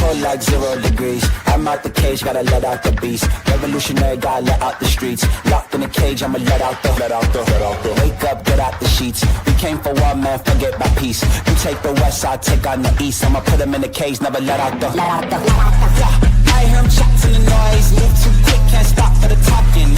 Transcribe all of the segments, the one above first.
cold like 0 degrees. I'm out the cage, gotta let out the beast. Revolutionary, gotta let out the streets. Locked in a cage, I'ma let out the. Wake up, get out the sheets. We came for war, man, forget my peace. You take the west, I take on the east. I'ma put them in the cage, never let out the. Yeah, I hear him chat to the noise. Move too quick, can't stop for the talking.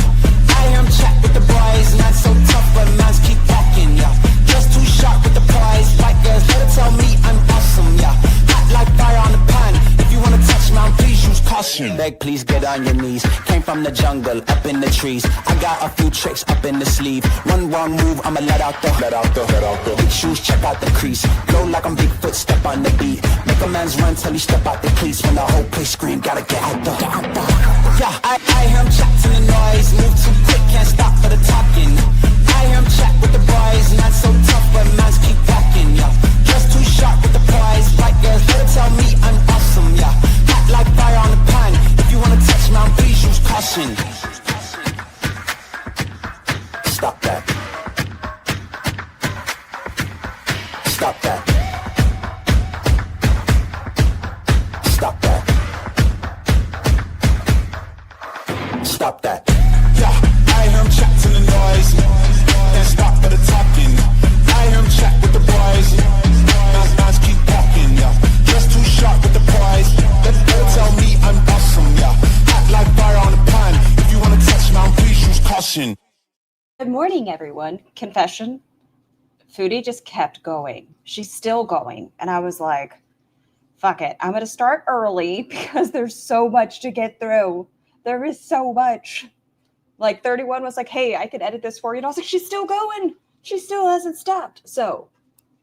I hear him chat with the boys. Not so tough, but mans keep walking, yeah. Just too sharp with the prize. White girls, let her tell me I'm awesome, yeah. Hot like fire on the pan. If you wanna touch me, please use caution. Beg, please get on your knees. Came from the jungle, up in the trees. I got a few tricks up in the sleeve. One wrong move, I'ma let out the. Big shoes, check out the crease. Flow like I'm Bigfoot, step on the beat. Make a man's run till he step out the cleats. When the whole place scream, gotta get out the. Yeah, I hear him chat to the noise. Move too quick, can't stop for the talking. I hear him chat with the boys. Not so tough, but mans keep walking, yeah. Just too sharp with the prize. White girls, let her tell me I'm awesome, yeah. Hot like fire on the pan. If you wanna touch me, please use caution. Stop that. Stop that. Stop that. Stop that. Yeah, I hear him chat to the noise. Then stop for the talking. I hear him chat with the boys. Nice keep talking, yeah. Just too sharp with the prize. Let her tell me I'm awesome, yeah. Hot like fire on the pan. If you wanna touch me, please use caution. Good morning, everyone. Confession. Foodie just kept going. She's still going. And I was like, fuck it. I'm going to start early because there's so much to get through. There is so much. Like 31 was like, hey, I could edit this for you. And I was like, she's still going. She still hasn't stopped. So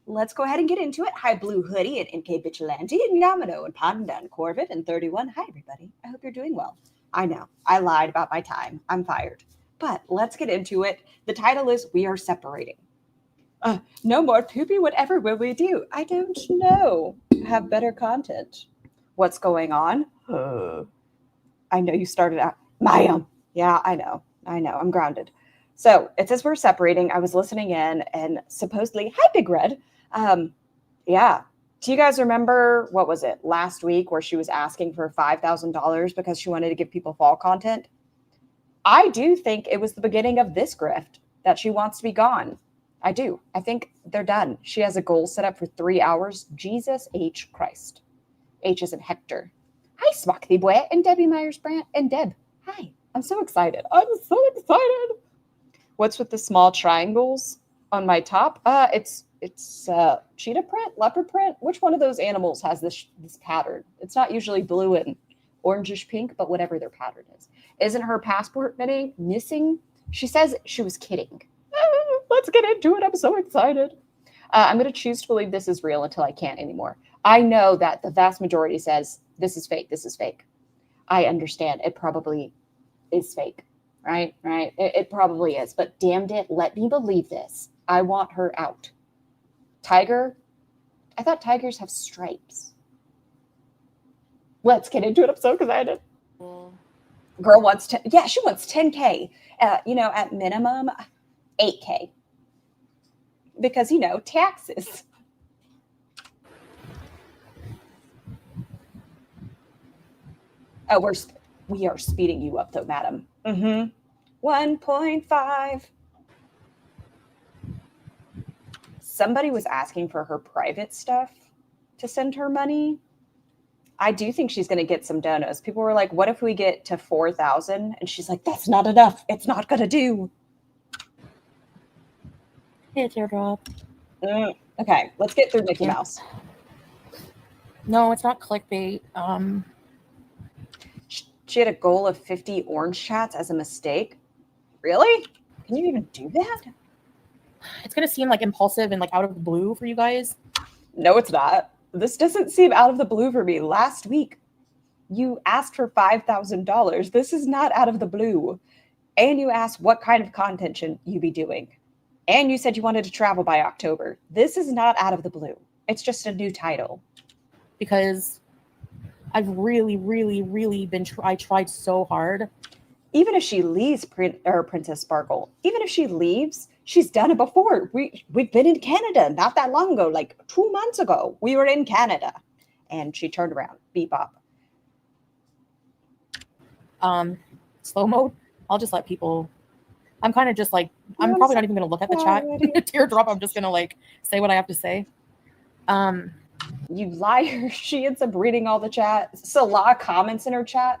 let's go ahead and get into it. Hi, Blue Hoodie and NK Bichilante and Yamano and Panda and Corvid and 31. Hi, everybody. I hope you're doing well. I know. I lied about my time. I'm fired. But let's get into it. The title is We Are Separating. No more poopy. Whatever will we do? I don't know. Have better content. What's going on? I know you started out. Mayam. Yeah, I know. I'm grounded. So it says we're separating. I was listening in and supposedly, hi, Big Red. Yeah. Do you guys remember, what was it, last week where she was asking for $5,000 because she wanted to give people fall content? I do think it was the beginning of this grift that she wants to be gone. I do. I think they're done. She has a goal set up for 3 hours. Jesus H. Christ. H is in Hector. Hi, Smocky Boy and Debbie Myers-Brandt and Deb. Hi. I'm so excited. I'm so excited. What's with the small triangles on my top? It's cheetah print, leopard print. Which one of those animals has this pattern? It's not usually blue and orangish pink, but whatever their pattern is. Isn't her passport missing? She says she was kidding. Let's get into it. I'm so excited. I'm going to choose to believe this is real until I can't anymore. I know that the vast majority says this is fake. This is fake. I understand. It probably is fake. Right? It probably is. But damned it, let me believe this. I want her out. Tiger? I thought tigers have stripes. Let's get into it. I'm so excited. Girl wants to. Yeah, she wants 10K. At minimum, 8K. Because, taxes. Oh, we are speeding you up though, madam. 1.5. Somebody was asking for her private stuff to send her money. I do think she's going to get some donos. People were like, what if we get to 4,000? And she's like, that's not enough. It's not going to do. Hey, teardrop. Okay, let's get through Mickey Mouse. No, it's not clickbait. She had a goal of 50 orange chats as a mistake. Really? Can you even do that? It's going to seem like impulsive and like out of the blue for you guys. No, it's not. This doesn't seem out of the blue for me. Last week, you asked for $5,000. This is not out of the blue. And you asked what kind of content should you be doing. And you said you wanted to travel by October. This is not out of the blue. It's just a new title. Because I've really, really, really I tried so hard. Even if she leaves Princess Sparkle, even if she leaves, she's done it before. We've been in Canada not that long ago, like 2 months ago. We were in Canada. And she turned around. Beep bop. Slow mode. I'll just let people. I'm kind of just like, I'm I'm probably so not even going to look at the sorry. chat. Teardrop. I'm just going to like say what I have to say. You liar. She ends up reading all the chat. Salah comments in her chat.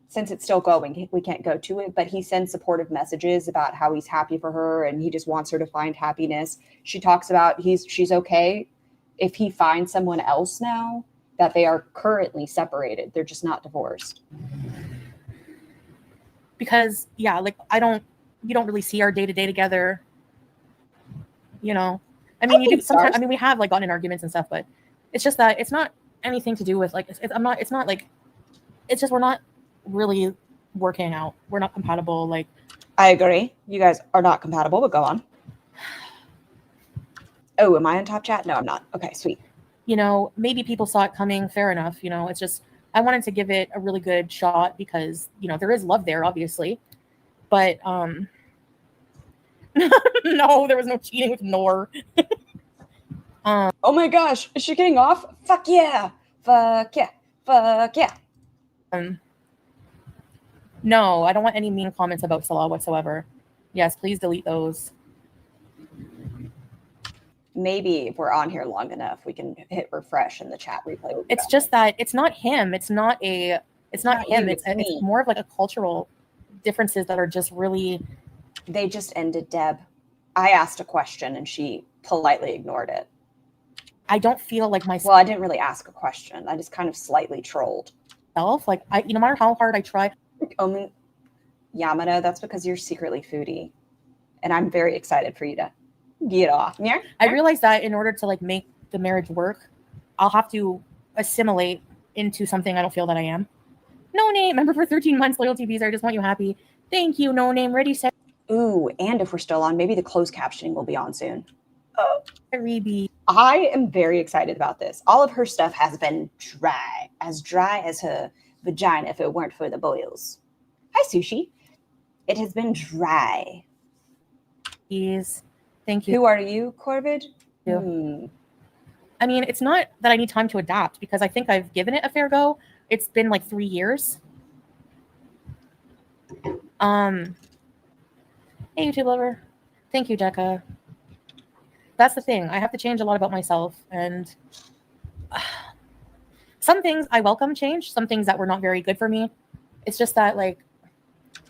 Since it's still going, we can't go to it, but he sends supportive messages about how he's happy for her and he just wants her to find happiness. She talks about she's okay if he finds someone else now, that they are currently separated. They're just not divorced. Because yeah, like you don't really see our day to day together. You know, I mean, you do sometimes. I mean, we have like gotten in arguments and stuff, but it's just that it's not anything to do with like, it's not like, it's just, we're not really working out. We're not compatible. Like, I agree. You guys are not compatible, but go on. Oh, am I on top chat? No, I'm not. Okay, sweet. You know, maybe people saw it coming. Fair enough. You know, it's just, I wanted to give it a really good shot because, you know, there is love there, obviously. But, no, there was no cheating with Nor. Oh my gosh, is she getting off? Fuck yeah. Fuck yeah. Fuck yeah. No, I don't want any mean comments about Salah whatsoever. Yes, please delete those. Maybe if we're on here long enough, we can hit refresh and the chat replay. It's just that it's not him. It's not him. It's more of like a cultural differences that are just really. They just ended, Deb. I asked a question and she politely ignored it. I don't feel like myself. Well, I didn't really ask a question. I just kind of slightly trolled. Like, no matter how hard I try. Yamada, that's because you're secretly foodie. And I'm very excited for you to get off. Yeah. I realized that in order to like make the marriage work, I'll have to assimilate into something I don't feel that I am. No name, member for 13 months, loyalty visa. I just want you happy. Thank you, no name, ready, set. Ooh, and if we're still on, maybe the closed captioning will be on soon. I am very excited about this. All of her stuff has been dry as her vagina if it weren't for the boils. Hi, Sushi. It has been dry. Please. Thank you. Who are you, Corvid? I mean, it's not that I need time to adapt because I think I've given it a fair go. It's been like 3 years. Hey, YouTube lover. Thank you, Jekka. That's the thing. I have to change a lot about myself. And some things I welcome change. Some things that were not very good for me. It's just that like.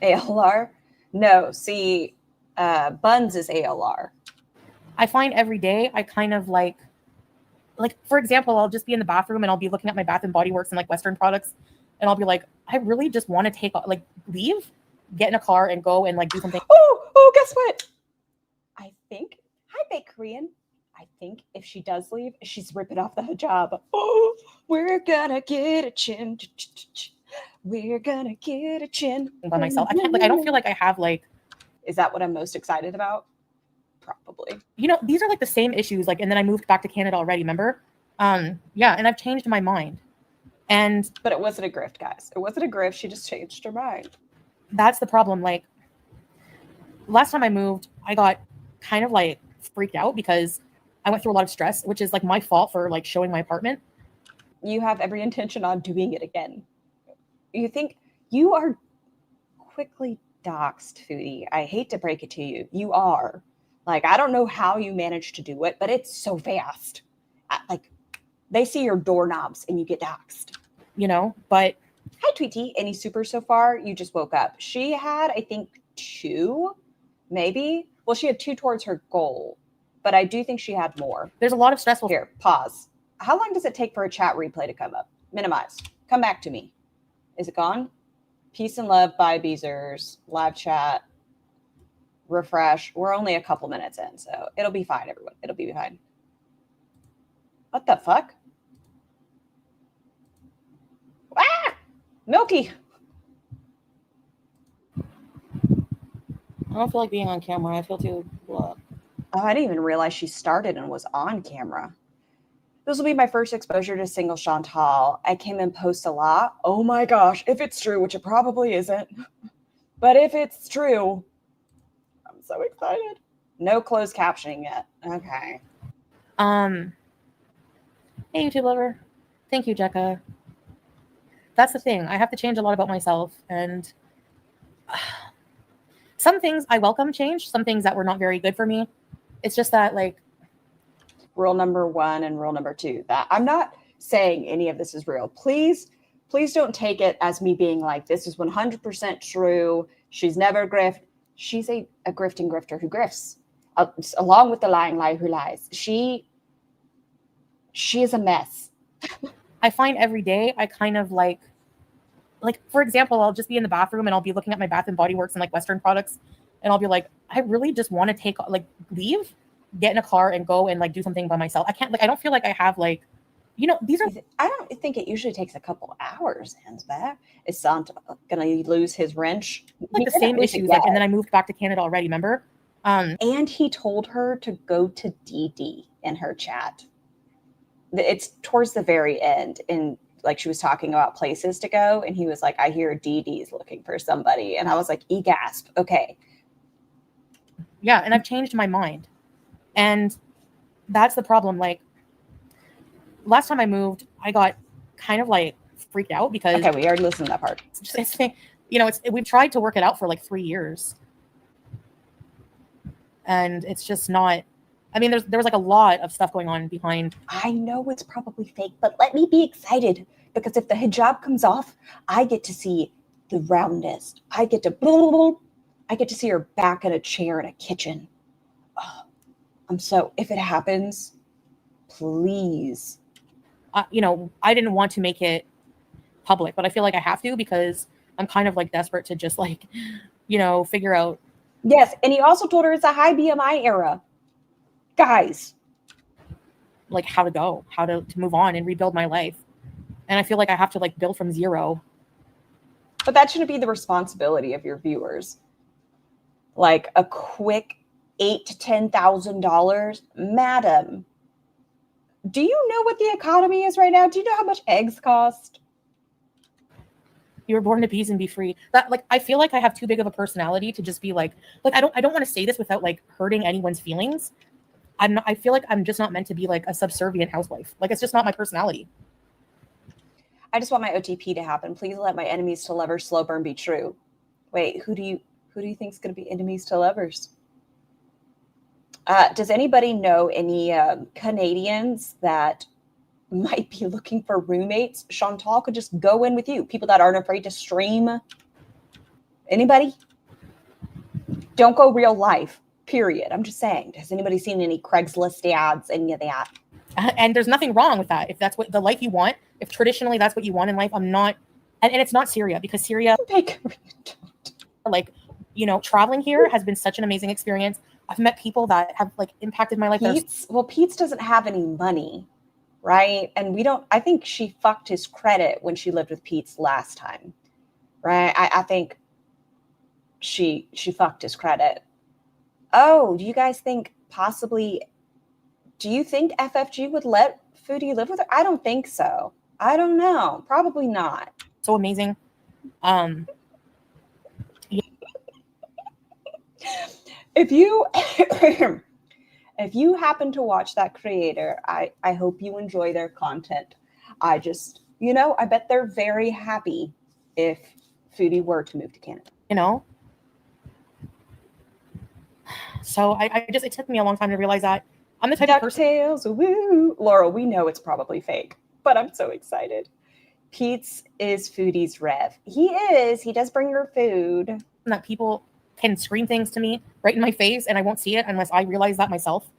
ALR? No, see, Buns is ALR. I find every day I kind of like, for example, I'll just be in the bathroom and I'll be looking at my Bath and Body Works and like Western products. And I'll be like, I really just want to leave, get in a car and go and like do something. Oh, guess what? I think, hi, Bake Korean. I think if she does leave, she's ripping off the hijab. Oh, we're gonna get a chin. We're gonna get a chin. By myself. I don't feel like I have like. Is that what I'm most excited about? Probably. You know, these are like the same issues. Like, and then I moved back to Canada already, remember? Yeah, and I've changed my mind. But it wasn't a grift, guys. It wasn't a grift. She just changed her mind. That's the problem. Like, last time I moved, I got kind of like freaked out because I went through a lot of stress, which is like my fault for like showing my apartment. You have every intention on doing it again. You think you are quickly doxed, Foodie. I hate to break it to you. You are. Like, I don't know how you managed to do it, but it's so fast. Like, they see your doorknobs and you get doxed. You know, but. Hi, Tweety. Any super so far? You just woke up. She had, I think, 2, maybe. Well, she had 2 towards her goal, but I do think she had more. There's a lot of stressful. Here, pause. How long does it take for a chat replay to come up? Minimize. Come back to me. Is it gone? Peace and love. Bye, Beezers. Live chat. Refresh. We're only a couple minutes in, so it'll be fine, everyone. It'll be fine. What the fuck? Ah! Milky. I don't feel like being on camera. I feel too blah. Oh, I didn't even realize she started and was on camera. This will be my first exposure to single Chantal. I came in post a lot. Oh my gosh, if it's true, which it probably isn't. But if it's true, I'm so excited. No closed captioning yet. Okay. Hey, YouTube lover. Thank you, Jekka. That's the thing. I have to change a lot about myself, and some things I welcome change, some things that were not very good for me. It's just that, like, rule number 1 and rule number 2, that I'm not saying any of this is real. Please don't take it as me being like, this is 100% true. She's never grift. She's a grifting grifter who grifts, along with the lying liar who lies. She is a mess. I find every day I kind of like, for example, I'll just be in the bathroom and I'll be looking at my Bath and Body Works and like Western products, and I'll be like, I really just want to leave, get in a car and go and like do something by myself. I can't, like, I don't feel like I have, like, these are. I don't think it usually takes a couple hours. Back. Is Santa gonna lose his wrench? Like the same issues, like, and then I moved back to Canada already. Remember? And he told her to go to DD in her chat. It's towards the very end, and like she was talking about places to go, and he was like, I hear DD's looking for somebody. And I was like, gasp. Okay. Yeah, and I've changed my mind. And that's the problem. Like, last time I moved, I got kind of like freaked out because... Okay, we already listened to that part. We've tried to work it out for like 3 years. And it's just not... I mean, there was like a lot of stuff going on behind. I know it's probably fake, but let me be excited, because if the hijab comes off, I get to see the roundness. I get to see her back in a chair in a kitchen. Oh, if it happens, please. I didn't want to make it public, but I feel like I have to, because I'm kind of like desperate to just like, figure out. Yes. And he also told her it's a high BMI era. Guys, like how to move on and rebuild my life. And I feel like I have to like build from zero. But that shouldn't be the responsibility of your viewers. Like a quick $8,000 to $10,000, madam. Do you know what the economy is right now? Do you know how much eggs cost? You were born to be and be free. That, like, I feel like I have too big of a personality to just be like I don't want to say this without like hurting anyone's feelings. I feel like I'm just not meant to be like a subservient housewife. Like, it's just not my personality. I just want my OTP to happen. Please let my enemies to lovers slow burn be true. Wait, who do you think is going to be enemies to lovers? Does anybody know any Canadians that might be looking for roommates? Chantal could just go in with you. People that aren't afraid to stream. Anybody? Don't go real life. Period. I'm just saying. Has anybody seen any Craigslist ads, any of that? And there's nothing wrong with that. If that's what the life you want, if traditionally that's what you want in life, I'm not. And it's not Syria, because Syria, like, traveling here has been such an amazing experience. I've met people that have like impacted my life. Pete's doesn't have any money, right? And I think she fucked his credit when she lived with Pete's last time, right? I think she fucked his credit. Oh, do you guys think do you think FFG would let Foodie live with her? I don't think so. I don't know. Probably not. So amazing. If you happen to watch that creator, I hope you enjoy their content. I just, I bet they're very happy if Foodie were to move to Canada. So it took me a long time to realize that I'm the type of person. DuckTales, woo. Laurel, we know it's probably fake, but I'm so excited. Pete's is Foodie's Rev. He does bring her food. That people can scream things to me right in my face, and I won't see it unless I realize that myself.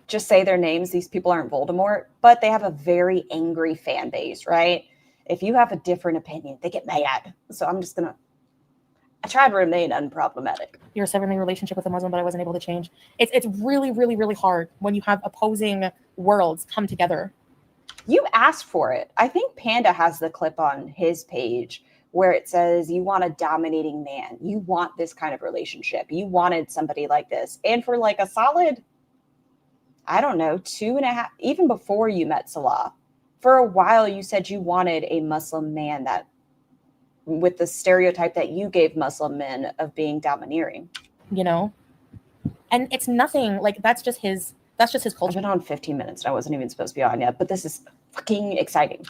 Just say their names. These people aren't Voldemort, but they have a very angry fan base, right? If you have a different opinion, they get mad. So I tried to remain unproblematic. You're severing a relationship with a Muslim, but I wasn't able to change. It's really, really, really hard when you have opposing worlds come together. You asked for it. I think Panda has the clip on his page where it says you want a dominating man. You want this kind of relationship. You wanted somebody like this. And for like a solid, I don't know, 2.5, even before you met Salah, for a while you said you wanted a Muslim man that, with the stereotype that you gave Muslim men of being domineering. And it's nothing, like, that's just his That's just his I've culture. been on 15 minutes and I wasn't even supposed to be on yet, but this is fucking exciting.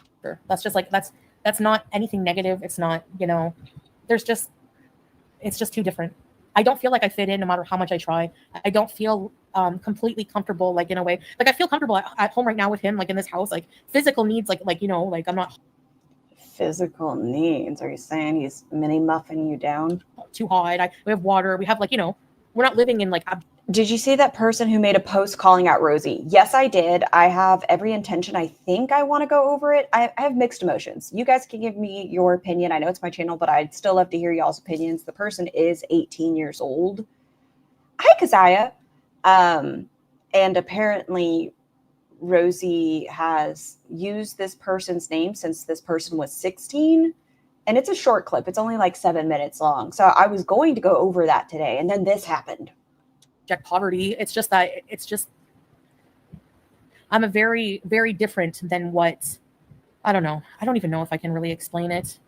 That's just like, that's not anything negative. It's not, you know, it's just too different. I don't feel like I fit in no matter how much I try. I don't feel completely comfortable, like in a way, like I feel comfortable at home right now with him, like in this house, like physical needs, like, you know, like I'm not physical needs. Are you saying he's mini muffing you down? too hot. We have water. We have, like, you know, we're not living in like. Did you see that person who made a post calling out Rosie? Yes, I did. I have every intention. I think I want to go over it. I have mixed emotions. You guys can give me your opinion. I know it's my channel, but I'd still love to hear y'all's opinions. The person is 18 years old. Hi, Keziah. And apparently Rosie has used this person's name since this person was 16. And it's a short clip. It's only like 7 minutes long. So I was going to go over that today. And then this happened. Poverty. It's just that I'm a very, very different than what, I don't know. I don't even know if I can really explain it.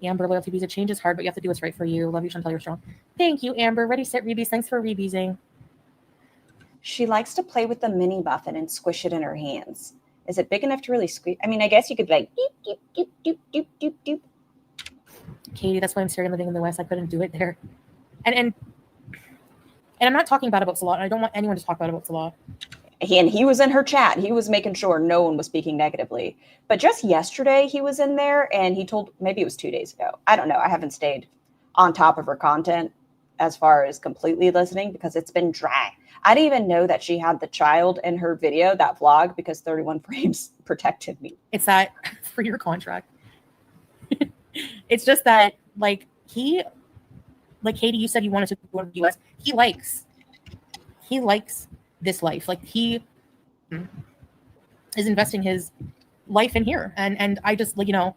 Amber, loyalty visa change is hard, but you have to do what's right for you. Love you, Chantal, you're strong. Thank you, Amber. Ready, set, rebees. Thanks for rebeesing. She likes to play with the mini muffin and squish it in her hands. Is it big enough to really squeeze? I mean, I guess you could be like, doop, doop, doop, doop, doop, doop, doop. Katie, that's why I'm Syrian living in the West. I couldn't do it there. And I'm not talking bad about Salah. I don't want anyone to talk bad about Salah. He was in her chat. He was making sure no one was speaking negatively. But just yesterday, he was in there and he told, maybe it was 2 days ago. I don't know. I haven't stayed on top of her content as far as completely listening because it's been dry. I didn't even know that she had the child in her video, that vlog, because 31 frames protected me. It's that for your contract. It's just that, like, Katie, you said you wanted to go to the US. He likes this life. Like, he is investing his life in here. And I just, like, you know,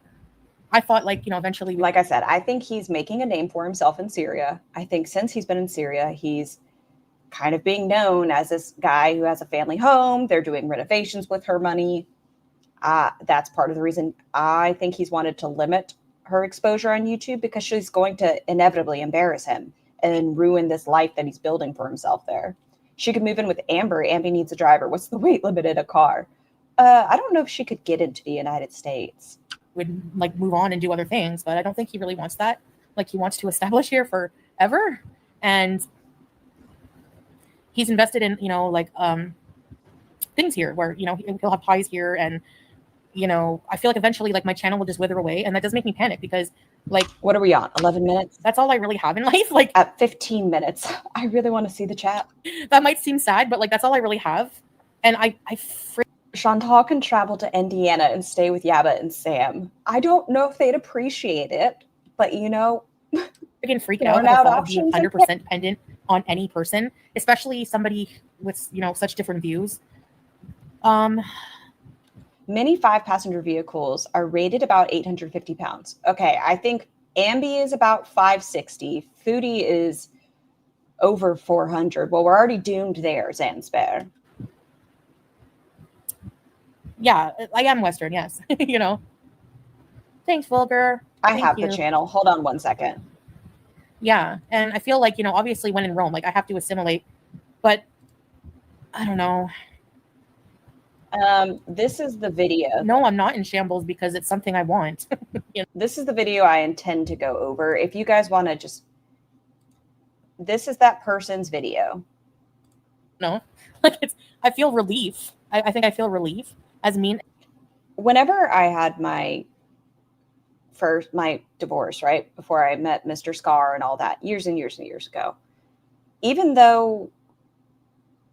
I thought, like, you know, eventually. Like I said, I think he's making a name for himself in Syria. I think since he's been in Syria, he's kind of being known as this guy who has a family home. They're doing renovations with her money. That's part of the reason I think he's wanted to limit her exposure on YouTube, because she's going to inevitably embarrass him and ruin this life that he's building for himself there. She could move in with Amber. Amber needs a driver. What's the weight limit in a car? I don't know if she could get into the United States. Would, like, move on and do other things, but I don't think he really wants that. Like, he wants to establish here forever. And he's invested in, you know, like, things here where, you know, he'll have pies here. And, you know, I feel like eventually, like, my channel will just wither away. And that does make me panic because, like, what are we on? 11 minutes? That's all I really have in life. Like, at 15 minutes, I really want to see the chat. That might seem sad, but, like, that's all I really have. And Chantal can travel to Indiana and stay with Yaba and Sam. I don't know if they'd appreciate it, but, you know, freaking freak out about being 100% dependent on any person, especially somebody with, you know, such different views. Mini 5-passenger vehicles are rated about 850 pounds. Okay, I think Ambi is about 560. Foodie is over 400. Well, we're already doomed there, Zanspare. Yeah, I am Western, yes. You know. Thanks, Vulgar. I have the channel. Hold on 1 second. Yeah, and I feel like, you know, obviously when in Rome, like, I have to assimilate, but I don't know. This is the video. No, I'm not in shambles because it's something I want. You know? This is the video I intend to go over. If you guys want to just, this is that person's video. No, like, I feel relief. I think I feel relief as mean. Whenever I had my divorce, right before I met Mr. Scar and all that, years and years and years ago, even though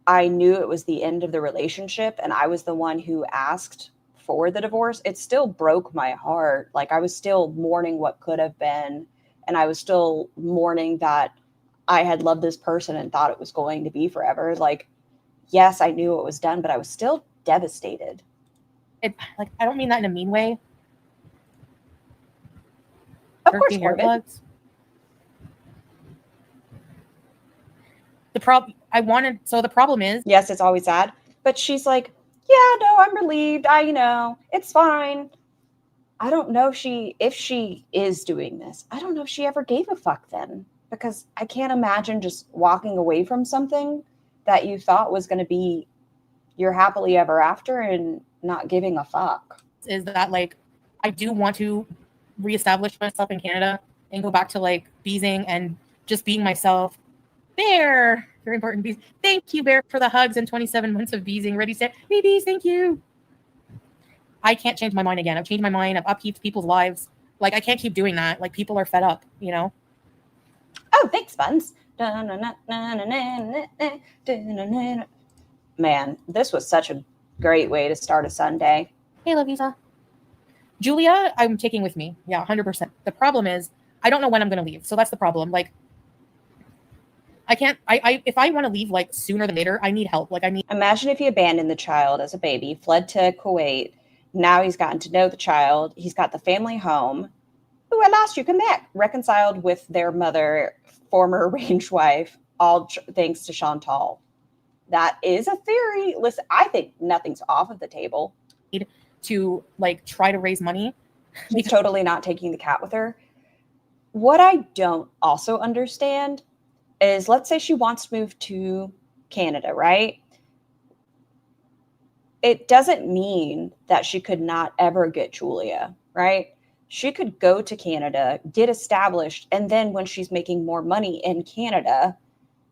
I knew it was the end of the relationship and I was the one who asked for the divorce, it still broke my heart. Like, I was still mourning what could have been. And I was still mourning that I had loved this person and thought it was going to be forever. Like, yes, I knew it was done, but I was still devastated. Like, I don't mean that in a mean way. Of course, Corbin. The problem is, yes, it's always sad, but she's like, yeah, no, I'm relieved. It's fine. I don't know if she is doing this. I don't know if she ever gave a fuck then, because I can't imagine just walking away from something that you thought was going to be you're happily ever after and not giving a fuck. Is that like, I do want to reestablish myself in Canada and go back to like beezing and just being myself. Bear, very important, bees. Thank you, Bear, for the hugs and 27 months of beezing. Ready, set, babies, thank you. I can't change my mind again. I've changed my mind. I've upheaved people's lives. Like, I can't keep doing that. Like, people are fed up, you know? Oh, thanks, Buns. Man, this was such a great way to start a Sunday. Hey, Lavisa. Julia, I'm taking with me. Yeah, 100%. The problem is, I don't know when I'm going to leave. So that's the problem. Like, I can't, if I want to leave like sooner than later, I need help. Like, I need. Imagine if he abandoned the child as a baby, fled to Kuwait. Now he's gotten to know the child. He's got the family home. Ooh, at last you come back. Reconciled with their mother, former arranged wife, all thanks to Chantal. That is a theory. Listen, I think nothing's off of the table. To like try to raise money. She's totally not taking the cat with her. What I don't also understand is, let's say she wants to move to Canada, right? It doesn't mean that she could not ever get Julia, right? She could go to Canada, get established, and then when she's making more money in Canada,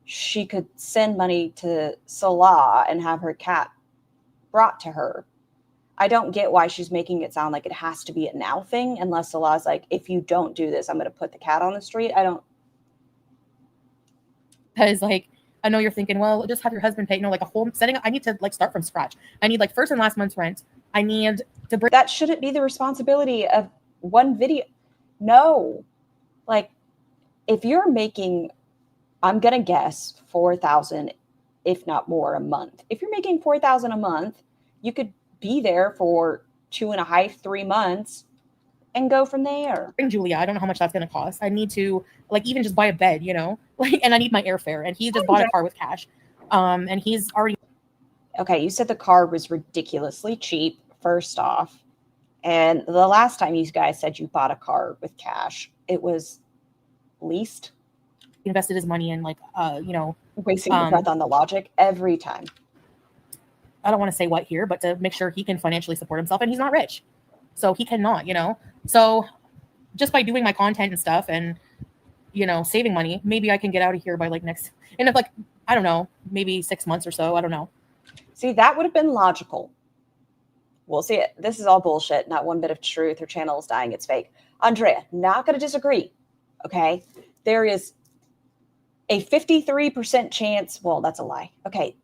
she could send money to Salah and have her cat brought to her. I don't get why she's making it sound like it has to be a now thing, unless Salah's like, if you don't do this, I'm going to put the cat on the street. I don't. Because like, I know you're thinking, well, just have your husband pay, you know, like a whole setting. I need to like start from scratch. I need like first and last month's rent. I need to bring. That shouldn't be the responsibility of one video. No, like if you're making, I'm going to guess 4,000, if not more a month. If you're making 4,000 a month, you could be there for 2.5, 3 months and go from there. Bring Julia. I don't know how much that's going to cost. I need to like even just buy a bed, you know, like, and I need my airfare. And he just bought a car with cash. And he's already. Okay, you said the car was ridiculously cheap, first off. And the last time you guys said you bought a car with cash, it was leased. Invested his money in like, you know. Wasting your breath on the logic every time. I don't want to say what here, but to make sure he can financially support himself. And he's not rich. So he cannot, you know. So just by doing my content and stuff and, you know, saving money, maybe I can get out of here by like next, and if like, I don't know, maybe 6 months or so. I don't know. See, that would have been logical. We'll see it. This is all bullshit. Not one bit of truth. Her channel is dying. It's fake. Andrea, not going to disagree. Okay. There is a 53% chance. Well, that's a lie. Okay.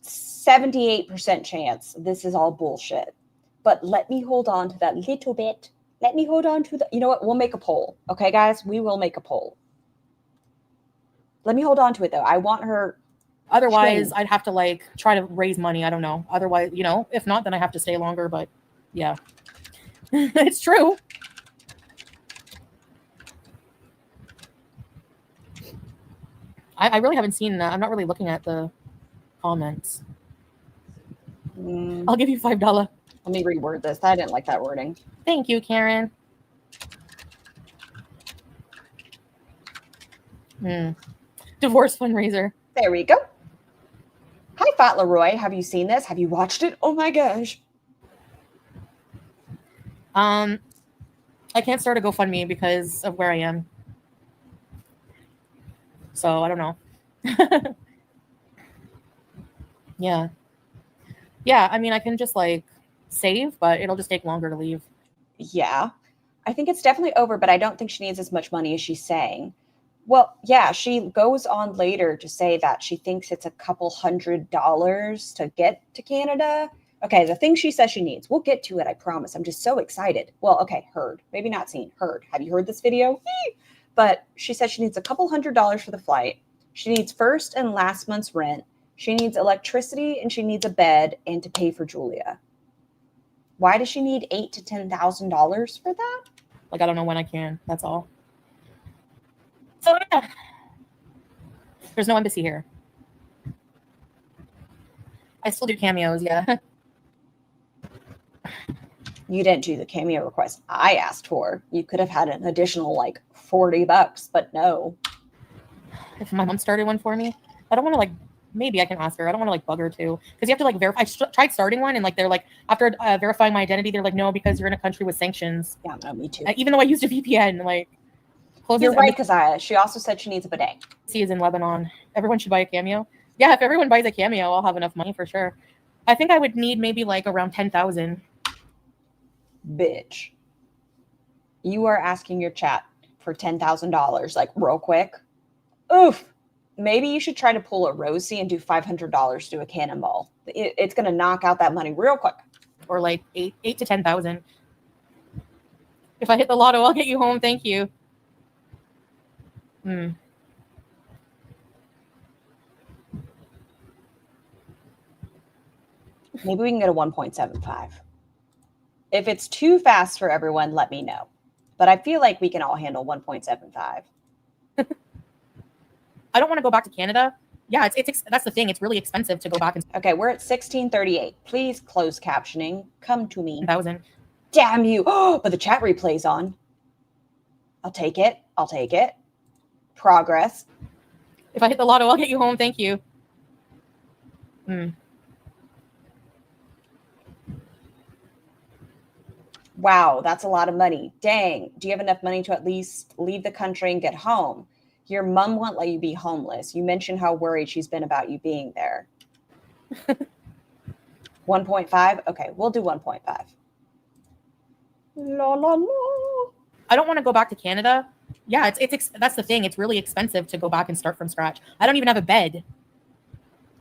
78% chance this is all bullshit. But let me hold on to that little bit. Let me hold on to the, you know what? We'll make a poll. Okay, guys? We will make a poll. Let me hold on to it, though. I want her. Otherwise, I'd have to like try to raise money. I don't know. Otherwise, you know, if not, then I have to stay longer. But yeah, it's true. I really haven't seen. I'm not really looking at the comments. I'll give you $5. Let me reword this. I didn't like that wording. Thank you, Karen. Divorce fundraiser. There we go. Hi, Fat Leroy. Have you seen this? Have you watched it? Oh my gosh. I can't start a GoFundMe because of where I am. So I don't know. Yeah. Yeah, I mean, I can just like save, but it'll just take longer to leave. Yeah. I think it's definitely over, but I don't think she needs as much money as she's saying. Well, yeah, she goes on later to say that she thinks it's a couple $100 to get to Canada. Okay, the thing she says she needs. We'll get to it, I promise. I'm just so excited. Well, okay, heard. Maybe not seen. Heard. Have you heard this video? But she says she needs a couple $100 for the flight. She needs first and last month's rent. She needs electricity and she needs a bed and to pay for Julia. Why does she need $8,000 to $10,000 for that? Like, I don't know when I can. That's all. So yeah, there's no embassy here. I still do cameos, yeah. You didn't do the cameo request I asked for. You could have had an additional like $40, but no. If my mom started one for me, I don't want to like maybe I can ask her. I don't want to like bug her too, because you have to like verify. I tried starting one, and like they're like, after verifying my identity, they're like, no, because you're in a country with sanctions. Yeah, no, me too. Even though I used a VPN, like. You're right, because she also said she needs a bidet. She is in Lebanon. Everyone should buy a Cameo. Yeah, if everyone buys a Cameo, I'll have enough money for sure. I think I would need maybe like around 10,000. Bitch, you are asking your chat for $10,000 like real quick. Oof. Maybe you should try to pull a Rosie and do $500 to a cannonball. It's gonna knock out that money real quick. Or like eight to 10,000. If I hit the lotto, I'll get you home. Thank you. Maybe we can get a 1.75. If it's too fast for everyone, let me know. But I feel like we can all handle 1.75. I don't want to go back to Canada. Yeah, it's that's the thing. It's really expensive to go back. Okay, we're at 1638. Please close captioning. Come to me. 1,000. Damn you. Oh, but the chat replay's on. I'll take it. I'll take it. Progress. If I hit the lotto, I'll get you home. Thank you. Wow, that's a lot of money. Dang. Do you have enough money to at least leave the country and get home? Your mom won't let you be homeless. You mentioned how worried she's been about you being there. 1.5? Okay, we'll do 1.5. La, la, la. I don't want to go back to Canada. Yeah, it's that's the thing. It's really expensive to go back and start from scratch. I don't even have a bed.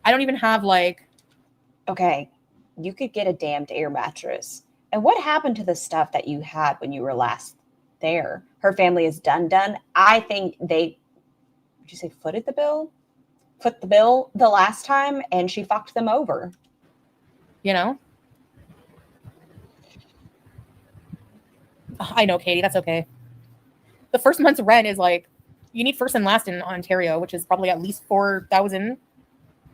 I don't even have like. Okay, you could get a damned air mattress. And what happened to the stuff that you had when you were last there? Her family is done. I think they, would you say footed the bill? Foot the bill the last time, and she fucked them over. You know? I know, Katie. That's okay. The first month's rent is like, you need first and last in Ontario, which is probably at least 4,000,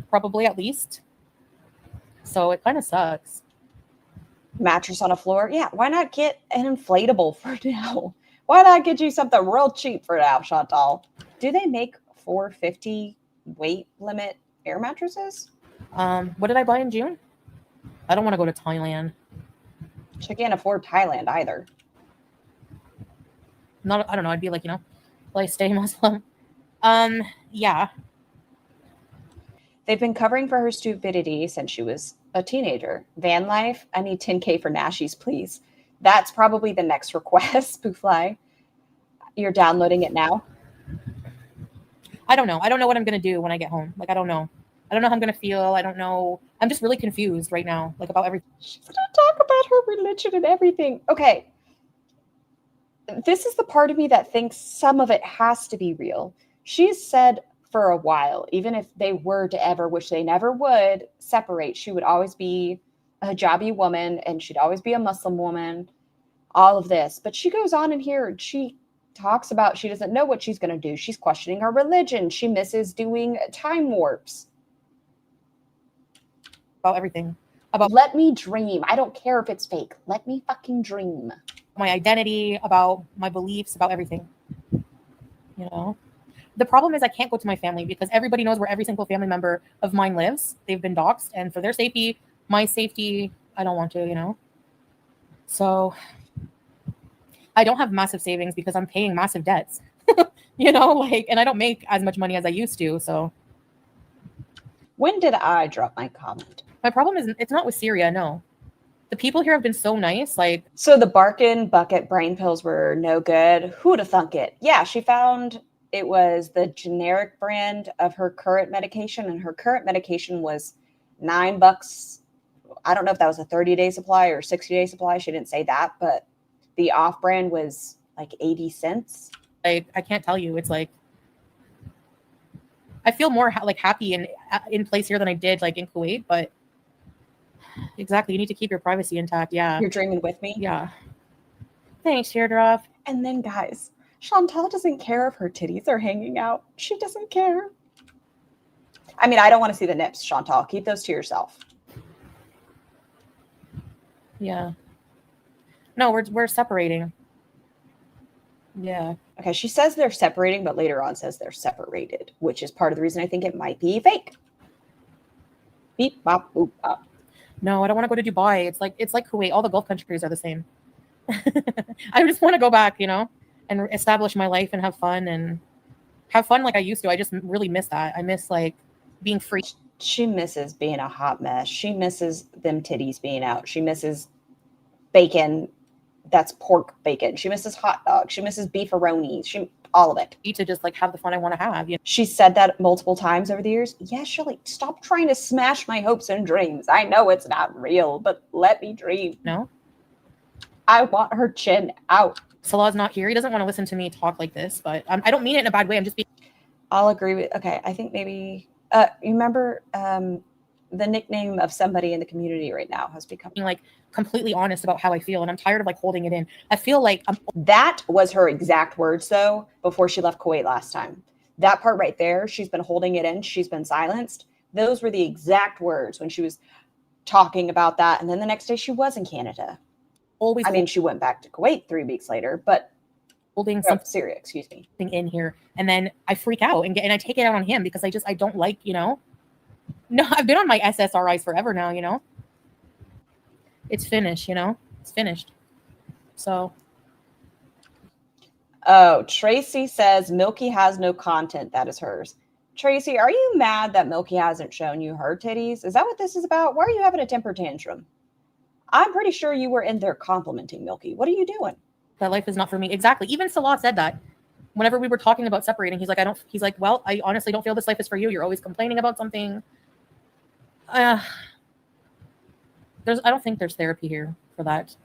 probably at least. So it kind of sucks. Mattress on a floor. Yeah, why not get an inflatable for now? Why not get you something real cheap for now, Chantal? Do they make 450 weight limit air mattresses? What did I buy in June? I don't want to go to Thailand. She can't afford Thailand either. I don't know. I'd be like, will I stay Muslim? Yeah. They've been covering for her stupidity since she was a teenager. Van life, I need 10K for Nashies, please. That's probably the next request, Spoofly. You're downloading it now? I don't know. I don't know what I'm going to do when I get home. Like, I don't know. I don't know how I'm going to feel. I don't know. I'm just really confused right now, like about everything. She's going to talk about her religion and everything. Okay. This is the part of me that thinks some of it has to be real. She's said for a while, even if they were to ever, which they never would, separate, she would always be a hijabi woman and she'd always be a Muslim woman, all of this. But she goes on in here and she talks about she doesn't know what she's going to do. She's questioning her religion. She misses doing time warps. About everything. Let me dream. I don't care if it's fake. Let me fucking dream. My identity, about my beliefs, about everything. The problem is I can't go to my family because everybody knows where every single family member of mine lives. They've been doxxed, and for their safety, my safety, I don't want to, So I don't have massive savings because I'm paying massive debts, and I don't make as much money as I used to. So when did I drop my comment? My problem is it's not with Syria. No, the people here have been so nice. So the Barkin bucket brain pills were no good. Who'd have thunk it? Yeah, she found it was the generic brand of her current medication, and her current medication was $9. I don't know if that was a 30-day supply or 60-day supply. She didn't say that, but the off-brand was like 80 cents. I can't tell you. It's like I feel more happy in place here than I did in Kuwait, but exactly, you need to keep your privacy intact. Yeah, you're dreaming with me. Yeah, thanks, Teardrop. And then, guys, Chantal doesn't care if her titties are hanging out. She doesn't care. I mean, I don't want to see the nips, Chantal. Keep those to yourself. Yeah. No, we're separating. Yeah. Okay, she says they're separating, but later on says they're separated, which is part of the reason I think it might be fake. Beep, bop, boop, bop. No, I don't want to go to Dubai. It's like Kuwait. All the Gulf countries are the same. I just want to go back, and establish my life and have fun like I used to. I just really miss that. I miss like being free. She misses being a hot mess. She misses them titties being out. She misses bacon. That's pork bacon. She misses hot dogs. She misses beefaroni. All of it. To just like have the fun I want to have. She said that multiple times over the years. Yeah, Shirley, stop trying to smash my hopes and dreams. I know it's not real, but let me dream. No, I want her chin out. Salah's not here. He doesn't want to listen to me talk like this, but I don't mean it in a bad way. I'm just being. I'll agree with. Okay, I think maybe you remember the nickname of somebody in the community right now has become like completely honest about how I feel, and I'm tired of like holding it in. I feel like that was her exact words though before she left Kuwait last time. That part right there, she's been holding it in. She's been silenced. Those were the exact words when she was talking about that. And then the next day she was in Canada. Always. I mean, she went back to Kuwait 3 weeks later, but holding Syria, excuse me, in here, and then I freak out and I take it out on him because I don't like, No, I've been on my SSRIs forever now, It's finished, It's finished. So. Oh, Tracy says Milky has no content. That is hers. Tracy, are you mad that Milky hasn't shown you her titties? Is that what this is about? Why are you having a temper tantrum? I'm pretty sure you were in there complimenting Milky. What are you doing? That life is not for me. Exactly. Even Salah said that. Whenever we were talking about separating, he's like, well, I honestly don't feel this life is for you. You're always complaining about something. I don't think there's therapy here for that.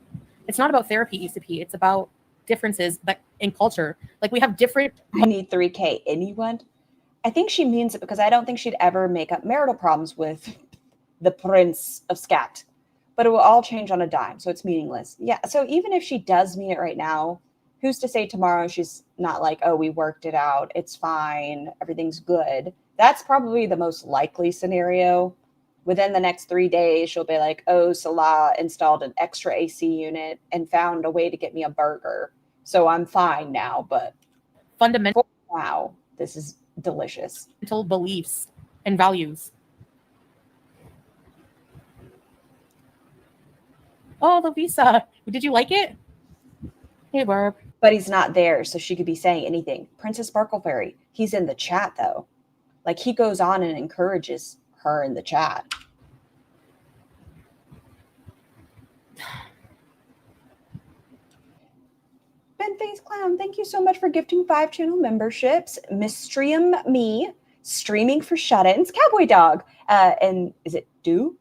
It's not about therapy, ECP. It's about differences that in culture. Like we have different. I need 3K. Anyone? I think she means it because I don't think she'd ever make up marital problems with the Prince of Scat. But it will all change on a dime, so it's meaningless. Yeah, so even if she does mean it right now, who's to say tomorrow she's not like, oh, we worked it out, it's fine, everything's good. That's probably the most likely scenario. Within the next 3 days, she'll be like, oh, Salah installed an extra AC unit and found a way to get me a burger. So I'm fine now, but fundamental. Wow, this is delicious. Beliefs and values. Oh, the visa. Did you like it? Hey, Barb. But he's not there, so she could be saying anything. Princess Sparkleberry, he's in the chat, though. Like, he goes on and encourages her in the chat. Benface Clown, thank you so much for gifting 5 channel memberships. Mistream Me, Streaming for Shut-ins, Cowboy Dog, and is it Do?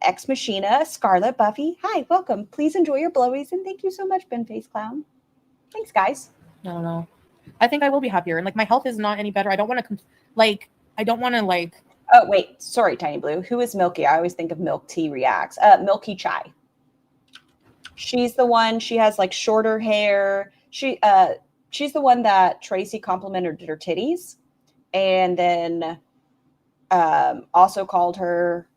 Ex Machina, Scarlet, Buffy. Hi, welcome. Please enjoy your blowies, and thank you so much, Benface Clown. Thanks, guys. I don't know. I think I will be happier, and like my health is not any better. I don't want to Oh wait, sorry, Tiny Blue. Who is Milky? I always think of Milk Tea Reacts. Milky Chai. She's the one. She has like shorter hair. She's the one that Tracy complimented her titties, and then also called her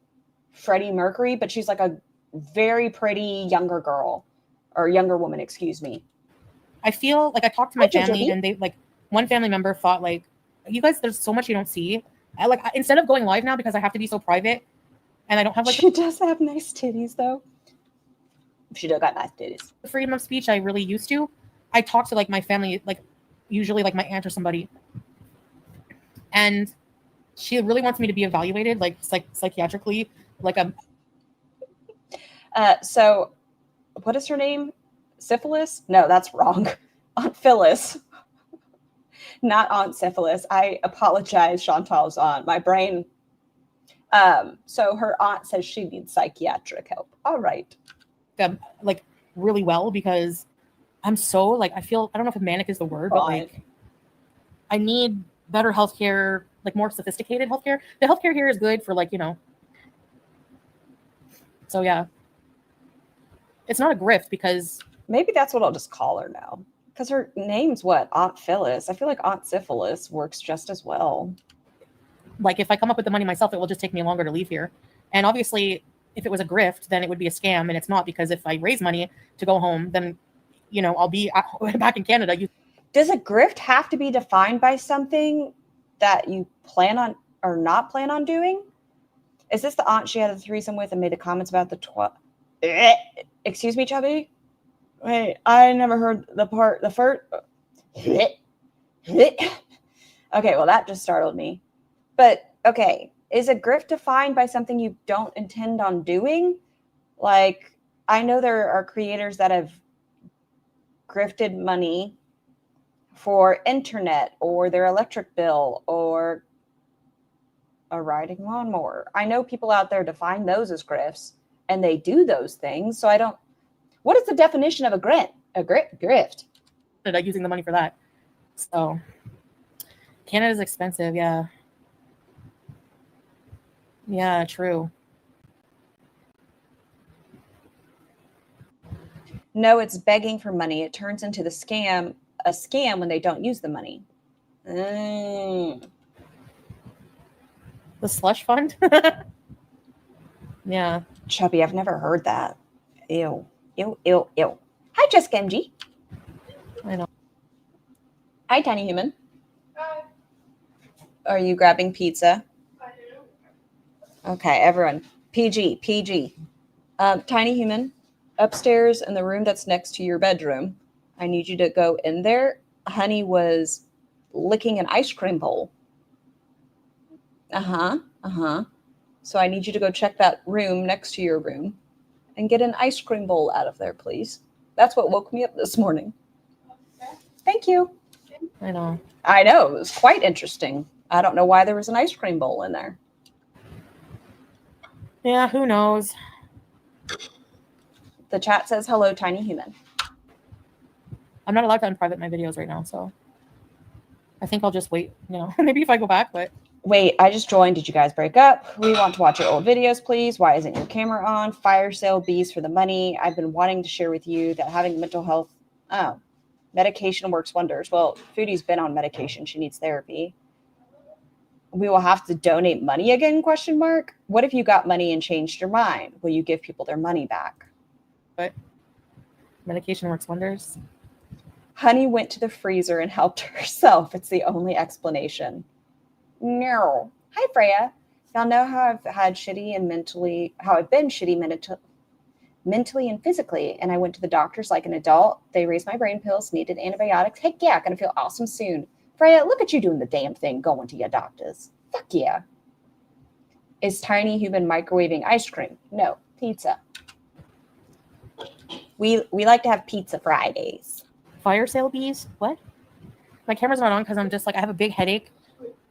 Freddie Mercury, but she's like a very pretty younger girl or younger woman, excuse me. I feel like I talked to my family and they like one family member thought like, you guys, there's so much you don't see. Instead of going live now because I have to be so private and I don't have like. She does have nice titties though. She does got nice titties. The freedom of speech I really used to. I talk to like my family, like usually like my aunt or somebody. And she really wants me to be evaluated like psychiatrically. So what is her name? Syphilis? No, that's wrong. Aunt Phyllis. Not Aunt Syphilis. I apologize, Chantal's aunt. My brain. So her aunt says she needs psychiatric help. All right. Like really well because I'm so like I don't know if manic is the word, but like I need better healthcare, like more sophisticated healthcare. The healthcare here is good for like, So yeah. It's not a grift because maybe that's what I'll just call her now. Because her name's what? Aunt Phyllis. I feel like Aunt Syphilis works just as well. Like if I come up with the money myself, it will just take me longer to leave here. And obviously, if it was a grift, then it would be a scam. And it's not because if I raise money to go home, then, I'll be back in Canada. Does a grift have to be defined by something that you plan on or not plan on doing? Is this the aunt she had a threesome with and made the comments about the Excuse me, Chubby? Wait, I never heard the first. Okay, well, that just startled me. But, okay, is a grift defined by something you don't intend on doing? Like, I know there are creators that have grifted money for internet or their electric bill or a riding lawnmower. I know people out there define those as grifts, and they do those things. So I don't. What is the definition of a grift? Grift. Like using the money for that. So Canada's expensive, yeah. Yeah, true. No, it's begging for money. It turns into a scam when they don't use the money. The slush fund? Yeah. Chubby, I've never heard that. Ew. Ew, ew, ew. Hi, Jessica MG. I know. Hi, Tiny Human. Hi. Are you grabbing pizza? I do. Okay, everyone. PG. Tiny Human, upstairs in the room that's next to your bedroom. I need you to go in there. Honey was licking an ice cream bowl. So I need you to go check that room next to your room and get an ice cream bowl out of there, please. That's what woke me up this morning. Okay. Thank you. I know. It was quite interesting. I don't know why there was an ice cream bowl in there. Yeah, who knows? The chat says, hello, Tiny Human. I'm not allowed to unprivate my videos right now, so I think I'll just wait, maybe if I go back, but... Wait, I just joined. Did you guys break up? We want to watch your old videos, please. Why isn't your camera on? Fire sale, bees for the money. I've been wanting to share with you that having mental health... Oh, medication works wonders. Well, Foodie's been on medication. She needs therapy. We will have to donate money again, ? What if you got money and changed your mind? Will you give people their money back? But medication works wonders. Honey went to the freezer and helped herself. It's the only explanation. No. Hi, Freya. Y'all know how I've been shitty mentally and physically. And I went to the doctors like an adult. They raised my brain pills, needed antibiotics. Heck yeah, gonna feel awesome soon. Freya, look at you doing the damn thing, going to your doctors. Fuck yeah. Is Tiny Human microwaving ice cream? No, pizza. We like to have pizza Fridays. Fire sale bees? What? My camera's not on because I'm just like, I have a big headache.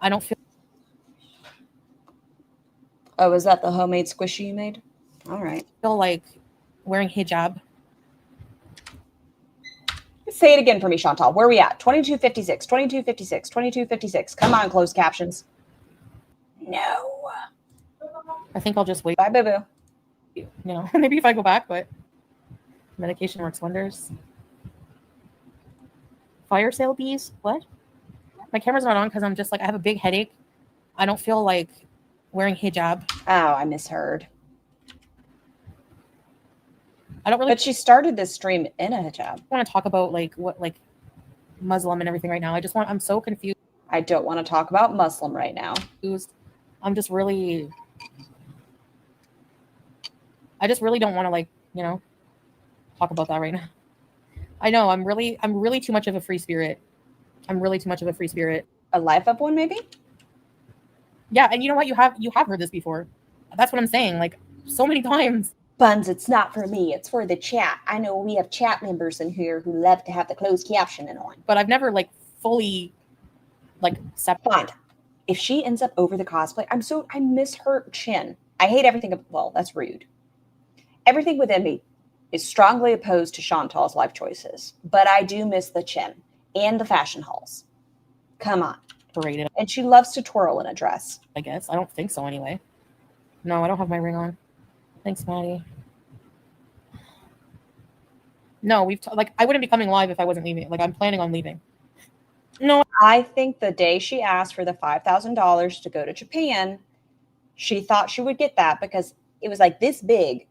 I don't feel... Oh, is that the homemade squishy you made? All right. I feel like wearing hijab. Say it again for me, Chantal. Where are we at? 2256, 2256, 2256. Come on, closed captions. No. I think I'll just wait. Bye, boo-boo. Maybe if I go back, but medication works wonders. Fire sale bees? What? My camera's not on because I'm just like, I have a big headache. I don't feel like wearing hijab. Oh, I misheard. I don't really... But she started this stream in a hijab. I want to talk about what Muslim and everything right now. I'm so confused. I don't want to talk about Muslim right now. I'm just really... I just really don't want to talk about that right now. I know I'm really too much of a free spirit. A life up one, maybe? Yeah, and you know what? You have heard this before. That's what I'm saying. So many times. Buns, it's not for me. It's for the chat. I know we have chat members in here who love to have the closed captioning on. But I've never fully Fine. If she ends up over the cosplay, I miss her chin. I hate everything. Well, that's rude. Everything within me is strongly opposed to Chantal's life choices, but I do miss the chin and the fashion hauls. Come on. Paraded. And she loves to twirl in a dress. I guess. I don't think so anyway. No, I don't have my ring on. Thanks, Maddie. No, I wouldn't be coming live if I wasn't leaving. I'm planning on leaving. No. I think the day she asked for the $5,000 to go to Japan, she thought she would get that because it was this big,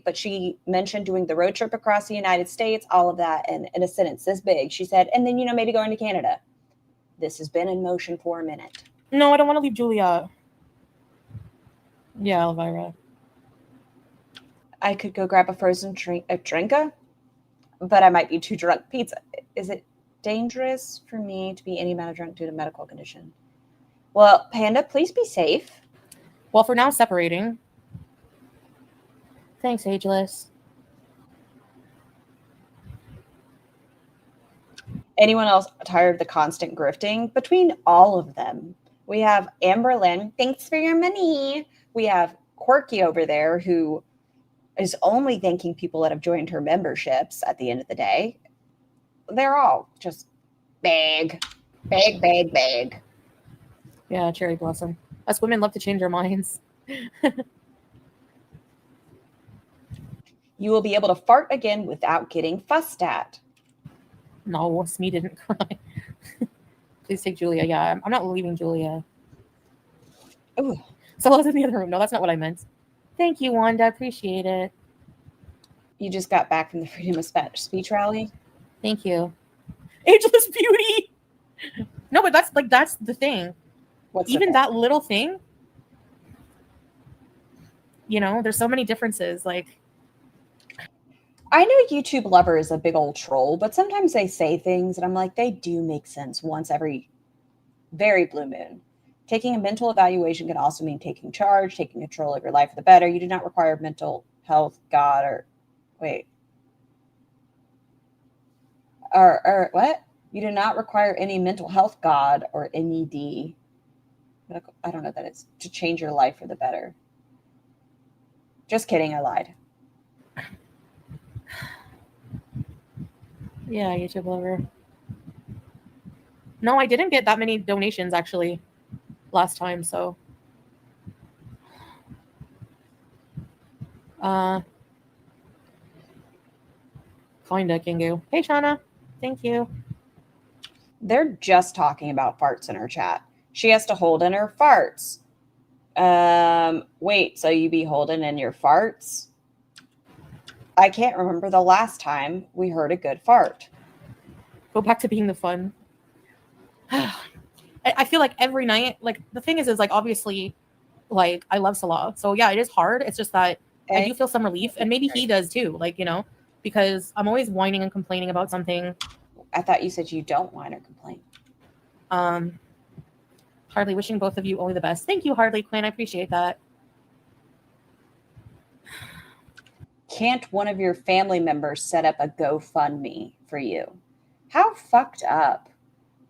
but she mentioned doing the road trip across the United States, all of that, and in a sentence this big. She said, and then, maybe going to Canada. This has been in motion for a minute. No, I don't want to leave Julia. Yeah, Elvira. I could go grab a frozen drinka, but I might be too drunk. Pizza. Is it dangerous for me to be any amount of drunk due to medical condition? Well, Panda, please be safe. Well, for now, separating. Thanks, Ageless. Anyone else tired of the constant grifting? Between all of them, we have Amberlyn. Thanks for your money. We have Quirky over there, who is only thanking people that have joined her memberships at the end of the day. They're all just big. Yeah, Cherry Blossom. Us women love to change our minds. You will be able to fart again without getting fussed at. No, Smee didn't cry. Please take Julia. Yeah, I'm not leaving Julia. Ooh. So I was in the other room. No, that's not what I meant. Thank you, Wanda. Appreciate it. You just got back from the freedom of speech rally? Thank you. Ageless Beauty. No, but that's the thing. What's even that little thing? You know, there's so many differences. Like, I know YouTube Lover is a big old troll, but sometimes they say things and I'm like, they do make sense once every very blue moon. Taking a mental evaluation can also mean taking charge, taking control of your life for the better. You do not require mental health, God, or what? You do not require any mental health, God, or NED. I don't know what that is. To change your life for the better. Just kidding, I lied. Yeah, YouTube Lover. No, I didn't get that many donations actually last time, so kinda Kingu. Hey Shauna, thank you. They're just talking about farts in her chat. She has to hold in her farts. Wait, so you be holding in your farts? I can't remember the last time we heard a good fart. Go back to being the fun. I feel like every night, like the thing is like obviously, like I love Salah, so yeah, it is hard. It's just that I do feel some relief, and maybe he does too. Like, you know, because I'm always whining and complaining about something. I thought you said you don't whine or complain. Hardly, wishing both of you only the best. Thank you, Hardly Quinn. I appreciate that. Can't one of your family members set up a GoFundMe for you? How fucked up.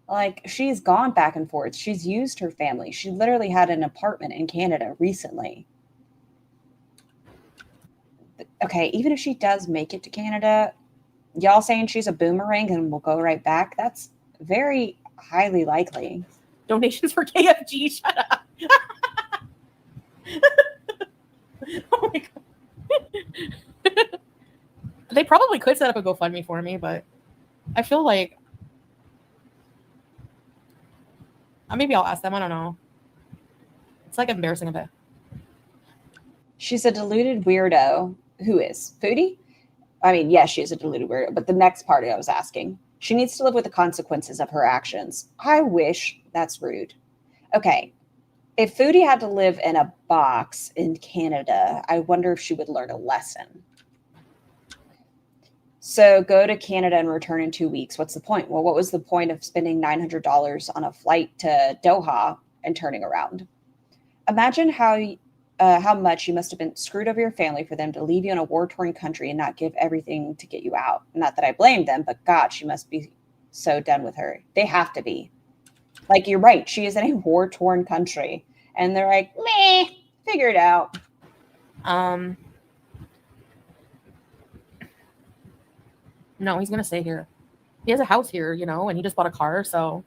Like, she's gone back and forth. She's used her family. She literally had an apartment in Canada recently. Okay, even if she does make it to Canada, y'all saying she's a boomerang and will go right back, that's very highly likely. Donations for KFG, shut up. Oh my god. They probably could set up a GoFundMe for me, but I feel like maybe I'll ask them. I don't know. It's like embarrassing a bit. She's a deluded weirdo. Who is? Foodie? I mean, yes, she is a deluded weirdo, but the next part I was asking. She needs to live with the consequences of her actions. I wish. That's rude. Okay. If Foodie had to live in a box in Canada, I wonder if she would learn a lesson. So go to Canada and return in 2 weeks. What's the point? Well, what was the point of spending $900 on a flight to Doha and turning around? Imagine how much you must have been screwed over your family for them to leave you in a war-torn country and not give everything to get you out. Not that I blame them, but God, she must be so done with her. They have to be. Like, you're right. She is in a war-torn country. And they're like, meh, figure it out. No, he's going to stay here. He has a house here, you know, and he just bought a car, so.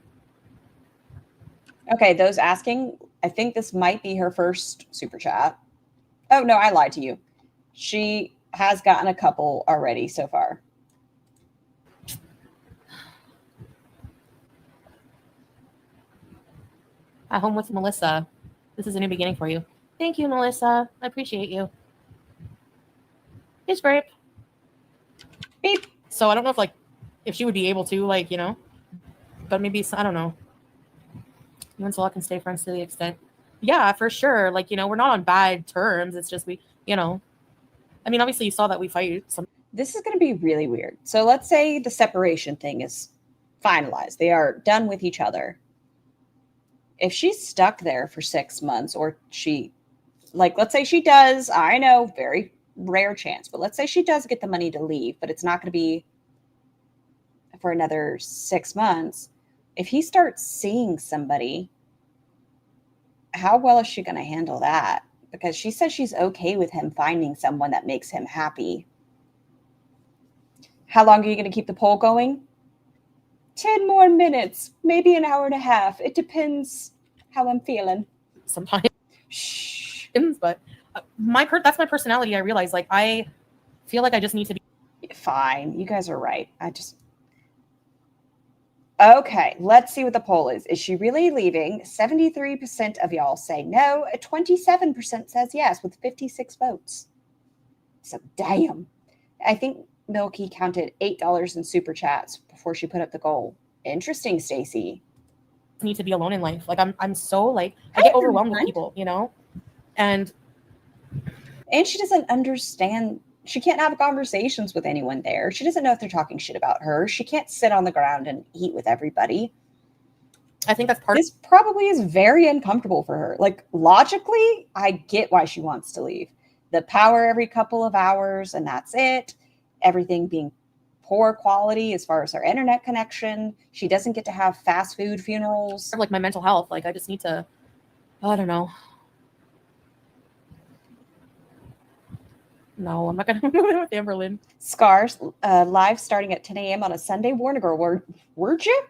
Okay, those asking, I think this might be her first super chat. Oh, no, I lied to you. She has gotten a couple already so far. At home with Melissa. This is a new beginning for you. Thank you, Melissa. I appreciate you. It's great. Beep. So I don't know if she would be able to, like, you know, but maybe, I don't know. You and Salah can stay friends to the extent. Yeah, for sure. Like, we're not on bad terms. It's just I mean, obviously you saw that we fight some. This is going to be really weird. So let's say the separation thing is finalized. They are done with each other. If she's stuck there for 6 months, or let's say she does, I know, very rare chance, but let's say she does get the money to leave, but it's not going to be for another 6 months. If he starts seeing somebody, how well is she going to handle that? Because she says she's okay with him finding someone that makes him happy. How long are you going to keep the poll going? 10 more minutes, maybe an hour and a half. It depends how I'm feeling. Sometimes. Shh. But that's my personality. I realize, like, I feel like I just need to be fine. You guys are right. Okay, let's see what the poll is. Is she really leaving? 73% of y'all say no. 27% says yes, with 56 votes. So damn. I think Milky counted $8 in super chats before she put up the goal. Interesting, Stacy. Need to be alone in life. Like, I'm so, like, I get overwhelmed with people, and she doesn't understand. She can't have conversations with anyone there. She doesn't know if they're talking shit about her. She can't sit on the ground and eat with everybody. I think that's this probably is very uncomfortable for her. Like, logically, I get why she wants to leave. The power every couple of hours, and that's it. Everything being poor quality as far as her internet connection. She doesn't get to have fast food funerals. Like, my mental health. Like, I just need to, I don't know. No, I'm not going to move in with Amberlynn. Scars, live starting at 10 a.m. on a Sunday. Warner Girl, where'd you,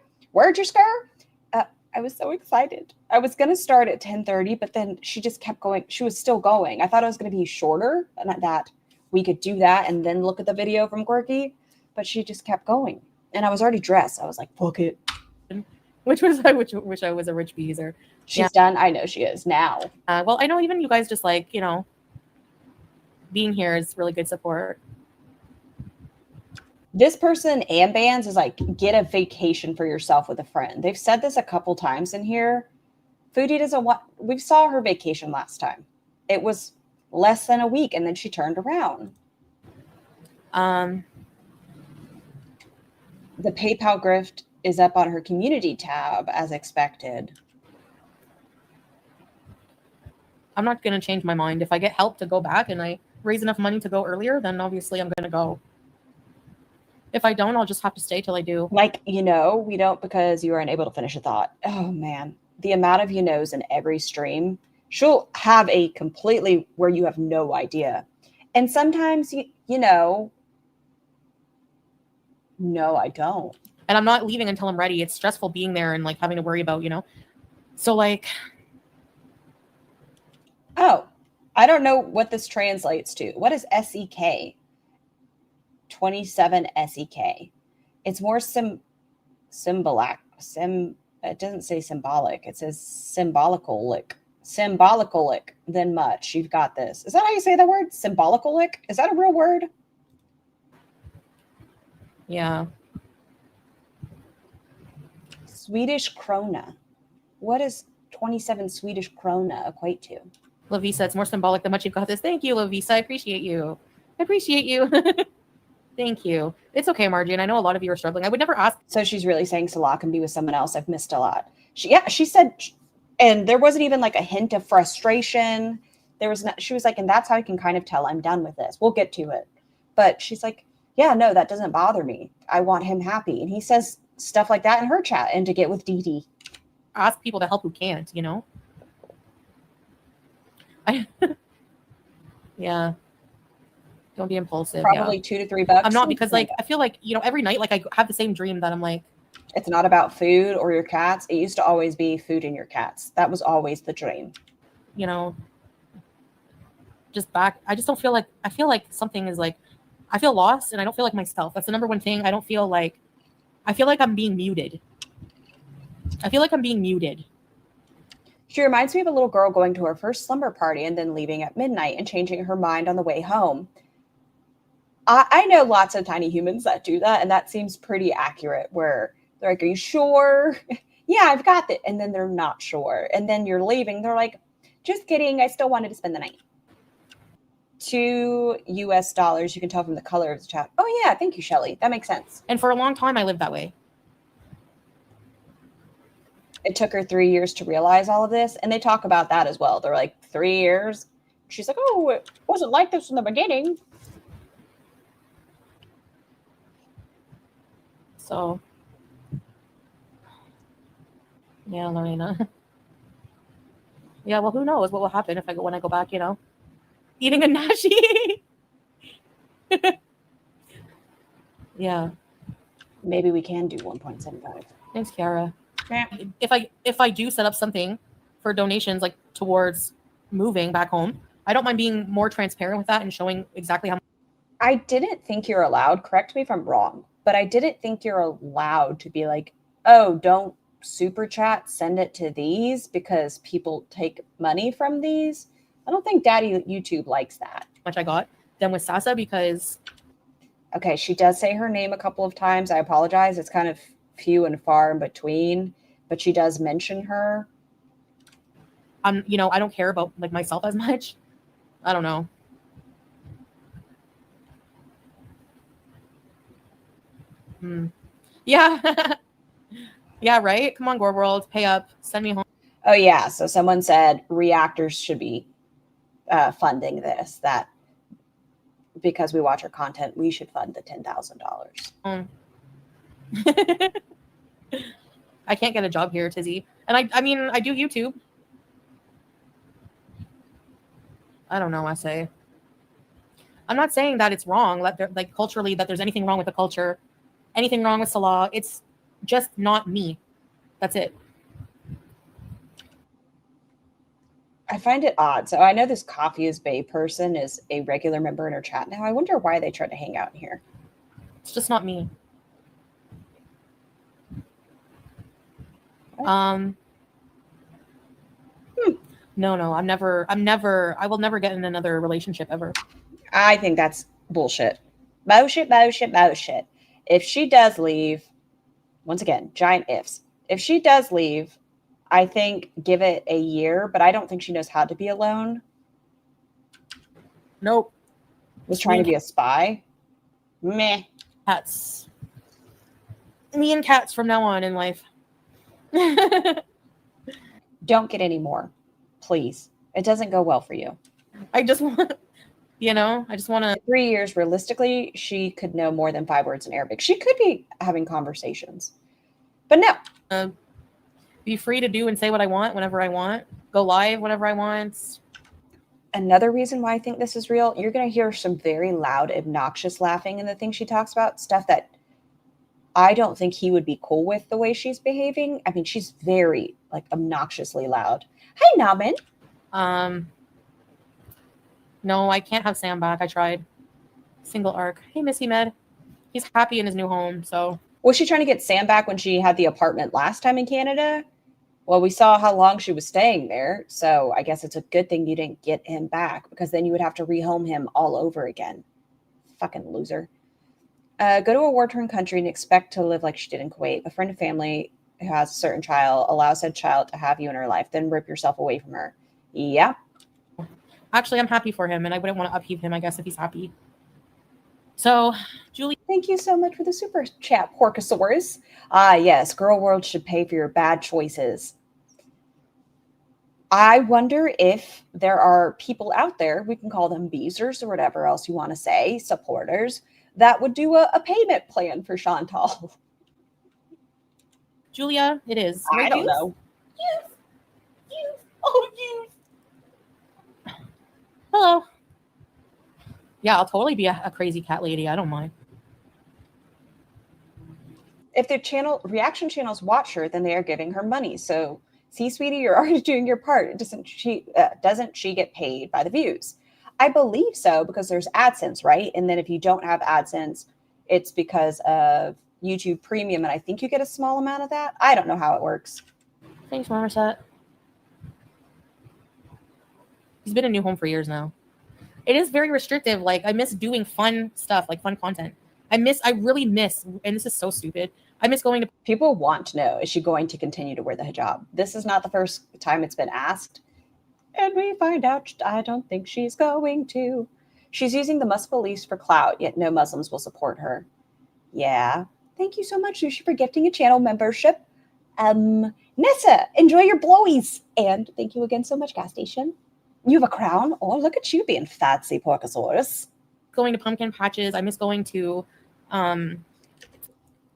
Scar? I was so excited. I was going to start at 10:30, but then she just kept going. She was still going. I thought it was going to be shorter, and that we could do that and then look at the video from Quirky, but she just kept going. And I was already dressed. I was like, fuck it. I wish I was a rich beezer. She's done. I know she is now. Well, I know even you guys just, like, being here is really good support. This person, Ambands, is like, get a vacation for yourself with a friend. They've said this a couple times in here. Foodie doesn't want, we saw her vacation last time. It was less than a week, and then she turned around. The PayPal grift is up on her community tab as expected. I'm not going to change my mind. If I get help to go back and I raise enough money to go earlier, then obviously I'm going to go. If I don't, I'll just have to stay till I do. Like, we don't, because you are unable to finish a thought. Oh man, the amount of knows in every stream. She'll have a completely where you have no idea. And sometimes, no, I don't. And I'm not leaving until I'm ready. It's stressful being there and, like, having to worry about, So, like. Oh, I don't know what this translates to. What is SEK? 27 SEK. It's more symbolic. It doesn't say symbolic. It says symbolicalic than much. You've got this. Is that how you say the word? Symbolicalic? Is that a real word? Yeah. Swedish krona. What does 27 Swedish krona equate to? Lavisa, it's more symbolic than much. You've got this. Thank you, Lavisa. I appreciate you. Thank you. It's okay, Margie, and I know a lot of you are struggling. I would never ask. So she's really saying Salah can be with someone else. I've missed a lot. She said, and there wasn't even like a hint of frustration. She was like, and that's how I can kind of tell I'm done with this. We'll get to it. But she's like, yeah, no, that doesn't bother me. I want him happy. And he says stuff like that in her chat, and to get with Dee Dee. Ask people to help who can't, Yeah. Don't be impulsive. Probably $2 to $3. I'm not, because, like, I feel like, every night, like, I have the same dream that I'm like, it's not about food or your cats. It used to always be food and your cats. That was always the dream. Just back. I just don't feel like, I feel like something is like, I feel lost and I don't feel like myself. That's the number one thing. I feel like I'm being muted. She reminds me of a little girl going to her first slumber party and then leaving at midnight and changing her mind on the way home. I know lots of tiny humans that do that, and that seems pretty accurate, where they're like, are you sure? Yeah, I've got it. And then they're not sure. And then you're leaving. They're like, Just kidding. I still wanted to spend the night. $2 You can tell from the color of the chat. Oh, yeah. Thank you, Shelly. That makes sense. And for a long time, I lived that way. It took her 3 years to realize all of this. And they talk about that as well. They're like, 3 years? She's like, oh, it wasn't like this in the beginning. So, yeah, Lorena. Yeah, well, who knows what will happen when I go back, eating a nashi. Yeah. Maybe we can do 1.75. Thanks, Kiara. Yeah. If I do set up something for donations, like towards moving back home, I don't mind being more transparent with that and showing exactly how much. I didn't think you're allowed, correct me if I'm wrong, but I didn't think you're allowed to be like, oh, don't super chat, send it to these because people take money from these. I don't think Daddy YouTube likes that. Much I got than with Sasa because. Okay, she does say her name a couple of times. I apologize. It's kind of few and far in between, but she does mention her. I don't care about like myself as much. I don't know. Yeah. Yeah, right? Come on, Gore World. Pay up. Send me home. Oh, yeah. So someone said reactors should be funding this, that because we watch our content, we should fund the $10,000. I can't get a job here, Tizzy. And I mean, I do YouTube. I don't know, I say. I'm not saying that it's wrong, like culturally, that there's anything wrong with the culture, anything wrong with Salah. It's just not me. That's it. I find it odd. So I know this Coffee is Bae person is a regular member in our chat now. I wonder why they tried to hang out in here. It's just not me. No, I will never get in another relationship ever. I think that's bullshit. Bullshit. If she does leave, once again, giant ifs. If she does leave, I think give it a year, but I don't think she knows how to be alone. Nope. Was trying to be a spy. Meh. Cats. Me and cats from now on in life. Don't get any more, please. It doesn't go well for you. I just want, I just want to. 3 years, realistically, she could know more than 5 words in Arabic. She could be having conversations, but no. Be free to do and say what I want whenever I want. Go live whenever I want. Another reason why I think this is real, you're going to hear some very loud, obnoxious laughing in the things she talks about, stuff that I don't think he would be cool with the way she's behaving. I mean, she's very obnoxiously loud. Hi, Naman. No, I can't have Sam back. I tried. Single arc. Hey, Missy Med. He's happy in his new home, so. Was she trying to get Sam back when she had the apartment last time in Canada? Well, we saw how long she was staying there, so I guess it's a good thing you didn't get him back because then you would have to rehome him all over again. Fucking loser. Go to a war-torn country and expect to live like she did in Kuwait. A friend of family who has a certain child allows said child to have you in her life, then rip yourself away from her. Yeah. Actually, I'm happy for him, and I wouldn't want to upheave him, I guess, if he's happy. So, Julie. Thank you so much for the super chat, Porkosaurus. Ah, yes, Girl World should pay for your bad choices. I wonder if there are people out there, we can call them beezers or whatever else you want to say, supporters, that would do a payment plan for Chantal. Julia, it is. I don't know. Hello. Yeah, I'll totally be a crazy cat lady. I don't mind. If the reaction channels watch her, then they are giving her money. So, see, sweetie, you're already doing your part. Doesn't she get paid by the views? I believe so because there's AdSense, right? And then if you don't have AdSense, it's because of YouTube Premium, and I think you get a small amount of that. I don't know how it works. Thanks, Marmoset. He's been in New Home for years now. It is very restrictive. I miss doing fun stuff, fun content. I really miss, and this is so stupid. I miss going to. People want to know, is she going to continue to wear the hijab? This is not the first time it's been asked. And we find out I don't think she's going to. She's using the Muslim beliefs for clout, yet no Muslims will support her. Yeah. Thank you so much, Sushi, for gifting a channel membership. Nessa, enjoy your blowies. And thank you again so much, gas station. You have a crown? Oh, look at you being fancy, Porcosaurus. Going to pumpkin patches. I miss going to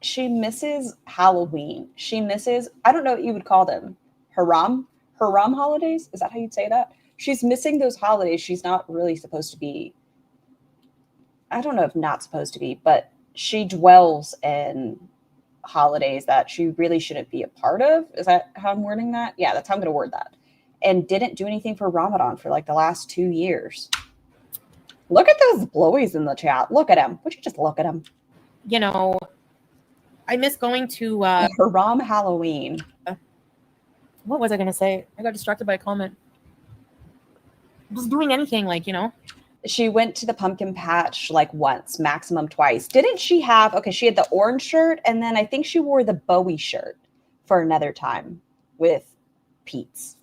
She misses Halloween. She misses, I don't know what you would call them. Haram holidays? Is that how you'd say that? She's missing those holidays. She's not really supposed to be. I don't know if not supposed to be, but she dwells in holidays that she really shouldn't be a part of. Is that how I'm wording that? Yeah, that's how I'm going to word that. And didn't do anything for Ramadan for like the last 2 years. Look at those blowies in the chat. Look at him. Would you just look at him? You know, I miss going to Haram Halloween. What was I going to say? I got distracted by a comment. Just doing anything, like, you know. She went to the pumpkin patch like once, maximum twice. Didn't she have, okay, she had the orange shirt, and then I think she wore the Bowie shirt for another time with Pete's.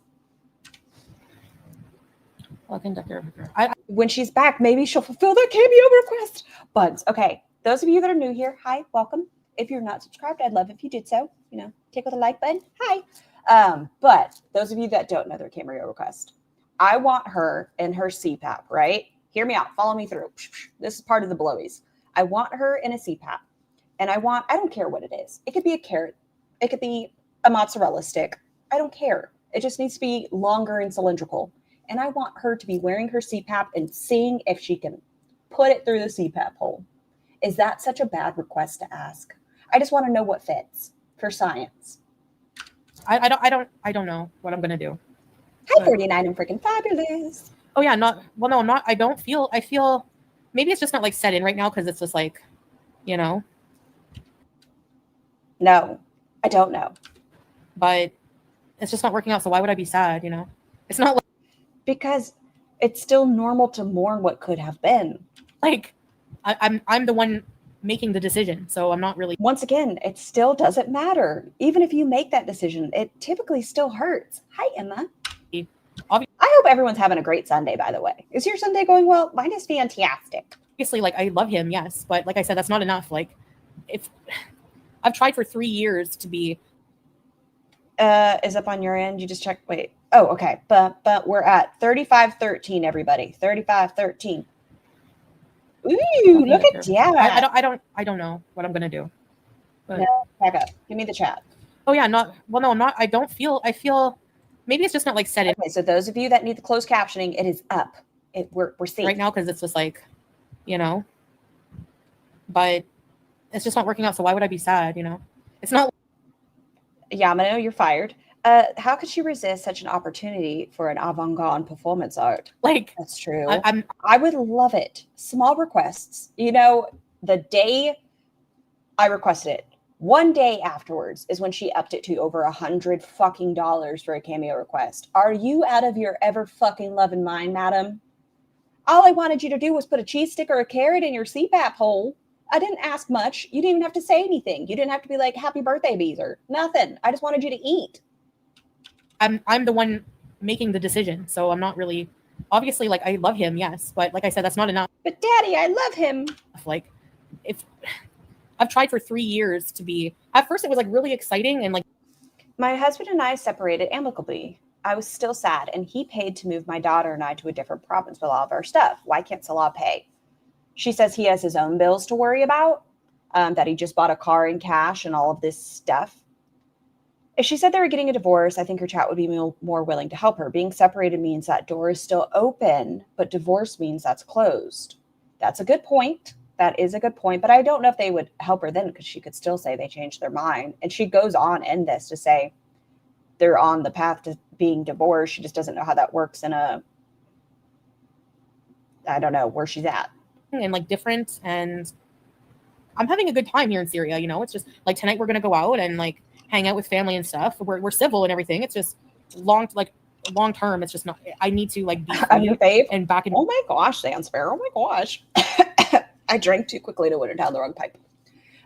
When she's back, maybe she'll fulfill that cameo request. Bugs. Okay, those of you that are new here, hi, welcome. If you're not subscribed, I'd love if you did so. You know, tickle the like button. Hi. But those of you that don't know their cameo request, I want her in her CPAP, right? Hear me out. Follow me through. This is part of the blowies. I want her in a CPAP. And I don't care what it is. It could be a carrot. It could be a mozzarella stick. I don't care. It just needs to be longer and cylindrical. And I want her to be wearing her CPAP and seeing if she can put it through the CPAP hole. Is that such a bad request to ask? I just want to know what fits for science. I don't know what I'm gonna do. Hi, 49 and freaking fabulous. Oh yeah, no, I'm not. I feel maybe it's just not like set in right now because it's just like, you know. No, I don't know. But it's just not working out. So why would I be sad? You know, it's not like, because it's still normal to mourn what could have been. Like I'm the one making the decision, so I'm not really. Once again, it still doesn't matter. Even if you make that decision, it typically still hurts. Hi, Emma. I hope everyone's having a great Sunday, by the way. Is your Sunday going well? Mine is fantastic. Obviously, like, I love him, yes. But like I said, that's not enough. Like, if I've tried for 3 years to be. Is up on your end? You just check. Wait. Oh, okay. But we're at 3513, everybody. 3513. Ooh, look at that. I don't know what I'm gonna do. But. No, back up. Give me the chat. Oh yeah, no, I'm not. I feel maybe it's just not like set it. Okay, so those of you that need the closed captioning, it is up. We're seeing right now because it's just like, you know. But it's just not working out. So why would I be sad? You know, it's not. Yamano, you're fired. How could she resist such an opportunity for an avant-garde performance art? Like, that's true. I would love it. Small requests. You know, the day I requested it, one day afterwards is when she upped it to over $100 fucking for a cameo request. Are you out of your ever fucking loving mind, madam? All I wanted you to do was put a cheese stick or a carrot in your CPAP hole. I didn't ask much. You didn't even have to say anything. You didn't have to be like, happy birthday, Beezer. Nothing. I just wanted you to eat. I'm the one making the decision. So I'm not really, obviously, like, I love him, yes. But like I said, that's not enough. But daddy, I love him. Like, if I've tried for 3 years to be, at first it was like really exciting. And like, my husband and I separated amicably. I was still sad. And he paid to move my daughter and I to a different province with all of our stuff. Why can't Salah pay? She says he has his own bills to worry about, that he just bought a car in cash and all of this stuff. If she said they were getting a divorce, I think her chat would be more willing to help her. Being separated means that door is still open, but divorce means that's closed. That's a good point. That is a good point. But I don't know if they would help her then because she could still say they changed their mind. And she goes on in this to say they're on the path to being divorced. She just doesn't know how that works in I don't know where she's at. And like different, and I'm having a good time here in Syria, you know. It's just like tonight we're gonna go out and like hang out with family and stuff. We're civil and everything. It's just long term. It's just not. I need to like be fave and back in. Oh my gosh, Sand Sparrow. Oh my gosh, I drank too quickly to water down the wrong pipe.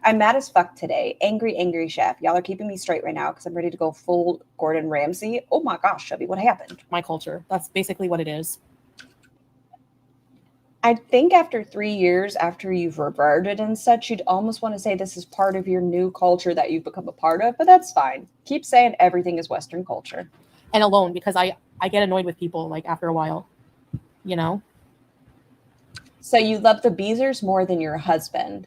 I'm mad as fuck today. Angry chef. Y'all are keeping me straight right now because I'm ready to go full Gordon Ramsay. Oh my gosh, Shelby, what happened? My culture. That's basically what it is. I think after 3 years, after you've reverted and such, you'd almost want to say this is part of your new culture that you've become a part of, but that's fine. Keep saying everything is Western culture. And alone, because I get annoyed with people like after a while, you know? So you love the Beezers more than your husband.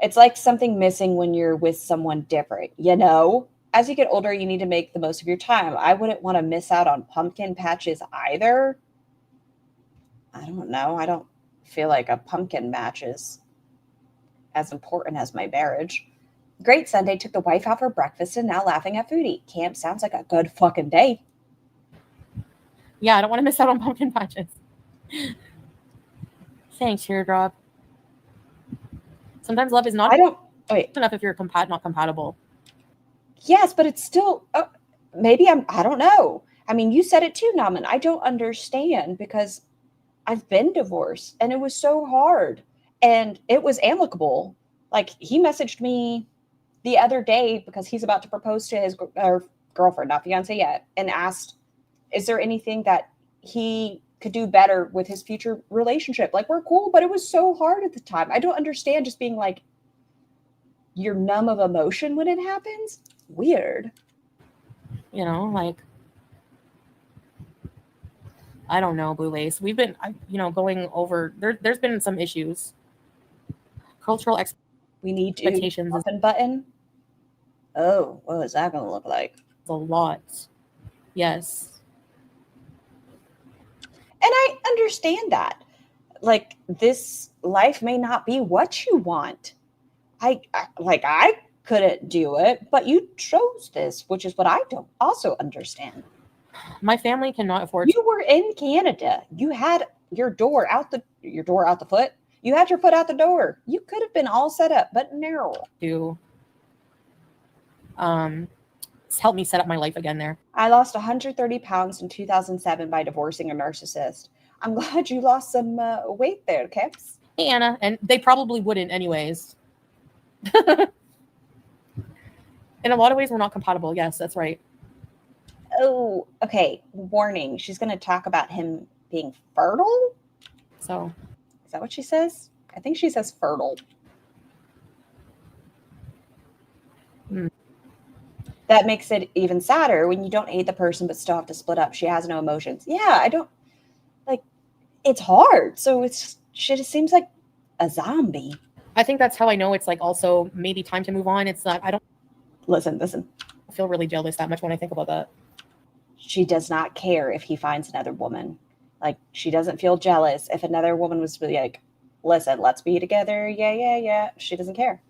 It's like something missing when you're with someone different, you know? As you get older, you need to make the most of your time. I wouldn't want to miss out on pumpkin patches either. I don't know. I don't feel like a pumpkin match is as important as my marriage. Great Sunday, took the wife out for breakfast and now laughing at Foodie. Camp sounds like a good fucking day. Yeah, I don't want to miss out on pumpkin patches. Thanks, Teardrop. Sometimes love is not enough if you're not compatible. Yes, but it's still, maybe I don't know. I mean, you said it too, Naman. I don't understand because I've been divorced and it was so hard and it was amicable. Like he messaged me the other day because he's about to propose to his girlfriend, not fiance yet, and asked, is there anything that he could do better with his future relationship? Like we're cool, but it was so hard at the time. I don't understand just being like, you're numb of emotion when it happens. Weird. You know, like, I don't know, Blue Lace. We've been, going over, there's been some issues. Cultural we need expectations. Button. Oh, what is that going to look like? A lot. Yes. And I understand that. Like, this life may not be what you want. I couldn't do it, but you chose this, which is what I don't also understand. My family cannot afford. You were in Canada. You had your door out the foot. You had your foot out the door. You could have been all set up, but no. It's helped me set up my life again there. I lost 130 pounds in 2007 by divorcing a narcissist. I'm glad you lost some weight there, Caps. Hey, Anna. And they probably wouldn't anyways. In a lot of ways, we're not compatible. Yes, that's right. Oh, okay. Warning. She's going to talk about him being fertile. So, is that what she says? I think she says fertile. That makes it even sadder when you don't hate the person but still have to split up. She has no emotions. Yeah, I don't like. It's hard. So she just seems like a zombie. I think that's how I know it's like also maybe time to move on. It's not. I don't listen. I feel really jealous that much when I think about that. She does not care if he finds another woman. Like, she doesn't feel jealous if another woman was really like, listen, let's be together. Yeah. She doesn't care.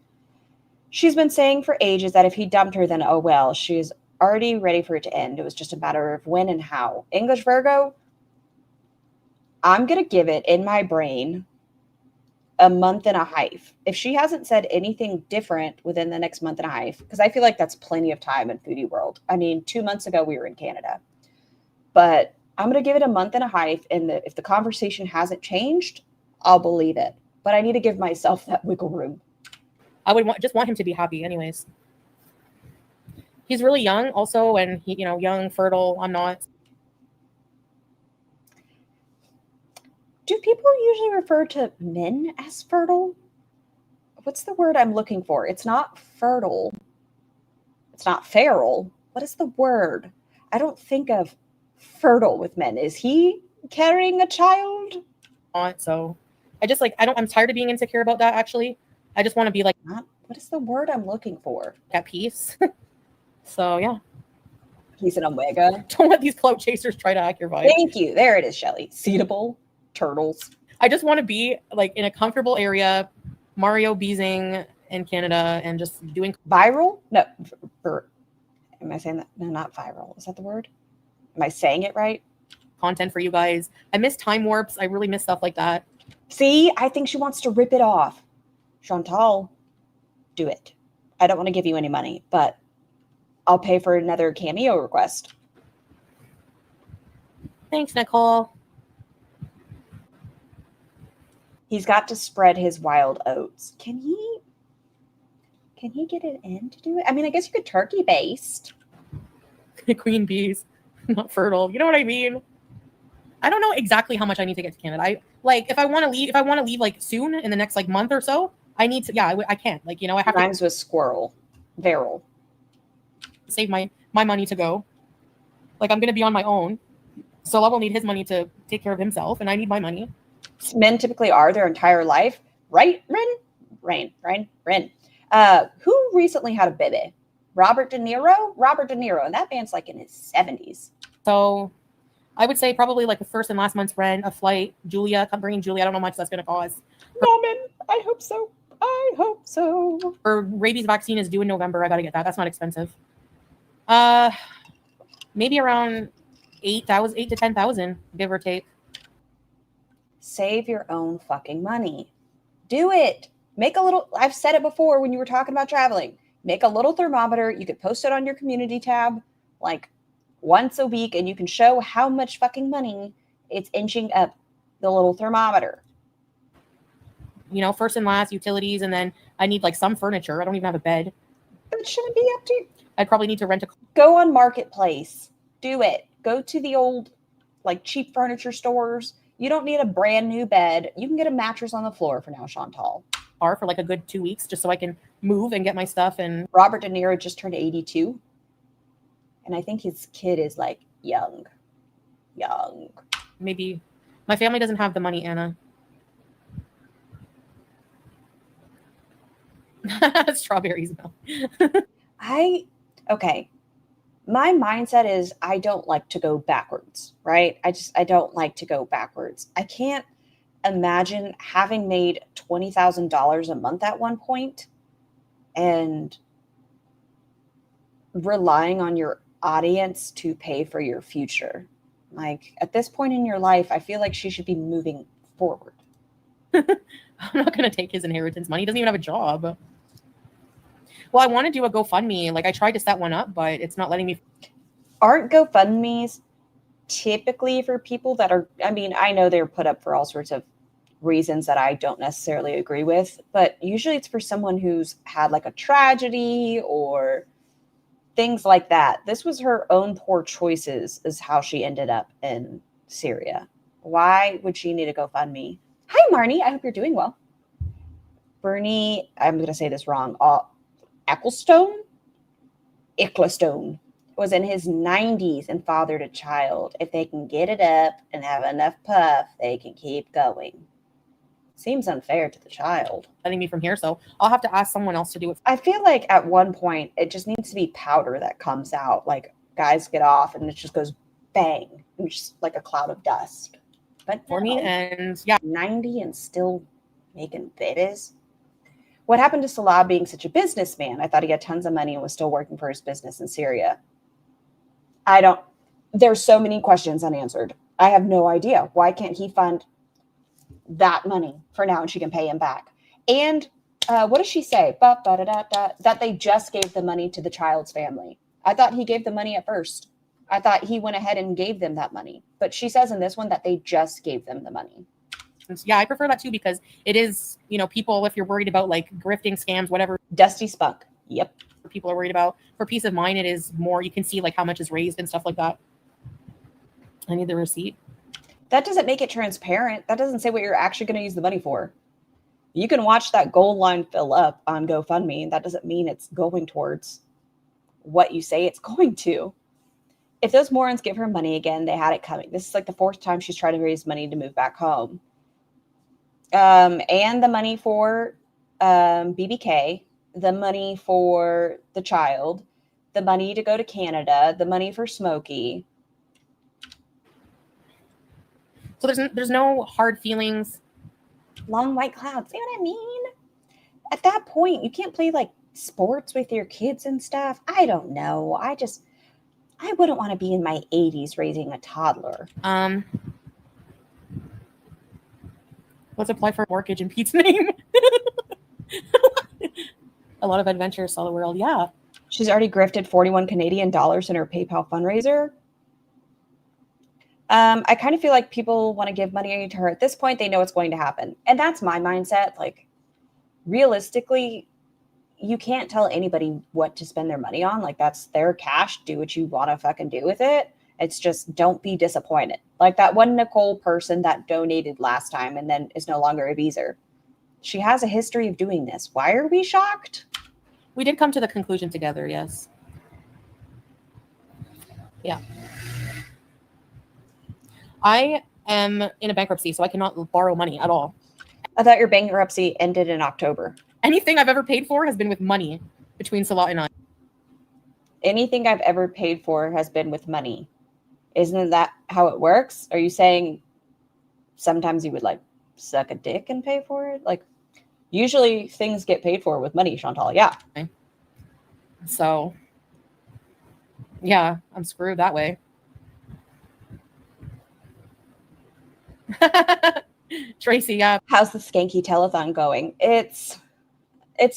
She's been saying for ages that if he dumped her, then oh well. She's already ready for it to end. It was just a matter of when and how. English Virgo, I'm going to give it in my brain a month and a half. If she hasn't said anything different within the next month and a half, because I feel like that's plenty of time in foodie world. I mean, 2 months ago we were in Canada, but I'm going to give it a month and a half. And if the conversation hasn't changed, I'll believe it. But I need to give myself that wiggle room. I would just want him to be happy anyways. He's really young also, and he, young, fertile. I'm not. Do people usually refer to men as fertile? What's the word I'm looking for? It's not fertile. It's not feral. What is the word? I don't think of fertile with men. Is he carrying a child? So I'm tired of being insecure about that, actually. I just want to be like, what is the word I'm looking for? At peace. So, yeah. He's an omega. Don't let these clout chasers try to hack your vibe. Thank you. There it is, Shelly. Seedable turtles. I just want to be like in a comfortable area, Mario Beezing in Canada, and just doing viral. No, am I saying that? No, not viral. Is that the word? Am I saying it right? Content for you guys. I miss time warps. I really miss stuff like that. See, I think she wants to rip it off. Chantal, do it. I don't want to give you any money, but I'll pay for another cameo request. Thanks, Nicole. He's got to spread his wild oats. Can he? Can he get it in to do it? I mean, I guess you could turkey baste. Queen bees, not fertile. You know what I mean? I don't know exactly how much I need to get to Canada. If I want to leave like soon in the next like month or so, I need to, I can't. Like, I have Rhymes with squirrel. Veril. to save my money to go. Like, I'm going to be on my own. So Love will need his money to take care of himself, and I need my money. Men typically are their entire life. Right, Ren? Ren. Who recently had a baby? Robert De Niro? Robert De Niro. And that man's like in his 70s. So I would say probably like the first and last month's rent, a flight, Julia, come bringing Julia. I don't know how much that's going to cost. Norman, I hope so. Her rabies vaccine is due in November. I got to get that. That's not expensive. Maybe around 8,000, 8 to 10,000, give or take. Save your own fucking money. Do it. Make a little, I've said it before when you were talking about traveling. Make a little thermometer. You could post it on your community tab like once a week, and you can show how much fucking money it's inching up the little thermometer. First and last, utilities, and then I need like some furniture. I don't even have a bed. It shouldn't be up to you. I'd probably need to rent a... Go on Marketplace. Do it. Go to the old, like, cheap furniture stores. You don't need a brand new bed. You can get a mattress on the floor for now, Chantal. For like a good 2 weeks, just so I can move and get my stuff. And Robert De Niro just turned 82. And I think his kid is, like, young. Maybe. My family doesn't have the money, Anna. Strawberries, no. Okay. My mindset is I don't like to go backwards, right? I don't like to go backwards. I can't imagine having made $20,000 a month at one point and relying on your audience to pay for your future. Like, at this point in your life, I feel like she should be moving forward. I'm not going to take his inheritance money. He doesn't even have a job. Well, I want to do a GoFundMe. Like, I tried to set one up, but it's not letting me. Aren't GoFundMes typically for people that are, I mean, I know they're put up for all sorts of reasons that I don't necessarily agree with, but usually it's for someone who's had like a tragedy or things like that. This was her own poor choices is how she ended up in Syria. Why would she need a GoFundMe? Hi, Marnie. I hope you're doing well. Bernie, I'm going to say this wrong. Ecclestone was in his 90s and fathered a child. If they can get it up and have enough puff, they can keep going. Seems unfair to the child. Letting me from here, so I'll have to ask someone else to do it. I feel like at one point it just needs to be powder that comes out. Like guys get off and it just goes bang, and just like a cloud of dust. But For me, and yeah, 90 and still making babies. What happened to Salah being such a businessman? I thought he had tons of money and was still working for his business in Syria. There's so many questions unanswered. I have no idea. Why can't he fund that money for now and she can pay him back? And what does she say? That they just gave the money to the child's family. I thought he gave the money at first. I thought he went ahead and gave them that money. But she says in this one that they just gave them the money. Yeah, I prefer that too because it is, people, if you're worried about like grifting, scams, whatever. Dusty spunk. Yep. People are worried about. For peace of mind, it is more, you can see like how much is raised and stuff like that. I need the receipt. That doesn't make it transparent. That doesn't say what you're actually going to use the money for. You can watch that gold line fill up on GoFundMe. That doesn't mean it's going towards what you say it's going to. If those morons give her money again, they had it coming. This is like the fourth time she's trying to raise money to move back home. And the money for BBK, the money for the child, the money to go to Canada, the money for Smokey. So there's no hard feelings. Long white clouds. See what I mean? At that point, you can't play like sports with your kids and stuff. I don't know. I wouldn't want to be in my 80s raising a toddler. Let's apply for a mortgage in Pete's name. A lot of adventures all the world. Yeah. She's already grifted 41 Canadian dollars in her PayPal fundraiser. I kind of feel like people want to give money to her at this point. They know what's going to happen. And that's my mindset. Like, realistically, you can't tell anybody what to spend their money on. Like, that's their cash. Do what you want to fucking do with it. It's just, don't be disappointed. Like that one Nicole person that donated last time and then is no longer a Beezer. She has a history of doing this. Why are we shocked? We did come to the conclusion together, yes. Yeah. I am in a bankruptcy, so I cannot borrow money at all. I thought your bankruptcy ended in October. Anything I've ever paid for has been with money between Salah and I. Anything I've ever paid for has been with money. Isn't that how it works? Are you saying sometimes you would like suck a dick and pay for it? Like, usually things get paid for with money, Chantal. Yeah. Okay. So, yeah, I'm screwed that way. Tracy, yeah. How's the skanky telethon going? It's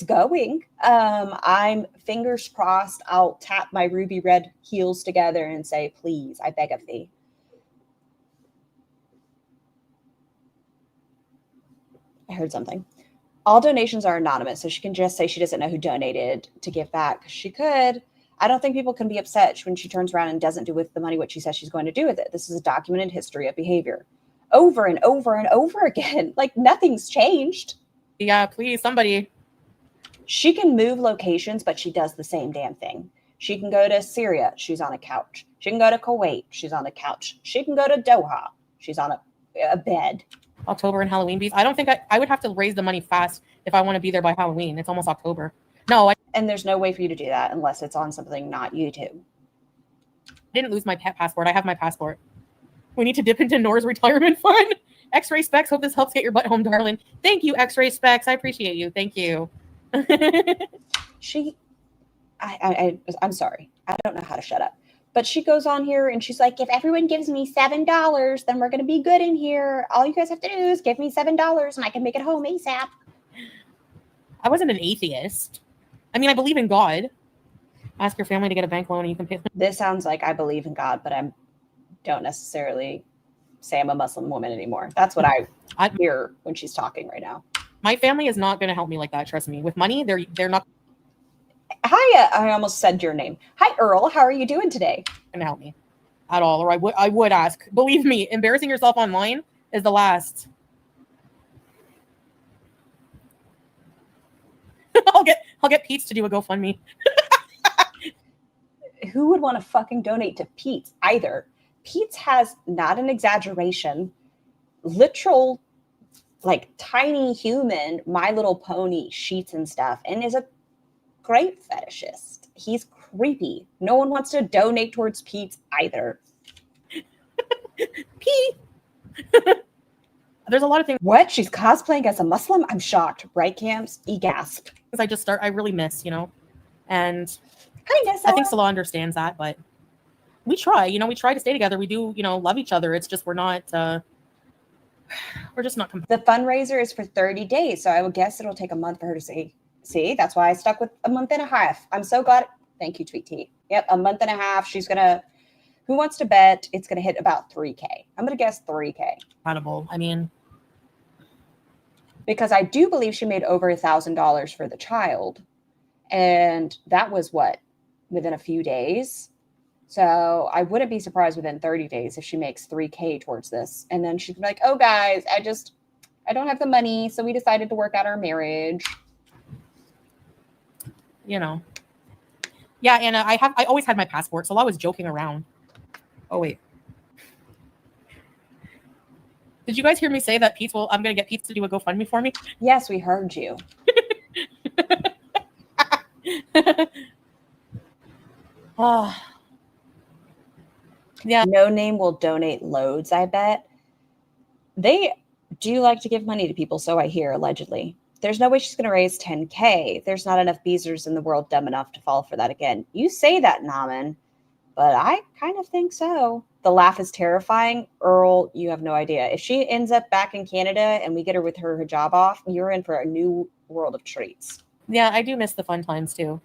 going. I'm fingers crossed. I'll tap my ruby red heels together and say, please, I beg of thee. I heard something. All donations are anonymous, so she can just say she doesn't know who donated to give back. She could. I don't think people can be upset when she turns around and doesn't do with the money what she says she's going to do with it. This is a documented history of behavior. Over and over and over again. Like, nothing's changed. Yeah, please, somebody. She can move locations, but she does the same damn thing. She can go to Syria. She's on a couch. She can go to Kuwait. She's on a couch. She can go to Doha. She's on a bed. October and Halloween bees. I don't think I would have to raise the money fast if I want to be there by Halloween. It's almost October. No. And there's no way for you to do that unless it's on something not YouTube. I didn't lose my passport. I have my passport. We need to dip into Nora's retirement fund. X-Ray Specs. Hope this helps get your butt home, darling. Thank you, X-Ray Specs. I appreciate you. Thank you. I'm sorry. I don't know how to shut up. But she goes on here and she's like, if everyone gives me $7, then we're going to be good in here. All you guys have to do is give me $7 and I can make it home ASAP. I wasn't an atheist. I mean, I believe in God. Ask your family to get a bank loan and you can pay. This sounds like I believe in God, but I don't necessarily say I'm a Muslim woman anymore. That's what I hear when she's talking right now. My family is not going to help me like that. Trust me. With money, they're not. Hi, I almost said your name. Hi, Earl. How are you doing today? Going to help me at all, or I would ask. Believe me, embarrassing yourself online is the last. I'll get Pete's to do a GoFundMe. Who would want to fucking donate to Pete's either? Pete's has, not an exaggeration, literal, like, tiny human My Little Pony sheets and stuff, and is a great fetishist. He's creepy. No one wants to donate towards Pete's either. Pete. There's a lot of things. What? She's cosplaying as a Muslim? I'm shocked. Right, Camps? E-gasp. I really miss, and Hi, I think Salah understands that, but we try, we try to stay together. We do, love each other. It's just, we're just not. The fundraiser is for 30 days. So I would guess it'll take a month for her to see, that's why I stuck with a month and a half. I'm so glad. Thank you, Tweet T. Yep. A month and a half. Who wants to bet it's going to hit about 3K? I'm going to guess 3K. Incredible. I mean, because I do believe she made over $1,000 for the child. And that was within a few days. So I wouldn't be surprised within 30 days if she makes 3K towards this. And then she'd be like, oh guys, I don't have the money. So we decided to work out our marriage. Yeah, and I always had my passport. So I was joking around. Oh, wait. Did you guys hear me say that I'm going to get Pete to do a GoFundMe for me? Yes, we heard you. Yeah. No Name will donate loads, I bet. They do like to give money to people, so I hear, allegedly. There's no way she's going to raise 10K. There's not enough Beezers in the world dumb enough to fall for that again. You say that, Naman, but I kind of think so. The laugh is terrifying. Earl, you have no idea. If she ends up back in Canada and we get her with her hijab off, you're in for a new world of treats. Yeah, I do miss the fun times too.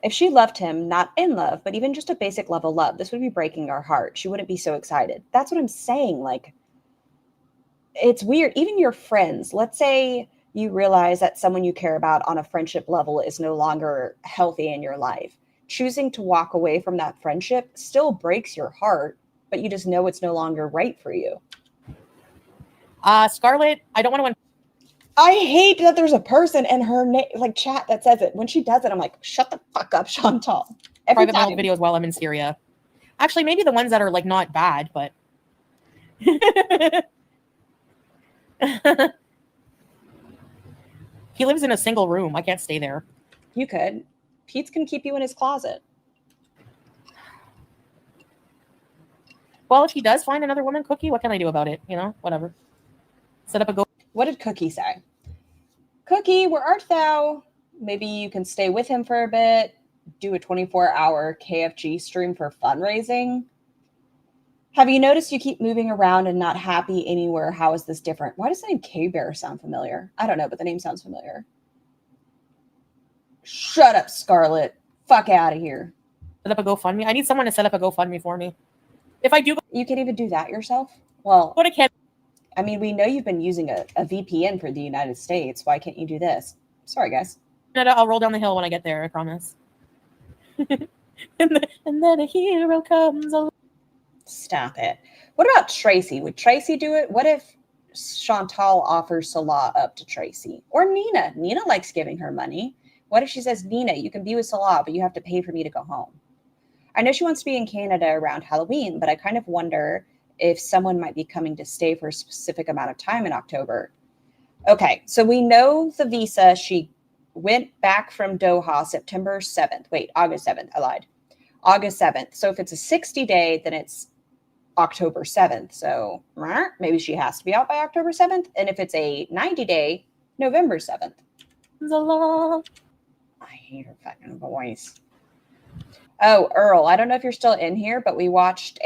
If she loved him, not in love, but even just a basic level love, this would be breaking our heart. She wouldn't be so excited. That's what I'm saying. Like, it's weird. Even your friends, let's say you realize that someone you care about on a friendship level is no longer healthy in your life. Choosing to walk away from that friendship still breaks your heart, but you just know it's no longer right for you. Scarlett, I don't want to. I hate that there's a person in her chat that says it. When she does it, I'm like, shut the fuck up, Chantal. Every private mail videos while I'm in Syria. Actually, maybe the ones that are like not bad, but he lives in a single room. I can't stay there. You could. Pete can keep you in his closet. Well, if he does find another woman, Cookie, what can I do about it? You know, whatever. Set up a go. What did Cookie say? Cookie, where art thou? Maybe you can stay with him for a bit, do a 24-hour KFG stream for fundraising. Have you noticed you keep moving around and not happy anywhere? How is this different? Why does the name K-Bear sound familiar? I don't know, but the name sounds familiar. Shut up, Scarlett. Fuck out of here. Set up a GoFundMe. I need someone to set up a GoFundMe for me. If I do, you can even do that yourself? Well, what I can. I mean, we know you've been using a VPN for the United States. Why can't you do this? Sorry, guys. I'll roll down the hill when I get there, I promise. and then a hero comes along. Stop it. What about Tracy? Would Tracy do it? What if Chantal offers Salah up to Tracy? Or Nina? Nina likes giving her money. What if she says, Nina, you can be with Salah, but you have to pay for me to go home? I know she wants to be in Canada around Halloween, but I kind of wonder if someone might be coming to stay for a specific amount of time in October. Okay, so we know the visa. She went back from Doha September 7th. Wait, August 7th. I lied. August 7th. So if it's a 60-day, then it's October 7th. So maybe she has to be out by October 7th. And if it's a 90-day, November 7th. I hate her fucking voice. Oh, Earl, I don't know if you're still in here, but we watched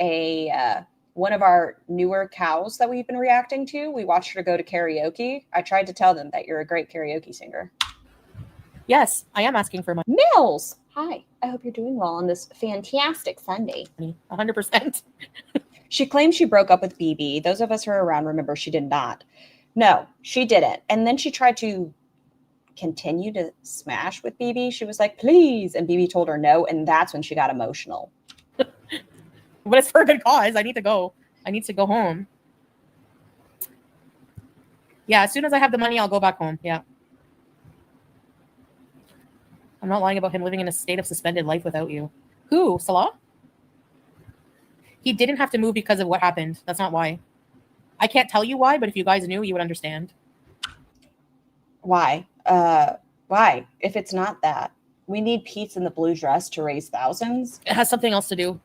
one of our newer cows that we've been reacting to. We watched her go to karaoke. I tried to tell them that you're a great karaoke singer. Yes, I am asking for money. Mills, hi. I hope you're doing well on this fantastic Sunday. 100%. She claims she broke up with BB. Those of us who are around remember she did not. No, she didn't. And then she tried to continue to smash with BB. She was like, please. And BB told her no. And that's when she got emotional. But it's for a good cause. I need to go. I need to go home. Yeah, as soon as I have the money, I'll go back home. Yeah. I'm not lying about him living in a state of suspended life without you. Who? Salah? He didn't have to move because of what happened. That's not why. I can't tell you why, but if you guys knew, you would understand. Why? Why? If it's not that. We need Pete's in the blue dress to raise thousands. It has something else to do.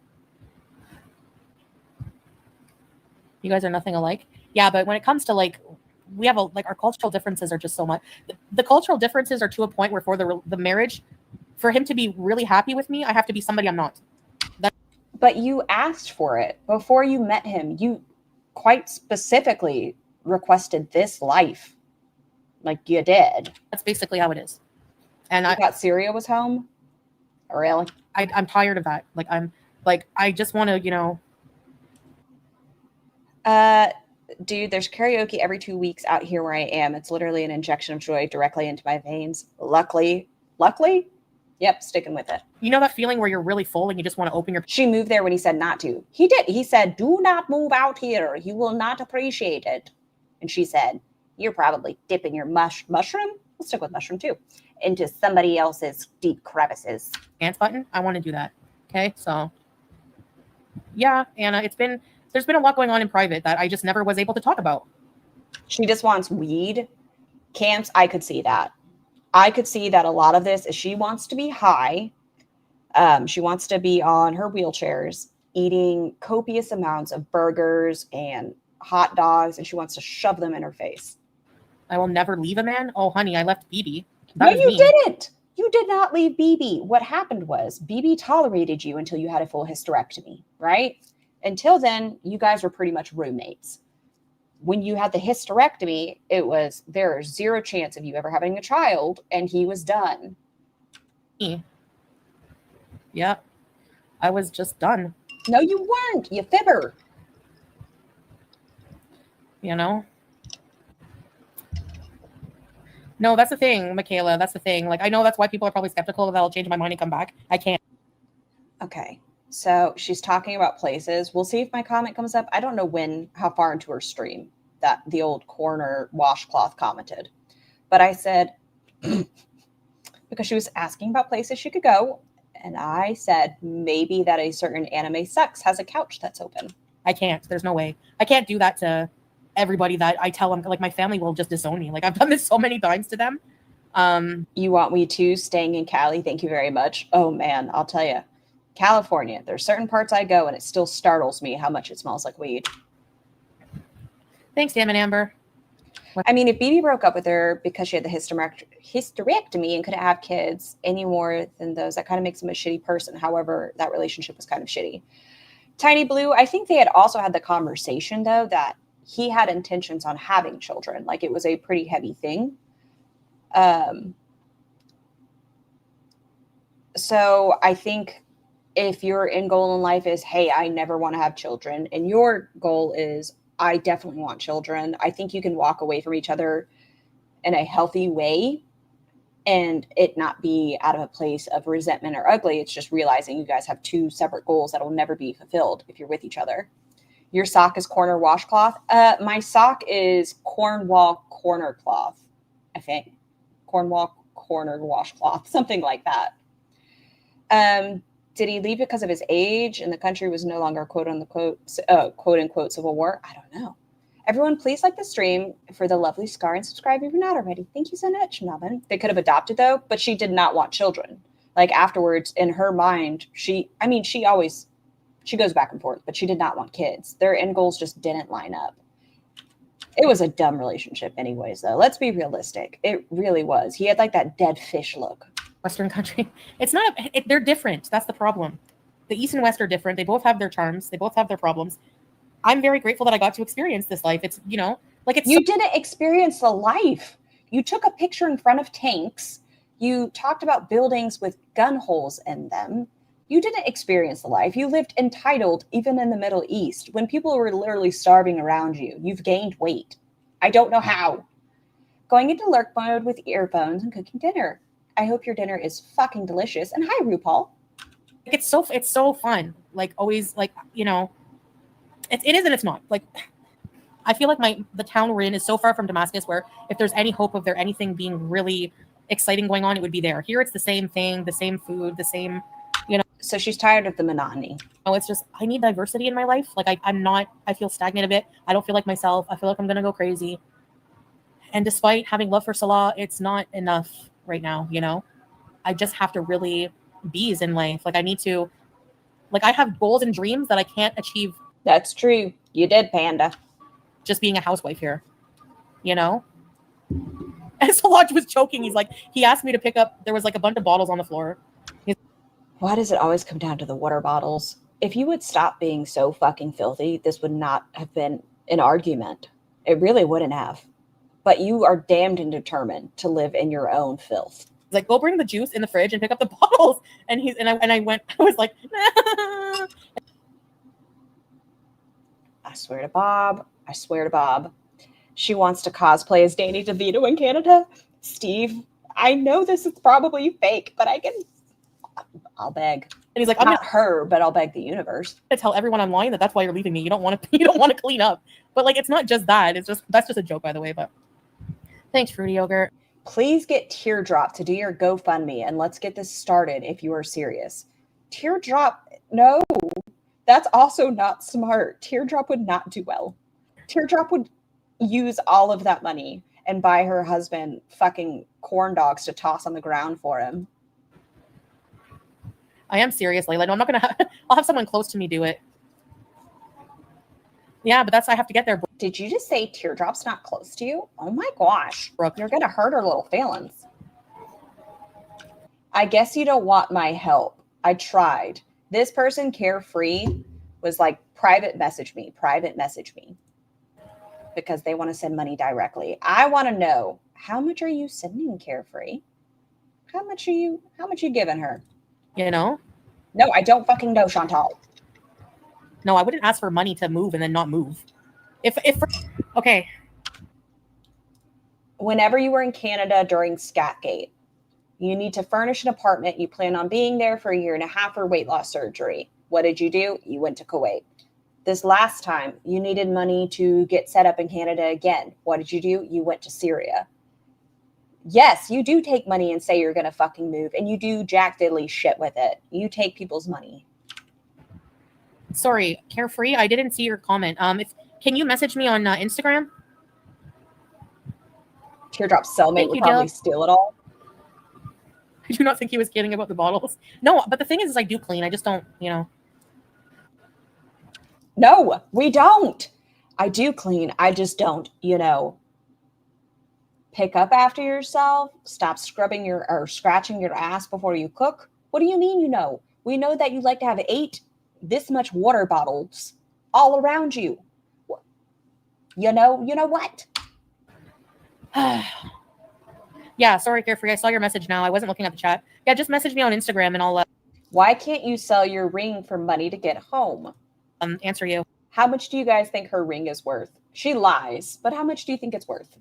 You guys are nothing alike. Yeah, but when it comes to we have our cultural differences are just so much. The cultural differences are to a point where for the marriage, for him to be really happy with me, I have to be somebody I'm not. But you asked for it before you met him. You quite specifically requested this life. Like you did. That's basically how it is. And I thought Syria was home. Really? I'm tired of that. I just want to, Dude, there's karaoke every 2 weeks out here where I am. It's literally an injection of joy directly into my veins. Luckily, yep, sticking with it. You know that feeling where you're really full and you just want to open your... She moved there when he said not to. He did. He said, do not move out here. You will not appreciate it. And she said, you're probably dipping your mushroom. We'll stick with mushroom too. Into somebody else's deep crevices. Dance button. I want to do that. Okay. So yeah, Anna, there's been a lot going on in private that I just never was able to talk about. She just wants weed. Camps. I could see that. I could see that a lot of this is she wants to be high. She wants to be on her wheelchairs, eating copious amounts of burgers and hot dogs, and she wants to shove them in her face. I will never leave a man. Oh, honey, I left BB. No, you didn't. You did not leave BB. What happened was BB tolerated you until you had a full hysterectomy, right? Until then, you guys were pretty much roommates. When you had the hysterectomy, there is zero chance of you ever having a child, and he was done. Yeah, I was just done. No, you weren't. You fibber. No, that's the thing, Michaela. That's the thing. Like, I know that's why people are probably skeptical that I'll change my mind and come back. I can't. Okay. So she's talking about places. We'll see if my comment comes up. I don't know how far into her stream that the old corner washcloth commented. But I said, because she was asking about places she could go. And I said, maybe that a certain anime sex has a couch that's open. I can't. There's no way. I can't do that to everybody that I tell them. Like, my family will just disown me. Like, I've done this so many times to them. You want me to staying in Cali? Thank you very much. Oh, man, I'll tell you. California, there's certain parts I go and it still startles me how much it smells like weed. Thanks, Damn and Amber. I mean, if BB broke up with her because she had the hysterectomy and couldn't have kids any more than those, that kind of makes him a shitty person. However, that relationship was kind of shitty. Tiny Blue, I think they had also had the conversation, though, that he had intentions on having children. Like, it was a pretty heavy thing. So I think if your end goal in life is, hey, I never want to have children, and your goal is, I definitely want children, I think you can walk away from each other in a healthy way and it not be out of a place of resentment or ugly. It's just realizing you guys have two separate goals that will never be fulfilled if you're with each other. Your sock is corner washcloth. My sock is Cornwall corner cloth, I think. Cornwall corner washcloth, something like that. Did he leave because of his age and the country was no longer quote unquote civil war? I don't know. Everyone, please like the stream for the lovely Scar and subscribe if you're not already. Thank you so much, Melvin. They could have adopted though, but she did not want children. Like afterwards, in her mind, she goes back and forth, but she did not want kids. Their end goals just didn't line up. It was a dumb relationship anyways, though. Let's be realistic. It really was. He had like that dead fish look. Western country. It's not, they're different. That's the problem. The East and West are different. They both have their charms. They both have their problems. I'm very grateful that I got to experience this life. It's, you didn't experience the life. You took a picture in front of tanks. You talked about buildings with gun holes in them. You didn't experience the life. You lived entitled even in the Middle East when people were literally starving around you. You've gained weight. I don't know how. Going into lurk mode with earphones and cooking dinner. I hope your dinner is fucking delicious. And hi, RuPaul. It's so fun. Like always, like, it is and it's not. Like, I feel like the town we're in is so far from Damascus where if there's any hope of there anything being really exciting going on, it would be there. Here it's the same thing, the same food, the same, So she's tired of the monotony. Oh, it's just, I need diversity in my life. Like I feel stagnant a bit. I don't feel like myself. I feel like I'm going to go crazy. And despite having love for Salah, it's not enough right now, I just have to really be in life. Like I need to, like I have goals and dreams that I can't achieve. That's true. You did, Panda. Just being a housewife here, And Salah was choking. He's like, he asked me to pick up, there was like a bunch of bottles on the floor. Why does it always come down to the water bottles? If you would stop being so fucking filthy, this would not have been an argument. It really wouldn't have. But you are damned and determined to live in your own filth. He's like, go bring the juice in the fridge and pick up the bottles. And I was like, I swear to Bob. She wants to cosplay as Danny DeVito in Canada. Steve, I know this is probably fake, but I'll beg. And he's like, I'm not her, but I'll beg the universe. I tell everyone online that's why you're leaving me. You don't want to clean up. But like, it's not just that. That's just a joke, by the way. But thanks, Fruity Yogurt. Please get Teardrop to do your GoFundMe and let's get this started if you are serious. Teardrop, no, that's also not smart. Teardrop would not do well. Teardrop would use all of that money and buy her husband fucking corn dogs to toss on the ground for him. I am serious, Layla. No, I'm not going to I'll have someone close to me do it. Yeah, but I have to get there. Did you just say Teardrop's not close to you? Oh my gosh. Brooke. You're going to hurt her little feelings. I guess you don't want my help. I tried. This person, Carefree, was like, private message me. Because they want to send money directly. I want to know, how much are you sending Carefree? How much are you giving her? No, I don't fucking know, Chantal. No, I wouldn't ask for money to move and then not move. Okay. whenever you were in Canada during Scatgate, you need to furnish an apartment. You plan on being there for a year and a half for weight loss surgery. What did you do? You went to Kuwait. This last time, you needed money to get set up in Canada again. What did you do? You went to Syria. Yes, you do take money and say you're going to fucking move, and you do jack diddly shit with it. You take people's money. Sorry, Carefree, I didn't see your comment. Can you message me on Instagram? Teardrop cellmate would probably steal it all. I do not think he was kidding about the bottles. No, but the thing is I do clean. I just don't, No, we don't. I do clean. I just don't, pick up after yourself. Stop scrubbing or scratching your ass before you cook. What do you mean, We know that you like to have 8 this much water bottles all around you. You know what? Yeah, sorry, Carefree. I saw your message now. I wasn't looking at the chat. Yeah, just message me on Instagram and I'll Why can't you sell your ring for money to get home? Answer you. How much do you guys think her ring is worth? She lies, but how much do you think it's worth?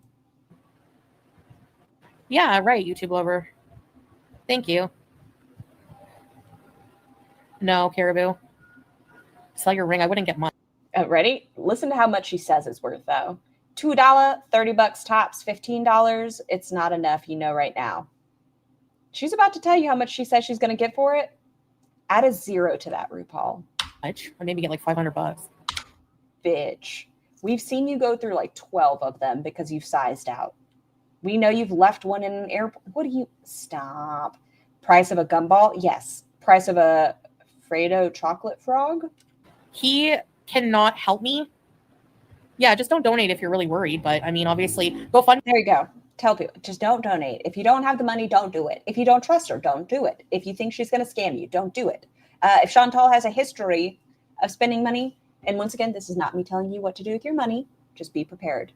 Yeah, right, YouTube lover. Thank you. No, Caribou. Sell your ring. I wouldn't get money. Ready? Listen to how much she says it's worth, though. $2, $30 tops, $15. It's not enough, right now. She's about to tell you how much she says she's going to get for it. Add a 0 to that, RuPaul. Much? Or maybe get like $500. Bitch. We've seen you go through like 12 of them because you've sized out. We know you've left one in an airport. What do you... Stop. Price of a gumball? Yes. Price of a Fredo chocolate frog? He cannot help me. Yeah, just don't donate if you're really worried. But I mean, obviously, go fund. There you go. Tell people, just don't donate. If you don't have the money, don't do it. If you don't trust her, don't do it. If you think she's going to scam you, don't do it. If Chantal has a history of spending money, and once again, this is not me telling you what to do with your money. Just be prepared.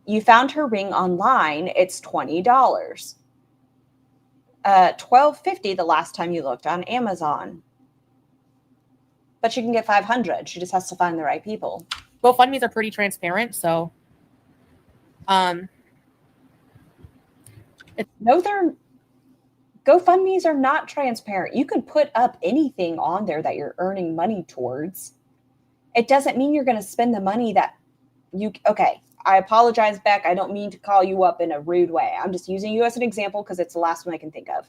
You found her ring online. It's $20. $12.50 the last time you looked on Amazon. But she can get $500. She just has to find the right people. GoFundMes are pretty transparent, so no, GoFundMes are not transparent. You can put up anything on there that you're earning money towards. It doesn't mean you're going to spend the money that you... Okay, I apologize, Beck. I don't mean to call you up in a rude way. I'm just using you as an example because it's the last one I can think of.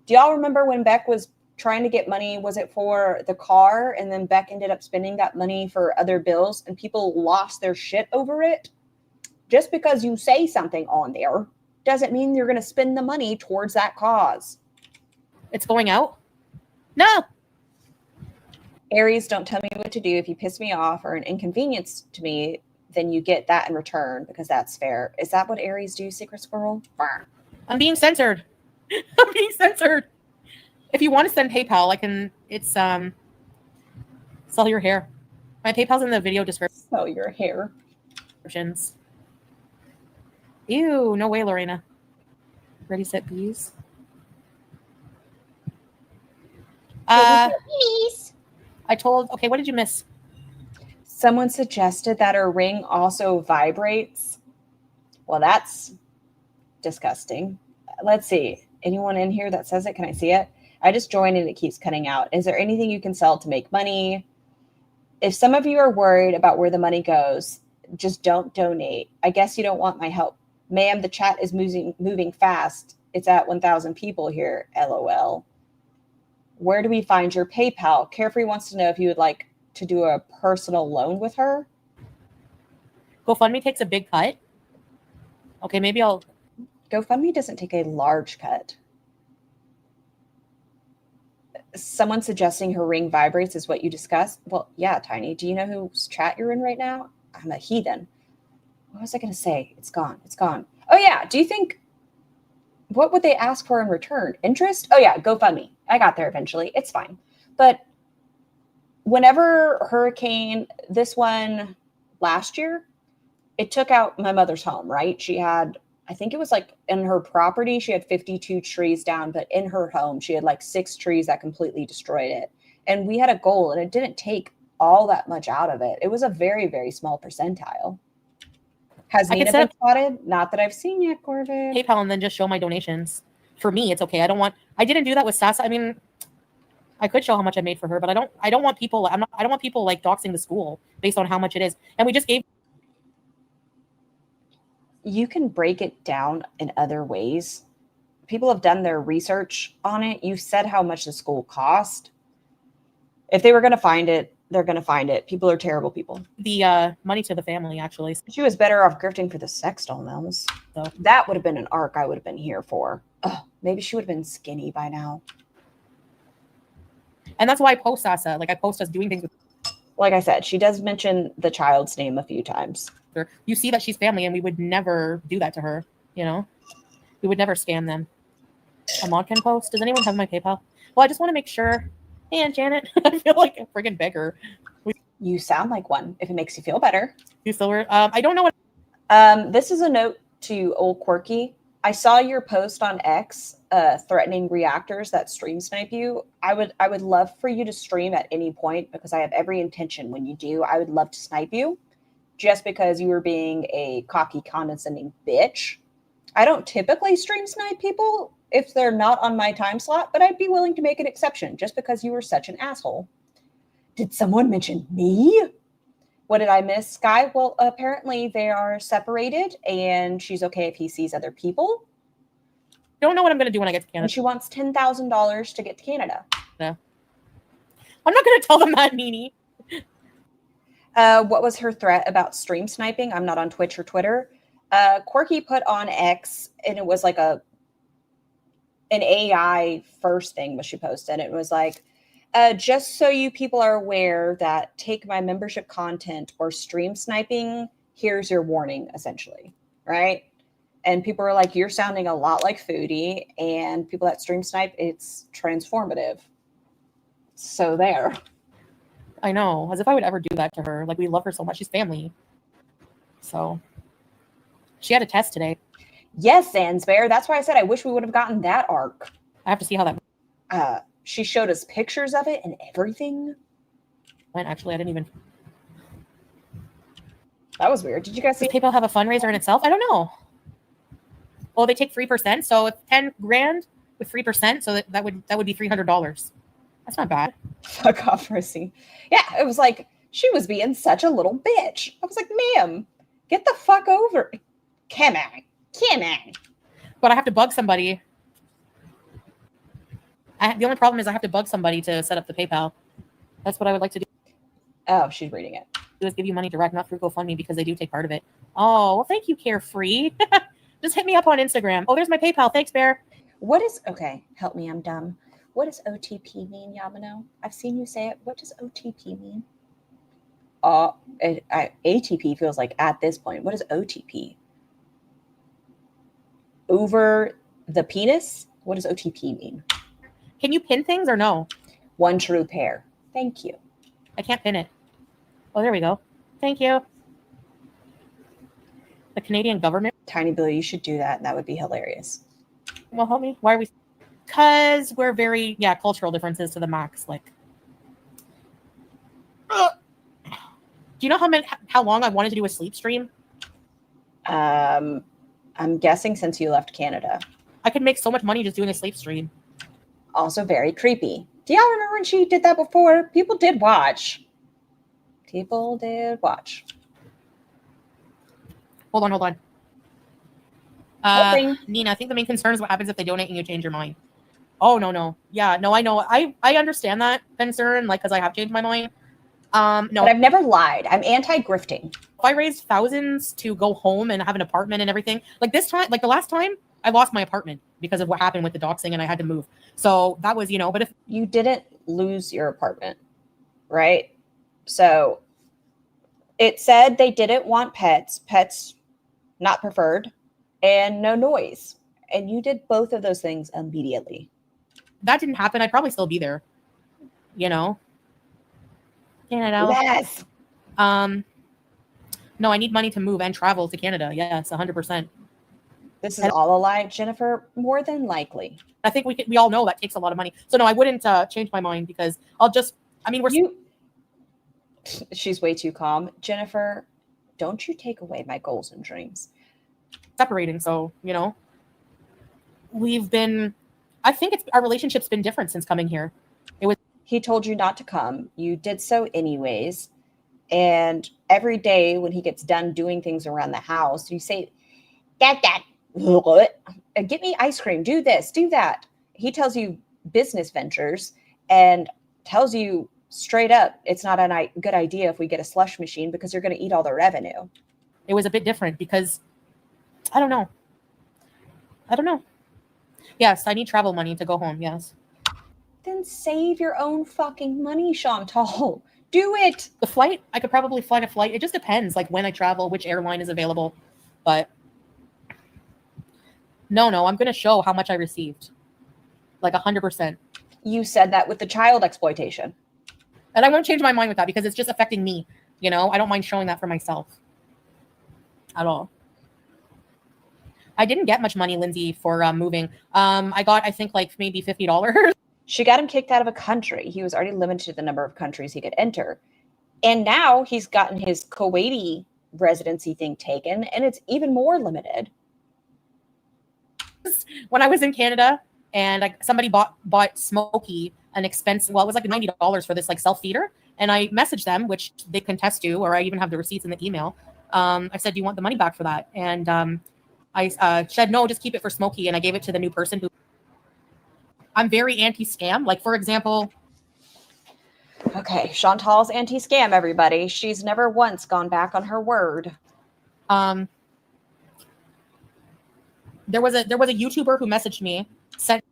Do y'all remember when Beck was trying to get money? Was it for the car? And then Beck ended up spending that money for other bills and people lost their shit over it? Just because you say something on there doesn't mean you're going to spend the money towards that cause. It's going out? No. Aries, don't tell me what to do. If you piss me off or an inconvenience to me, then you get that in return because that's fair. Is that what Aries do, Secret Squirrel? I'm being censored. I'm being censored. If you want to send PayPal, I can. It's sell your hair. My PayPal's in the video description. Sell your hair. Ew, no way, Lorena. Ready, set, bees. Okay, what did you miss? Someone suggested that her ring also vibrates. Well, that's disgusting. Let's see. Anyone in here that says it? Can I see it? I just joined and it keeps cutting out. Is there anything you can sell to make money? If some of you are worried about where the money goes, just don't donate. I guess you don't want my help. Ma'am, the chat is moving fast. It's at 1,000 people here. LOL. Where do we find your PayPal? Carefree wants to know if you would like to do a personal loan with her. GoFundMe takes a big cut. Okay, maybe I'll... GoFundMe doesn't take a large cut. Someone suggesting her ring vibrates is what you discussed. Well, yeah, Tiny. Do you know whose chat you're in right now? I'm a heathen. What was I going to say? It's gone. It's gone. Oh, yeah. Do you think... What would they ask for in return? Interest? Oh, yeah. GoFundMe. I got there eventually. It's fine. But whenever hurricane, this one last year, it took out my mother's home, right? She had, I think it was like in her property, she had 52 trees down, but in her home, she had like 6 trees that completely destroyed it. And we had a goal and it didn't take all that much out of it. It was a very, very small percentile. Has I can Nina set been up spotted? Not that I've seen yet, Corvid. PayPal and then just show my donations. For me, it's okay. I didn't do that with Sasa. I mean, I could show how much I made for her, but I don't want people like doxing the school based on how much it is. And we just gave. You can break it down in other ways. People have done their research on it. You said how much the school cost. If they were going to find it, they're going to find it. People are terrible people. The money to the family, actually. She was better off grifting for the sex doll mills. So that would have been an arc I would have been here for. Ugh, maybe she would have been skinny by now. And that's why I post Sasa. Like I post us doing things with like I said, she does mention the child's name a few times. her. You see that she's family, and we would never do that to her. You know, we would never scam them. A mod can post. Does anyone have my PayPal? Well, I just want to make sure. Hey, Aunt Janet, I feel like a friggin' beggar. You sound like one. If it makes you feel better. You still were. I don't know what. This is a note to old Quirky. I saw your post on X threatening reactors that stream snipe you. I would love for you to stream at any point because I have every intention when you do. I would love to snipe you just because you were being a cocky, condescending bitch. I don't typically stream snipe people if they're not on my time slot, but I'd be willing to make an exception just because you were such an asshole. Did someone mention me? What did I miss, Sky? Well, apparently they are separated and she's okay if he sees other people. Don't know what I'm going to do when I get to Canada. And she wants $10,000 to get to Canada. Yeah. I'm not going to tell them that, Nini. What was her threat about stream sniping? I'm not on Twitch or Twitter. Quirky put on X, and it was like an AI first thing what she posted. It was like, just so you people are aware that take my membership content or stream sniping, here's your warning, essentially, right? And people are like, you're sounding a lot like Foodie, and people that stream snipe, it's transformative. So there. I know, as if I would ever do that to her. Like, we love her so much. She's family. So, she had a test today. Yes, Zanzbear. That's why I said I wish we would have gotten that arc. I have to see how that she showed us pictures of it and everything. went. Actually, I didn't even. That was weird. Did you guys see? Does PayPal have a fundraiser in itself? I don't know. Oh, they take 3%. So it's 10 grand with 3%. So that would be $300. That's not bad. Fuck off, Rosee. Yeah, it was like she was being such a little bitch. I was like, ma'am, get the fuck over. Come on. But I have to bug somebody. The only problem is I have to bug somebody to set up the PayPal. That's what I would like to do. Oh, she's reading it. Do is give you money direct, not through GoFundMe, because they do take part of it. Oh, well, thank you, Carefree. Just hit me up on Instagram. Oh, there's my PayPal. Thanks, Bear. Okay, help me, I'm dumb. What does OTP mean, Yamano? I've seen you say it. What does OTP mean? ATP feels like at this point. What is OTP? Over the penis? What does OTP mean? Can you pin things or no? One true pair. Thank you. I can't pin it. Oh, there we go. Thank you. The Canadian government. Tiny Bill, you should do that. That would be hilarious. Well, help me. Why are we? Because we're very, cultural differences to the max. Like, do you know how long I wanted to do a sleep stream? I'm guessing since you left Canada. I could make so much money just doing a sleep stream. Also very creepy. Do y'all remember when she did that before? People did watch. Hold on. Nina, I think the main concern is what happens if they donate and you change your mind. Oh, no. Yeah, no, I know. I understand that concern, like, because I have changed my mind. No. But I've never lied. I'm anti-grifting. If I raised thousands to go home and have an apartment and everything, like this time, like the last time, I lost my apartment because of what happened with the doxing and I had to move. So that was, but if you didn't lose your apartment, right? So it said they didn't want pets not preferred, and no noise. And you did both of those things immediately. That didn't happen, I'd probably still be there. Canada. Yes. No, I need money to move and travel to Canada. Yes, 100%. This is all a lie, Jennifer. More than likely. I think we all know that takes a lot of money. So no, I wouldn't change my mind because I'll just. I mean, She's way too calm, Jennifer. don't you take away my goals and dreams. Separating. So, I think our relationship's been different since coming here. He told you not to come. You did so anyways. And every day when he gets done doing things around the house, you say, Dad, get me ice cream. Do this, do that. He tells you business ventures and tells you straight up, it's not a good idea if we get a slush machine because you're going to eat all the revenue. It was a bit different because I don't know. Yes, I need travel money to go home. Yes. Then save your own fucking money, Chantal. Do it. The flight, I could probably find a flight. It just depends, like when I travel, which airline is available. But no, I'm going to show how much I received. Like 100%. You said that with the child exploitation. And I won't change my mind with that because it's just affecting me. I don't mind showing that for myself at all. I didn't get much money, Lindsay, for moving. I got, I think, like maybe $50. She got him kicked out of a country. He was already limited to the number of countries he could enter. And now he's gotten his Kuwaiti residency thing taken, and it's even more limited. When I was in Canada and somebody bought Smokey an expensive, well, it was like $90 for this like self-feeder. And I messaged them, which they contest to, or I even have the receipts in the email. I said, do you want the money back for that? And I said, no, just keep it for Smokey. And I gave it to the new person who I'm very anti-scam. Like, for example. Okay, Chantal's anti-scam, everybody. She's never once gone back on her word. There was a YouTuber who messaged me, sent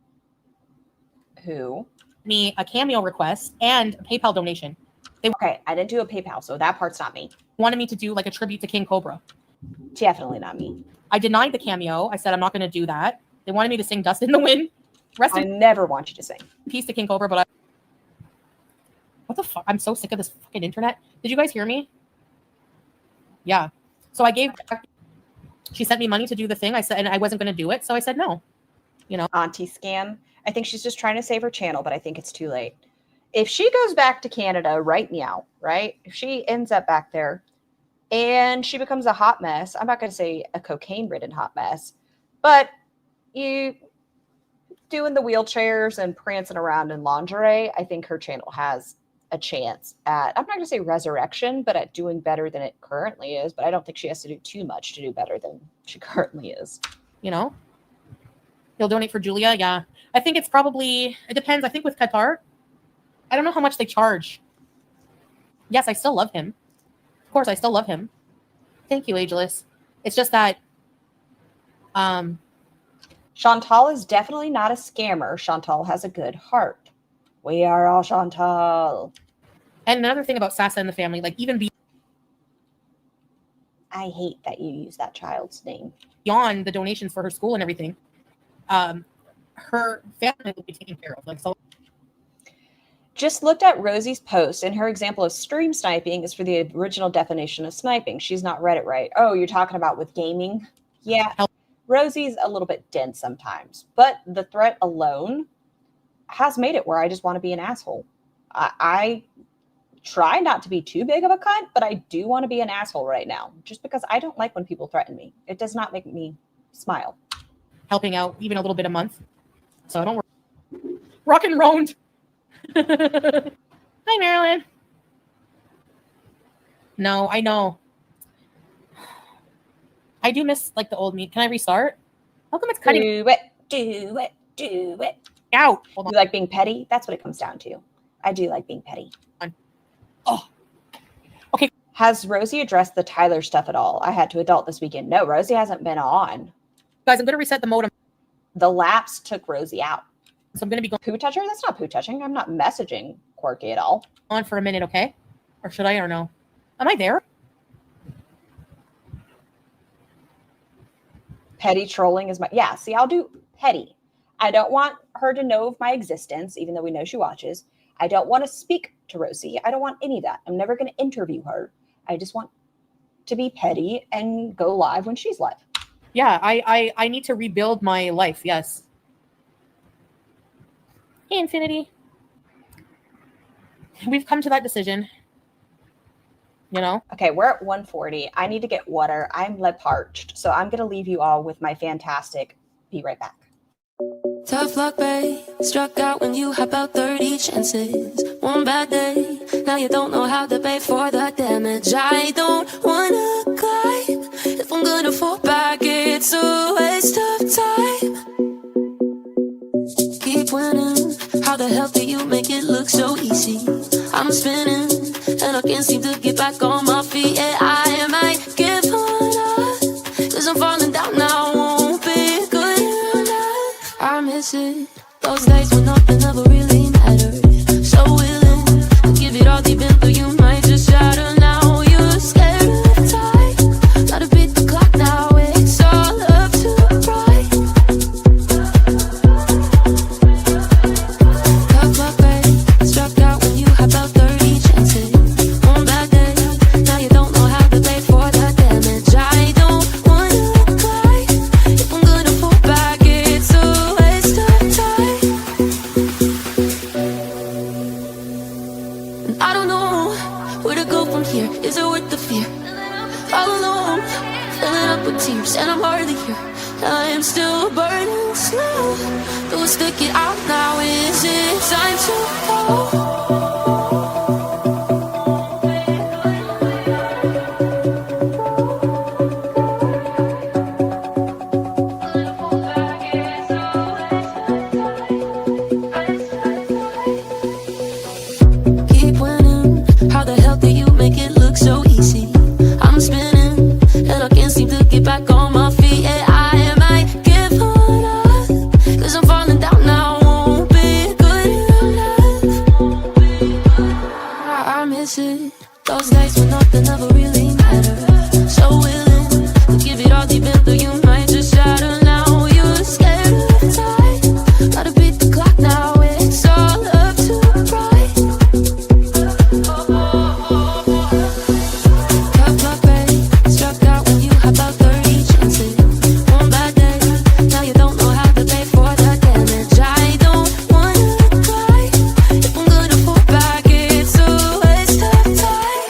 me a Cameo request and a PayPal donation. Okay, I didn't do a PayPal, so that part's not me. Wanted me to do like a tribute to King Cobra. Definitely not me. I denied the Cameo. I said I'm not going to do that. They wanted me to sing Dust in the Wind. I never want you to sing. Peace to King Cobra, but what the fuck? I'm so sick of this fucking internet. Did you guys hear me? Yeah. So I gave. She sent me money to do the thing. I said, and I wasn't going to do it, so I said no. Anti-scam. I think she's just trying to save her channel, but I think it's too late. If she goes back to Canada right now, right? If she ends up back there and she becomes a hot mess, I'm not going to say a cocaine-ridden hot mess, but you doing the wheelchairs and prancing around in lingerie, I think her channel has a chance at, I'm not going to say resurrection, but at doing better than it currently is. But I don't think she has to do too much to do better than she currently is. You'll donate for Julia. Yeah. I think it depends. I think with Qatar, I don't know how much they charge. Yes, I still love him. Of course, I still love him. Thank you, Ageless. It's just that, Chantal is definitely not a scammer. Chantal has a good heart. We are all Chantal. And another thing about Sasa and the family, like even I hate that you use that child's name. Beyond the donations for her school and everything, her family will be taken care of. Like, so. Just looked at Rosie's post, and her example of stream sniping is for the original definition of sniping. She's not read it right. Oh, you're talking about with gaming? Yeah. Rosie's a little bit dense sometimes, but the threat alone has made it where I just want to be an asshole. I try not to be too big of a cunt, but I do want to be an asshole right now, just because I don't like when people threaten me. It does not make me smile. Helping out even a little bit a month. So I don't worry. Rock and rolled. Hi, Marilyn. No, I know. I do miss like the old me. Can I restart? How come it's cutting? Do it. Out. Hold on. You like being petty? That's what it comes down to. I do like being petty. Oh. Okay. Has Rosie addressed the Tyler stuff at all? I had to adult this weekend. No, Rosie hasn't been on. Guys, I'm going to reset the modem. The lapse took Rosie out. So I'm going to be going poo toucher? That's not poo touching. I'm not messaging Quirky at all. On for a minute, okay? Or should I or no? Am I there? Petty trolling is my... Yeah, see, I'll do petty. I don't want her to know of my existence, even though we know she watches. I don't want to speak to Rosie. I don't want any of that. I'm never going to interview her. I just want to be petty and go live when she's live. Yeah, I need to rebuild my life, yes. Hey, Infinity. We've come to that decision. you know? Okay, we're at 1:40. I need to get water. I'm lip parched. So I'm going to leave you all with my fantastic. Be right back. Tough luck, babe. Struck out when you hop out 30 chances. One bad day, now you don't know how to pay for the damage. I don't wanna climb. If I'm gonna fall back, it's a waste of time. Keep winning. How the hell do you make it look so easy? I'm spinning, and I can't seem to get back on my feet. Yeah, I might give up, 'cause I'm falling down now. Won't be good enough. I miss it. Those days when nothing ever really mattered. So willing to give it all deep into you might just shatter now. You're scared of time. Gotta beat the clock now. It's all up to right. Tough luck, babe. Struck out when you hop out 30 chances. One bad day, now you don't know how to pay for the damage. I don't wanna cry. If I'm gonna fall back, it's a waste of time. And I don't know where to go from here. Is it worth the fear? All alone, filling up with tears, and I'm hardly here. I'm still burning slow. Do I stick it out now? Is it time to go? Keep winning. How the hell do you make it look so easy? I'm spinning, and I can't seem to get back on my feet. Yeah, I might give up, 'cause I'm falling down now. Won't be good enough. I miss it. Those days when nothing ever really mattered. So willing to give it all deep into you might just shatter now. You're scared of time. Gotta beat the clock now. It's all up to right. Tough luck, babe. Struck out when you hop out 30 chances. One bad day, now you don't know how to pay for the damage. I don't wanna cry. If I'm gonna fall back, it's a waste of time.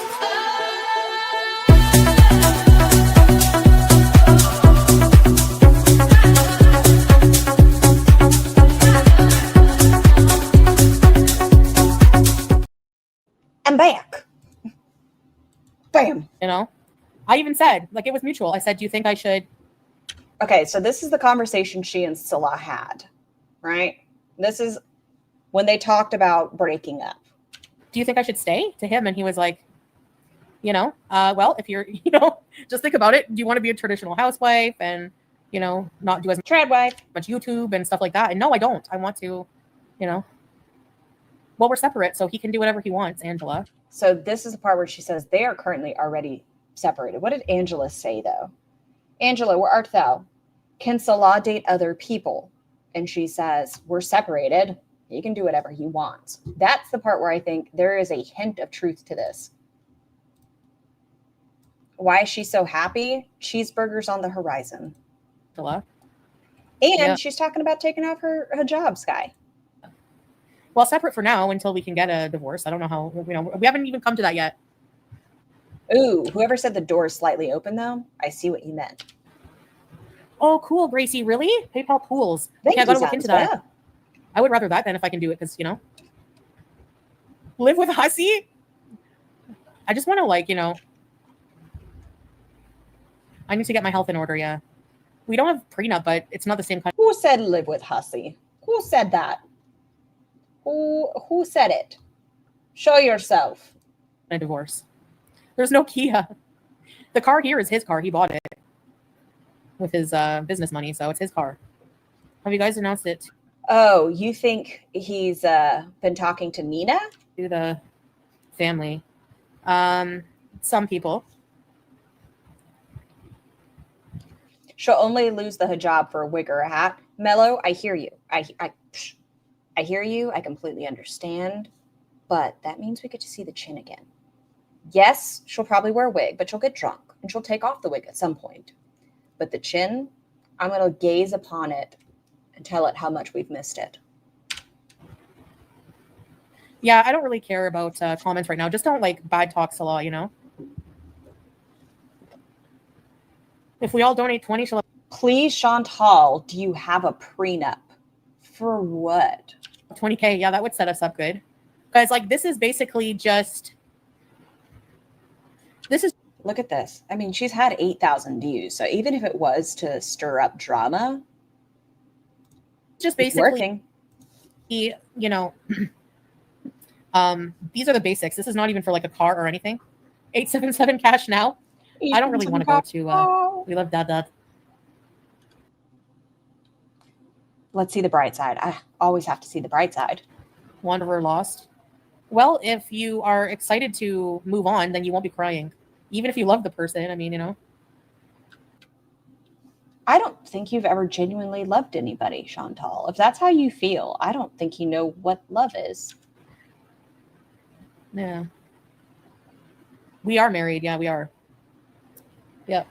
I'm back. Bam. You know? I even said, like, it was mutual. I said, do you think I should? Okay, so this is the conversation she and Salah had, right? This is when they talked about breaking up. Do you think I should stay to him? And he was like, well, if you're, just think about it. Do you want to be a traditional housewife and, not do as Trad wife. much YouTube and stuff like that? And no, I don't. I want to, well, we're separate, so he can do whatever he wants, Angela. So this is the part where she says they are currently already separated. What did Angela say, though? Angela, where art thou? Can Salah date other people? And she says, we're separated. He can do whatever he wants. That's the part where I think there is a hint of truth to this. Why is she so happy? Cheeseburgers on the horizon. Angela. And she's talking about taking off her hijab, Sky. Well, separate for now until we can get a divorce. I don't know how, we haven't even come to that yet. Ooh, whoever said the door is slightly open, though, I see what you meant. Oh, cool, Gracie. Really? PayPal pools. Thank I got to you, look into that. yeah. I would rather that than if I can do it because, live with Hussy. I just want to, I need to get my health in order, yeah. We don't have prenup, but it's not the same kind. Who said live with Hussy? Who said that? Who said it? Show yourself. A divorce. There's no Kia. The car here is his car. He bought it with his business money, so it's his car. Have you guys announced it Oh, you think he's been talking to Nina? to the family? Some people. She'll only lose the hijab for a wig or a hat. Mello, I hear you. I hear you. I completely understand. But that means we get to see the chin again. Yes, she'll probably wear a wig, but she'll get drunk and she'll take off the wig at some point. But the chin, I'm going to gaze upon it and tell it how much we've missed it. Yeah, I don't really care about comments right now. Just don't bad talk Salah, If we all donate 20, she'll have Please, Chantal, do you have a prenup? For what? 20K. Yeah, that would set us up good. Because like this is basically just Look at this. I mean, she's had 8,000 views. So even if it was to stir up drama, just it's basically working. you know, these are the basics. This is not even for like a car or anything. 877 cash now. I don't really want to go to we love dad. Let's see the bright side. I always have to see the bright side. Wanderer lost. Well, if you are excited to move on, then you won't be crying. Even if you love the person, I mean, you know. I don't think you've ever genuinely loved anybody, Chantal. If that's how you feel, I don't think you know what love is. Yeah. We are married. Yeah, we are. Yep.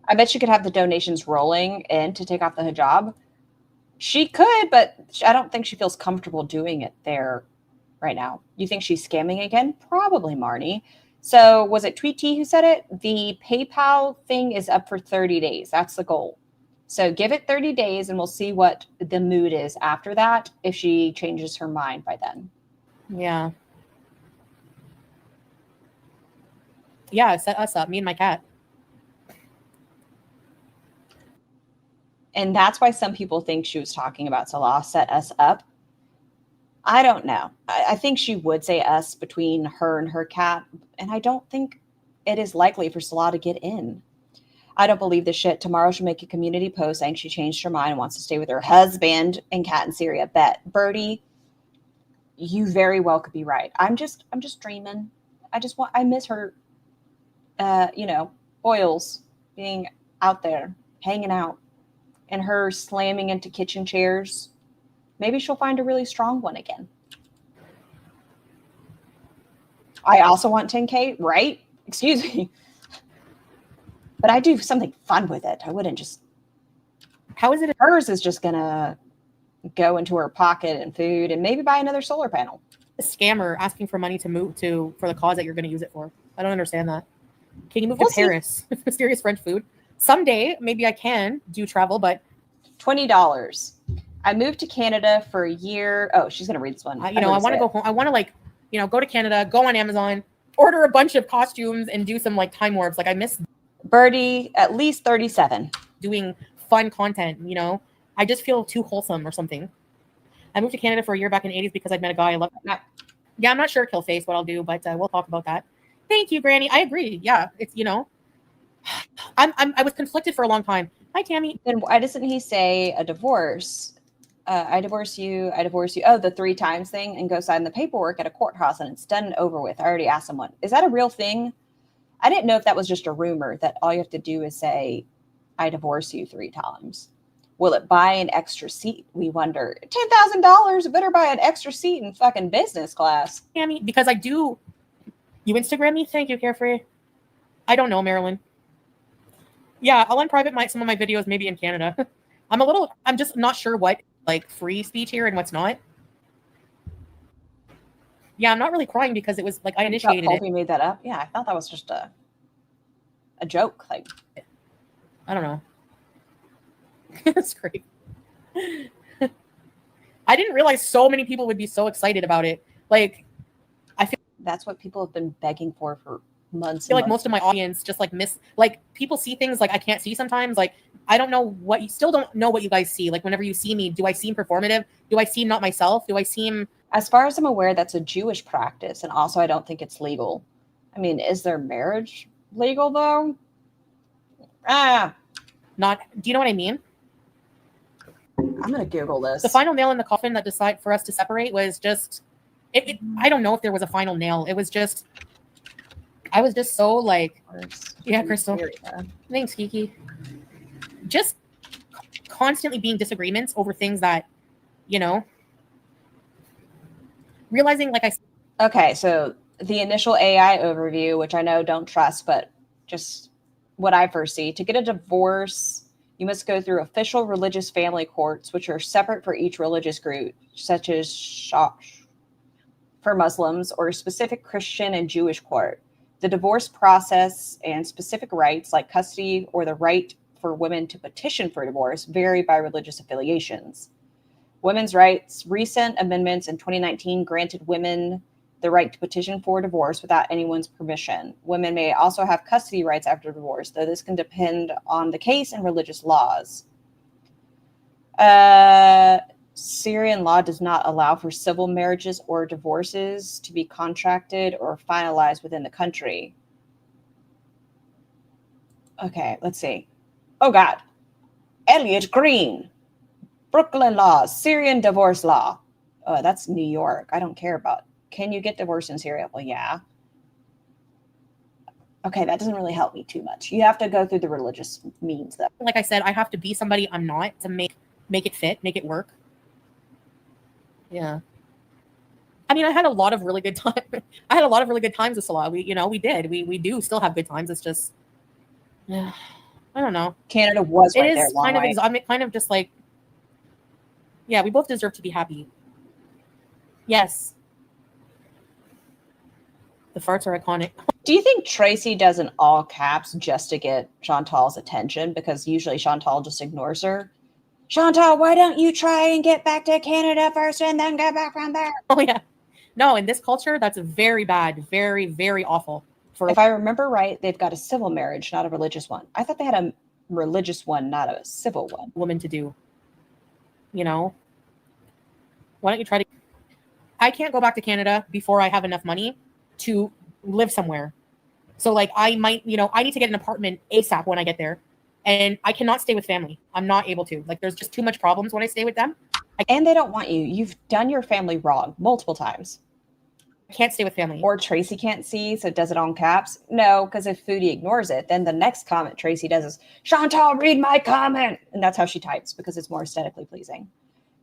I bet she could have the donations rolling in to take off the hijab. She could, but I don't think she feels comfortable doing it there right now. You think she's scamming again? Probably, Marnie. So was it Tweety who said it? The PayPal thing is up for 30 days. That's the goal. So give it 30 days and we'll see what the mood is after that if she changes her mind by then. Yeah. Yeah, set us up, me and my cat. And that's why some people think she was talking about Salah set us up. I don't know. I think she would say us between her and her cat. And I don't think it is likely for Salah to get in. I don't believe this shit. Tomorrow she'll make a community post saying she changed her mind and wants to stay with her husband and cat in Syria. Bet. Birdie, you very well could be right. I'm just dreaming. I miss her, oils being out there, hanging out, and her slamming into kitchen chairs. Maybe she'll find a really strong one again. I also want 10K, right? Excuse me. But I do something fun with it. I wouldn't just... How is it? Hers is just going to go into her pocket and food and maybe buy another solar panel. A scammer asking for money to move for the cause that you're going to use it for. I don't understand that. Can you move to Paris? Mysterious French food. Someday, maybe I can do travel, but... $20. I moved to Canada for a year. Oh, she's going to read this one. I want to go home. I want to go to Canada, go on Amazon, order a bunch of costumes and do some time warps. I miss Birdie, at least 37. Doing fun content, I just feel too wholesome or something. I moved to Canada for a year back in the 80s because I'd met a guy I loved. Yeah, I'm not sure, Killface, what I'll do, but we'll talk about that. Thank you, Granny. I agree. Yeah, it's, I was conflicted for a long time. Hi, Tammy. Then why doesn't he say a divorce? I divorce you. Oh, the 3 times thing, and go sign the paperwork at a courthouse and it's done and over with. I already asked someone. Is that a real thing? I didn't know if that was just a rumor that all you have to do is say, I divorce you 3 times. Will it buy an extra seat? We wonder. $10,000. Better buy an extra seat in fucking business class. Tammy, because I do. You Instagram me? Thank you, Carefree. I don't know, Marilyn. Yeah, I'll unprivate some of my videos maybe in Canada. I'm just not sure what free speech here and what's not. Yeah, I'm not really crying because it was I initiated it. You made that up? Yeah, I thought that was just a joke. I don't know. It's great. I didn't realize so many people would be so excited about it. I feel that's what people have been begging for months. I feel most of my audience just miss people see things I can't see sometimes. I don't know what you still don't know what you guys see. Whenever you see me, do I seem performative? Do I seem not myself? Do I seem... As far as I'm aware, that's a Jewish practice. And also, I don't think it's legal. I mean, is their marriage legal, though? Not... Do you know what I mean? I'm going to Google this. The final nail in the coffin that decided for us to separate was just... I don't know if there was a final nail. It was just... I was just so yeah, Crystal. Thanks, Kiki. Just constantly being disagreements over things that, realizing Okay, so the initial AI overview, which I know don't trust, but just what I first see, to get a divorce, you must go through official religious family courts, which are separate for each religious group, such as for Muslims or a specific Christian and Jewish court. The divorce process and specific rights like custody or the right for women to petition for divorce vary by religious affiliations. Women's rights recent amendments in 2019 granted women the right to petition for divorce without anyone's permission. Women may also have custody rights after divorce, though this can depend on the case and religious laws. Syrian law does not allow for civil marriages or divorces to be contracted or finalized within the country. Okay, let's see. Oh, God. Elliot Green. Brooklyn law, Syrian divorce law. Oh, that's New York. I don't care about. Can you get divorced in Syria? Well, yeah. Okay, that doesn't really help me too much. You have to go through the religious means, though. Like I said, I have to be somebody I'm not to make it fit, make it work. Yeah. I mean, I had a lot of really good time. I had a lot of really good times with Salah. We do still have good times. It's just, yeah, I don't know. Canada was right there. It is kind of just like, yeah, we both deserve to be happy. Yes. The farts are iconic. Do you think Tracy does in all caps just to get Chantal's attention? Because usually Chantal just ignores her. Chantal, why don't you try and get back to Canada first and then get back from there? Oh, yeah. No, in this culture, that's very bad. Very, very awful. If I remember right, they've got a civil marriage, not a religious one. I thought they had a religious one, not a civil one. Woman to do. You know? Why don't you try to... I can't go back to Canada before I have enough money to live somewhere. So, like, I might, I need to get an apartment ASAP when I get there. And I cannot stay with family. I'm not able to. Like, there's just too much problems when I stay with them. And they don't want you. You've done your family wrong multiple times. I can't stay with family. Or Tracy can't see, so does it on caps? No, because if Foodie ignores it, then the next comment Tracy does is, Chantal, read my comment. And that's how she types because it's more aesthetically pleasing.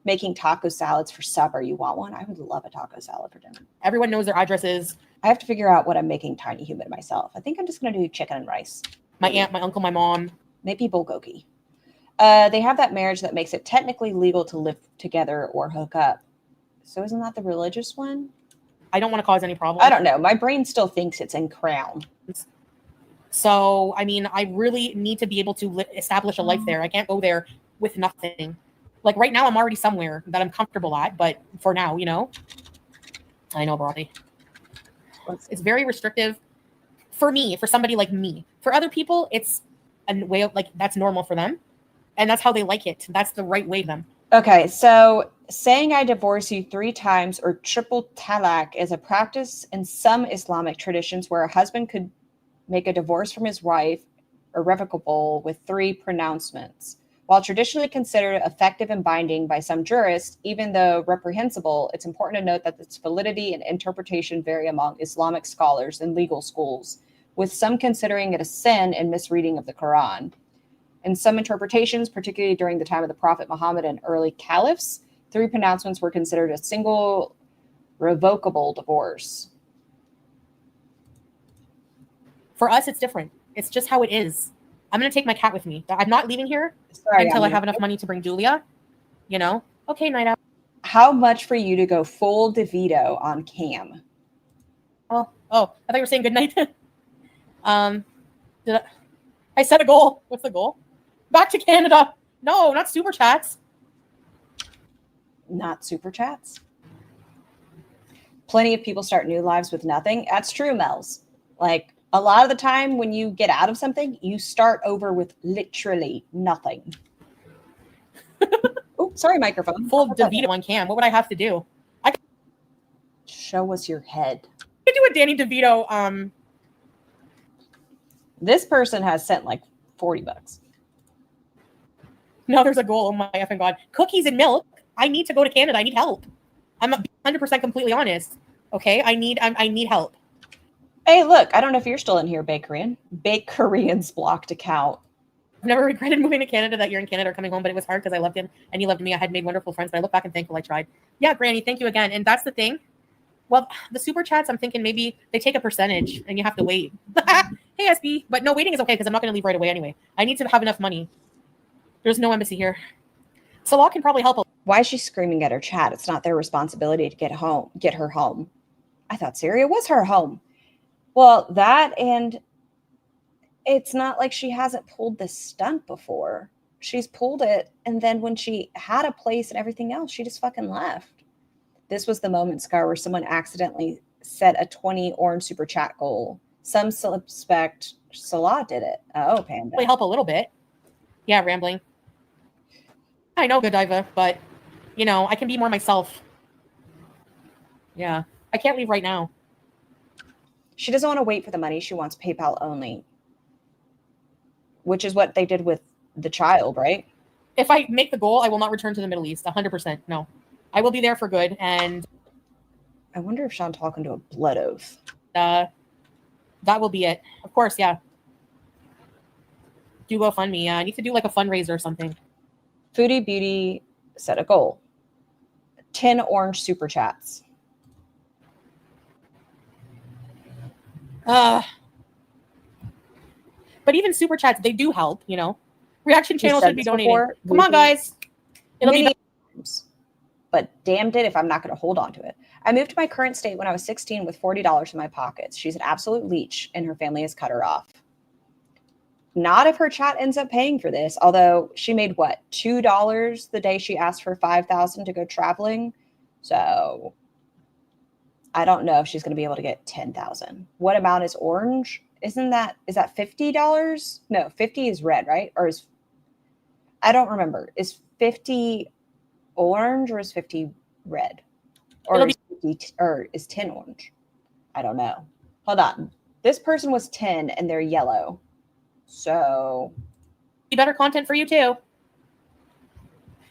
Making taco salads for supper. You want one? I would love a taco salad for dinner. Everyone knows their addresses. I have to figure out what I'm making tiny human myself. I think I'm just going to do chicken and rice. My aunt, my uncle, my mom. Maybe bulgogi. They have that marriage that makes it technically legal to live together or hook up. So isn't that the religious one? I don't want to cause any problems. I don't know. My brain still thinks it's in Crown. So, I mean, I really need to be able to establish a life there. I can't go there with nothing. Like right now, I'm already somewhere that I'm comfortable at. But for now, I know, Brody. It's very restrictive for me, for somebody like me. For other people, it's a way of that's normal for them. And that's how they like it. That's the right way for them. Okay, so saying I divorce you 3 times or triple talaq is a practice in some Islamic traditions where a husband could make a divorce from his wife irrevocable with 3 pronouncements. While traditionally considered effective and binding by some jurists, even though reprehensible, it's important to note that its validity and interpretation vary among Islamic scholars and legal schools, with some considering it a sin and misreading of the Quran. In some interpretations, particularly during the time of the Prophet Muhammad and early caliphs, 3 pronouncements were considered a single revocable divorce. For us, it's different. It's just how it is. I'm going to take my cat with me. I'm not leaving here until I have enough money to bring Julia. Okay, night out. How much for you to go full DeVito on cam? Oh, I thought you were saying good night. I set a goal. What's the goal? Back to Canada. No, not super chats. Not super chats. Plenty of people start new lives with nothing. That's true, Mels. Like a lot of the time when you get out of something, you start over with literally nothing. Oh, sorry, microphone. Full DeVito on cam. What would I have to do? Show us your head. I could do a Danny DeVito. This person has sent like $40. No, there's a goal. Oh my effing God. Cookies and milk. I need to go to Canada. I need help. I'm 100% completely honest. Okay. I need help. Hey, look, I don't know if you're still in here, Bake Korean. Bake Korean's blocked account. I've never regretted moving to Canada that year in Canada or coming home, but it was hard because I loved him and he loved me. I had made wonderful friends, but I look back and thankful I tried. Yeah, Granny, thank you again. And that's the thing. Well, the super chats, I'm thinking maybe they take a percentage and you have to wait. Hey, SB. But no, waiting is okay because I'm not going to leave right away anyway. I need to have enough money. There's no embassy here. Salah can probably help. Why is she screaming at her chat? It's not their responsibility to get her home. I thought Syria was her home. Well, that, and it's not like she hasn't pulled this stunt before. She's pulled it, and then when she had a place and everything else, she just fucking left. This was the moment, Scar, where someone accidentally set a 20 orange super chat goal. Some suspect Salah did it. Oh, Panda. Really help a little bit. Yeah, rambling. I know, Godiva, but, you know, I can be more myself. Yeah. I can't leave right now. She doesn't want to wait for the money. She wants PayPal only, which is what they did with the child, right? If I make the goal, I will not return to the Middle East. 100%. No. I will be there for good. And I wonder if Chantal can do a blood oath. that will be it. Of course, yeah. Do GoFundMe. Yeah, I need to do like a fundraiser or something. Foodie Beauty set a goal. 10 orange super chats. But even super chats, they do help, you know. Reaction channels should be donating. Come on, guys. It'll be but damned it if I'm not going to hold on to it. I moved to my current state when I was 16 with $40 in my pockets. She's an absolute leech, and her family has cut her off. Not if her chat ends up paying for this, although she made, what, $2 the day she asked for $5,000 to go traveling? So I don't know if she's going to be able to get $10,000. What amount is orange? Is that $50? No, 50 is red, right? Or I don't remember. Is 50 orange or is 50 red? Or is 10 orange? I don't know. Hold on. This person was 10 and they're yellow. So be better content for you too.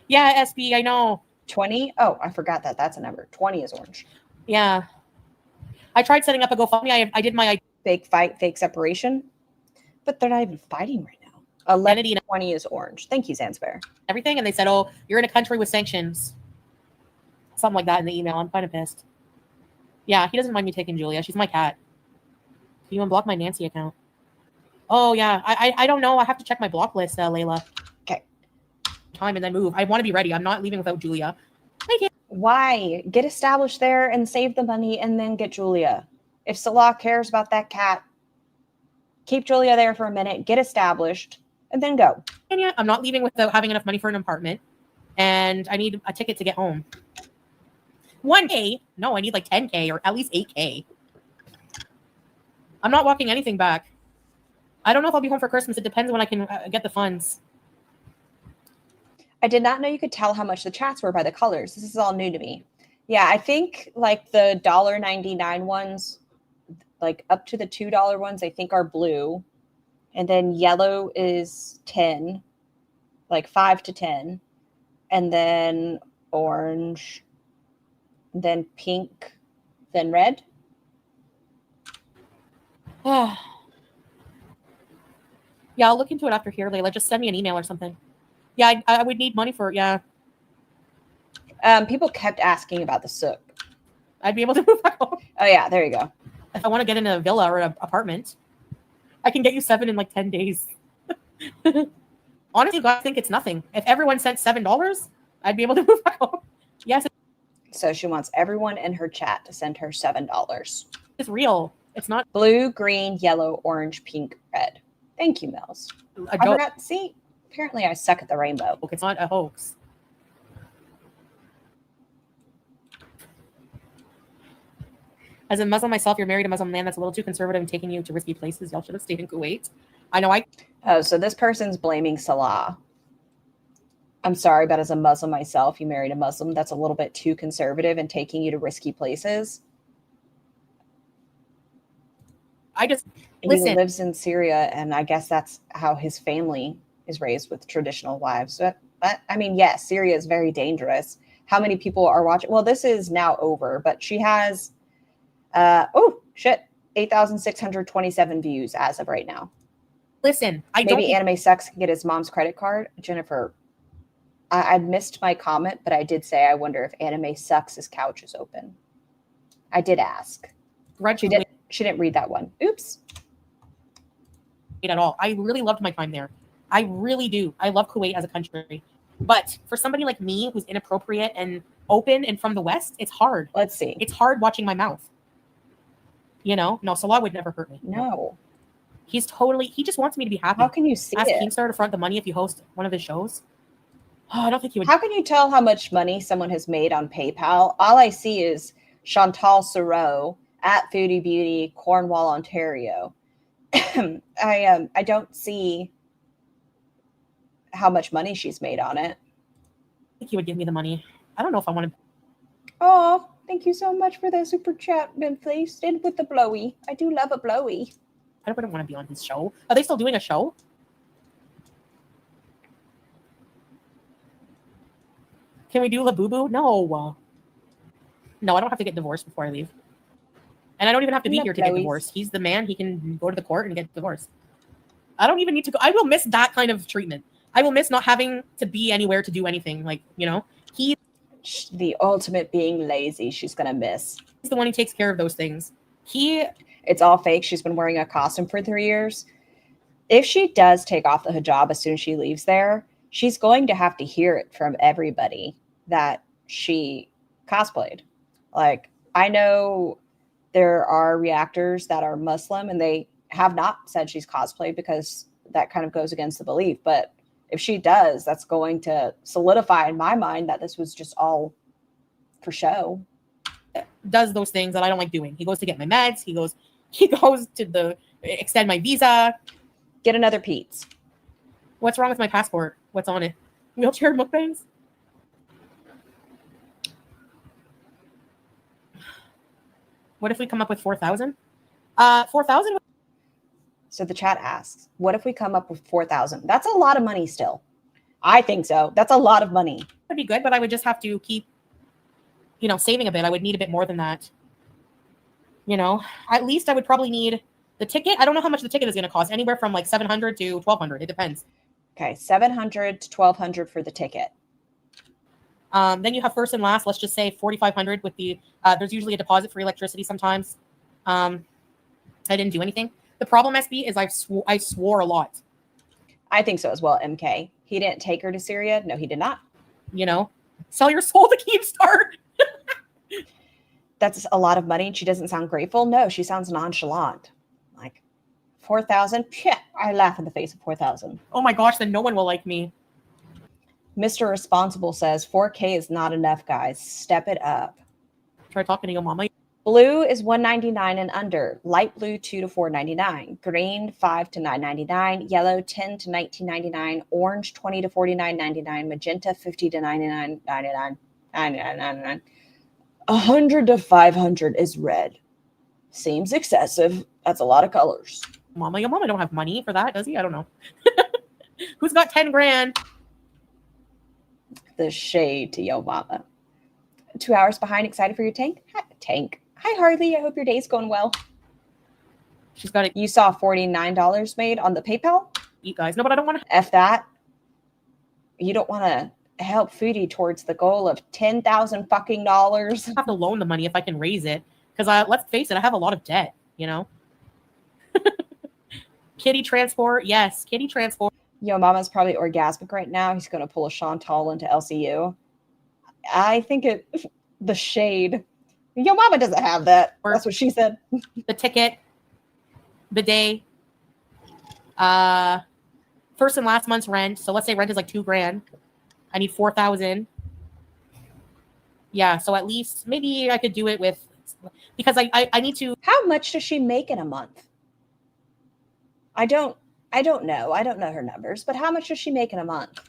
Yeah, SB, I know. 20? Oh, I forgot that. That's a number. 20 is orange. Yeah. I tried setting up a GoFundMe. I did my fake fight, fake separation. But they're not even fighting right now. 11 and 20 is orange. Thank you, Zanzibar. Everything. And they said, oh, you're in a country with sanctions. Something like that in the email. I'm kind of pissed. Yeah, he doesn't mind me taking Julia. She's my cat. Can you unblock my Nancy account? Oh, yeah. I don't know. I have to check my block list, Layla. Okay. Time and then move. I want to be ready. I'm not leaving without Julia. Thank you. Why? Get established there and save the money and then get Julia. If Salah cares about that cat, keep Julia there for a minute, get established, and then go. And yeah, I'm not leaving without having enough money for an apartment. And I need a ticket to get home. 1K? No, I need like 10K or at least 8K. I'm not walking anything back. I don't know if I'll be home for Christmas. It depends when I can get the funds. I did not know you could tell how much the chats were by the colors. This is all new to me. Yeah, I think like the $1.99 ones, like up to the $2 ones, I think are blue. And then yellow is 10, like 5 to 10. And then orange, then pink, then red. Yeah, I'll look into it after here, Layla. Just send me an email or something. Yeah, I would need money for it, yeah. People kept asking about the sook. I'd be able to move back home. Oh, yeah, there you go. If I want to get in a villa or an apartment, I can get you 7 in like 10 days. Honestly, I think it's nothing. If everyone sent $7, I'd be able to move back home. Yes. So she wants everyone in her chat to send her $7. It's real. It's not blue, green, yellow, orange, pink, red. Thank you, Mills. I forgot. See, apparently I suck at the rainbow. It's not a hoax. As a Muslim myself, you're married to a Muslim man that's a little too conservative and taking you to risky places. Y'all should have stayed in Kuwait. I know Oh, so this person's blaming Salah. I'm sorry, but as a Muslim myself, you married a Muslim that's a little bit too conservative and taking you to risky places. He lives in Syria, and I guess that's how his family is raised, with traditional wives. But I mean, yes, Syria is very dangerous. How many people are watching? Well, this is now over, but she has, 8,627 views as of right now. Listen, Maybe Anime Sucks can get his mom's credit card. Jennifer, I missed my comment, but I did say I wonder if Anime Sucks' couch is open. I did ask. She didn't read that one. Oops. At all. I really loved my time there. I really do. I love Kuwait as a country. But for somebody like me who's inappropriate and open and from the West, it's hard. Let's see. It's hard watching my mouth. You know, no, Salah would never hurt me. No. He just wants me to be happy. How can you see Ask it? Keemstar to front the money if you host one of his shows. Oh, I don't think he would. How can you tell how much money someone has made on PayPal? All I see is Chantal Sereau at Foodie Beauty, Cornwall, Ontario. I don't see how much money she's made on it. I think he would give me the money. I don't know if I want to. Oh, thank you so much for the super chat, been placed in with the blowy. I do love a blowy. I wouldn't want to be on his show. Are they still doing a show? Can we do Labubu? No. No, I don't have to get divorced before I leave. And I don't even have to be here to get divorced. He's the man. He can go to the court and get divorced. I don't even need to go. I will miss that kind of treatment. I will miss not having to be anywhere to do anything. Like, you know, he's the ultimate being lazy. She's going to miss. He's the one who takes care of those things. It's all fake. She's been wearing a costume for 3 years. If she does take off the hijab as soon as she leaves there, she's going to have to hear it from everybody that she cosplayed. Like, I know there are reactors that are Muslim and they have not said she's cosplayed because that kind of goes against the belief. But if she does, that's going to solidify in my mind that this was just all for show. Does those things that I don't like doing. He goes to get my meds. He goes to extend my visa. Get another Pete's. What's wrong with my passport? What's on it? Wheelchair mukbangs? What if we come up with 4,000? 4,000? So the chat asks, what if we come up with 4,000? That's a lot of money still. I think so. That's a lot of money. Would be good, but I would just have to keep, saving a bit. I would need a bit more than that. At least I would probably need the ticket. I don't know how much the ticket is going to cost. Anywhere from like $700 to $1,200. It depends. Okay, $700 to $1,200 for the ticket. Then you have first and last. Let's just say $4,500 with the. There's usually a deposit for electricity sometimes. I didn't do anything. The problem, SB, is I swore a lot. I think so as well, MK. He didn't take her to Syria. No, he did not. Sell your soul to Keemstar. That's a lot of money. And she doesn't sound grateful. No, she sounds nonchalant. Like 4,000. I laugh in the face of 4,000. Oh my gosh, then no one will like me. Mr. Responsible says 4K is not enough, guys. Step it up. Try talking to your mama. Blue is $199 and under. Light blue $2 to $4.99. Green $5 to $9.99. Yellow $10 to $19.99. Orange $20 to $49.99. Magenta $50 to $99.99. $99.99. $100 to $500 is red. Seems excessive. That's a lot of colors. Mama, your mama don't have money for that, does he? I don't know. Who's got 10 grand? The shade to yo mama. 2 hours behind, excited for your tank? Tank. Hi, Harley. I hope your day's going well. She's got it. You saw $49 made on the PayPal? You guys. No, but I don't want to. F that. You don't want to help Foodie towards the goal of $10,000 fucking dollars. I have to loan the money if I can raise it. Because let's face it, I have a lot of debt, Kitty transport. Yes, kitty transport. Yo mama's probably orgasmic right now. He's going to pull a Chantal into LCU. I think the shade. Yo mama doesn't have that. That's what she said. The ticket, the day, first and last month's rent. So let's say rent is like $2,000. I need 4,000. Yeah. So at least maybe I could do it with, because I need to. How much does she make in a month? I don't know. I don't know her numbers, but how much does she make in a month?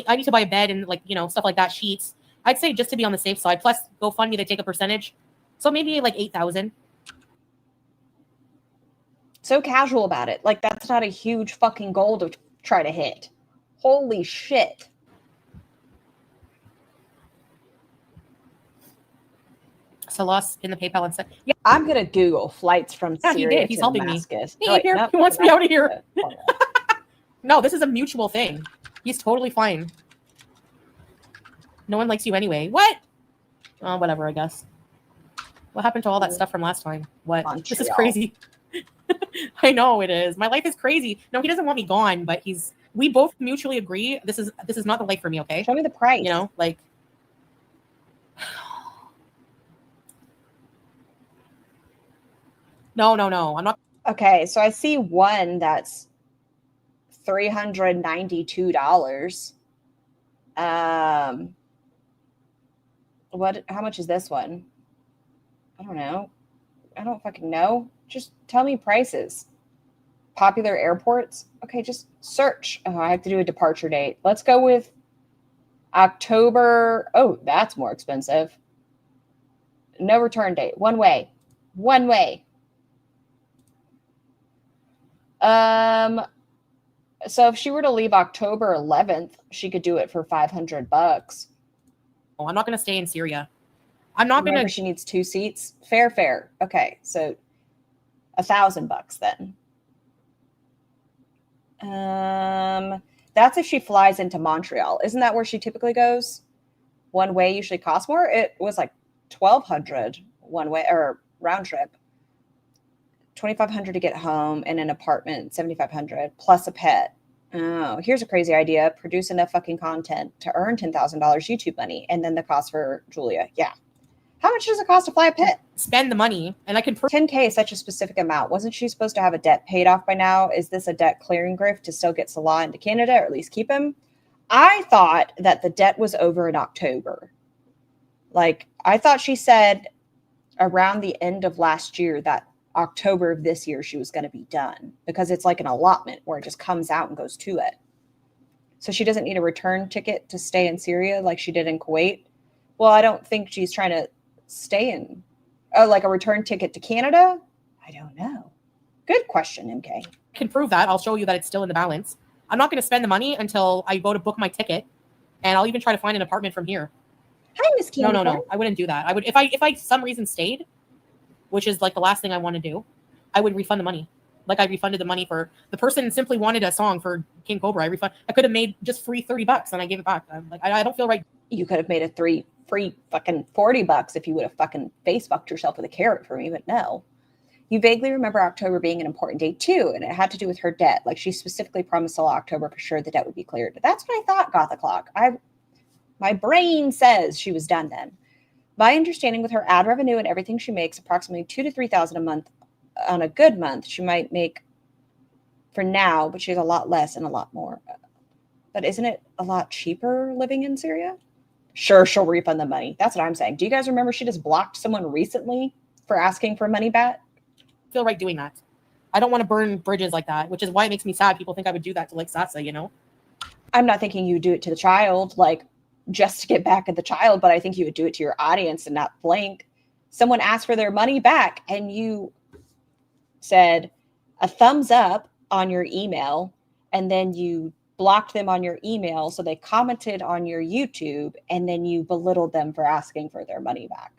I need to buy a bed and stuff like that, sheets. I'd say just to be on the safe side. Plus GoFundMe, they take a percentage. So maybe like 8,000. So casual about it. Like that's not a huge fucking goal to try to hit. Holy shit. Salas in the PayPal and said, yeah, I'm going to Google flights from Syria he did. He's to helping Damascus. me. He wants me out of here. No, this is a mutual thing. He's totally fine. No one likes you anyway. What? Oh, whatever, I guess. What happened to all that stuff from last time? What? Montreal. This is crazy. I know it is. My life is crazy. No, he doesn't want me gone, but we both mutually agree this is not the life for me, okay? Show me the price. No. I'm not. Okay, so I see one that's $392. How much is this one? I don't know. I don't fucking know. Just tell me prices. Popular airports. Okay, just search. Oh, I have to do a departure date. Let's go with October. Oh, that's more expensive. No return date. One way. So if she were to leave October 11th, she could do it for $500. Oh, I'm not going to stay in Syria. I'm not going Remember, to. she needs 2 seats. Fair. Okay, so $1,000 then. That's if she flies into Montreal. Isn't that where she typically goes? One way usually costs more. It was like $1,200 one way or round trip. $2,500 to get home, and an apartment $7,500 plus a pet. Oh, here's a crazy idea. Produce enough fucking content to earn $10,000 YouTube money, and then the cost for Julia. Yeah. How much does it cost to fly a pet? Spend the money, and I can. 10K is such a specific amount. Wasn't she supposed to have a debt paid off by now? Is this a debt clearing grift to still get Salah into Canada, or at least keep him? I thought that the debt was over in October. Like, I thought she said around the end of last year that October of this year she was going to be done, because it's like an allotment where it just comes out and goes to it. So she doesn't need a return ticket to stay in Syria like she did in Kuwait. Well, I don't think she's trying to stay in, like a return ticket to Canada. I don't know. Good question, MK. I can prove that. I'll show you that it's still in the balance. I'm not going to spend the money until I go to book my ticket, and I'll even try to find an apartment from here. Hi, Miss Candy. No. I wouldn't do that. I would, if I some reason stayed, which is like the last thing I want to do, I would refund the money. Like I refunded the money for the person simply wanted a song for King Cobra. I could have made just free $30 and I gave it back. I'm like, I don't feel right. You could have made a free fucking $40 if you would have fucking face fucked yourself with a carrot for me, but no. You vaguely remember October being an important date too, and it had to do with her debt. Like she specifically promised Salah October for sure the debt would be cleared. That's what I thought, Gothic Clock. My brain says she was done then. My understanding with her ad revenue and everything she makes, approximately $2,000 to $3,000 a month on a good month, she might make for now, but she has a lot less and a lot more. But isn't it a lot cheaper living in Syria? Sure, she'll refund the money. That's what I'm saying. Do you guys remember she just blocked someone recently for asking for money back? I feel right doing that. I don't want to burn bridges like that, which is why it makes me sad. People think I would do that to like Satsa, you know? I'm not thinking you would do it to the child, like just to get back at the child, but I think you would do it to your audience and not blink. Someone asked for their money back and you said a thumbs up on your email, and then you blocked them on your email, so they commented on your YouTube, and then you belittled them for asking for their money back.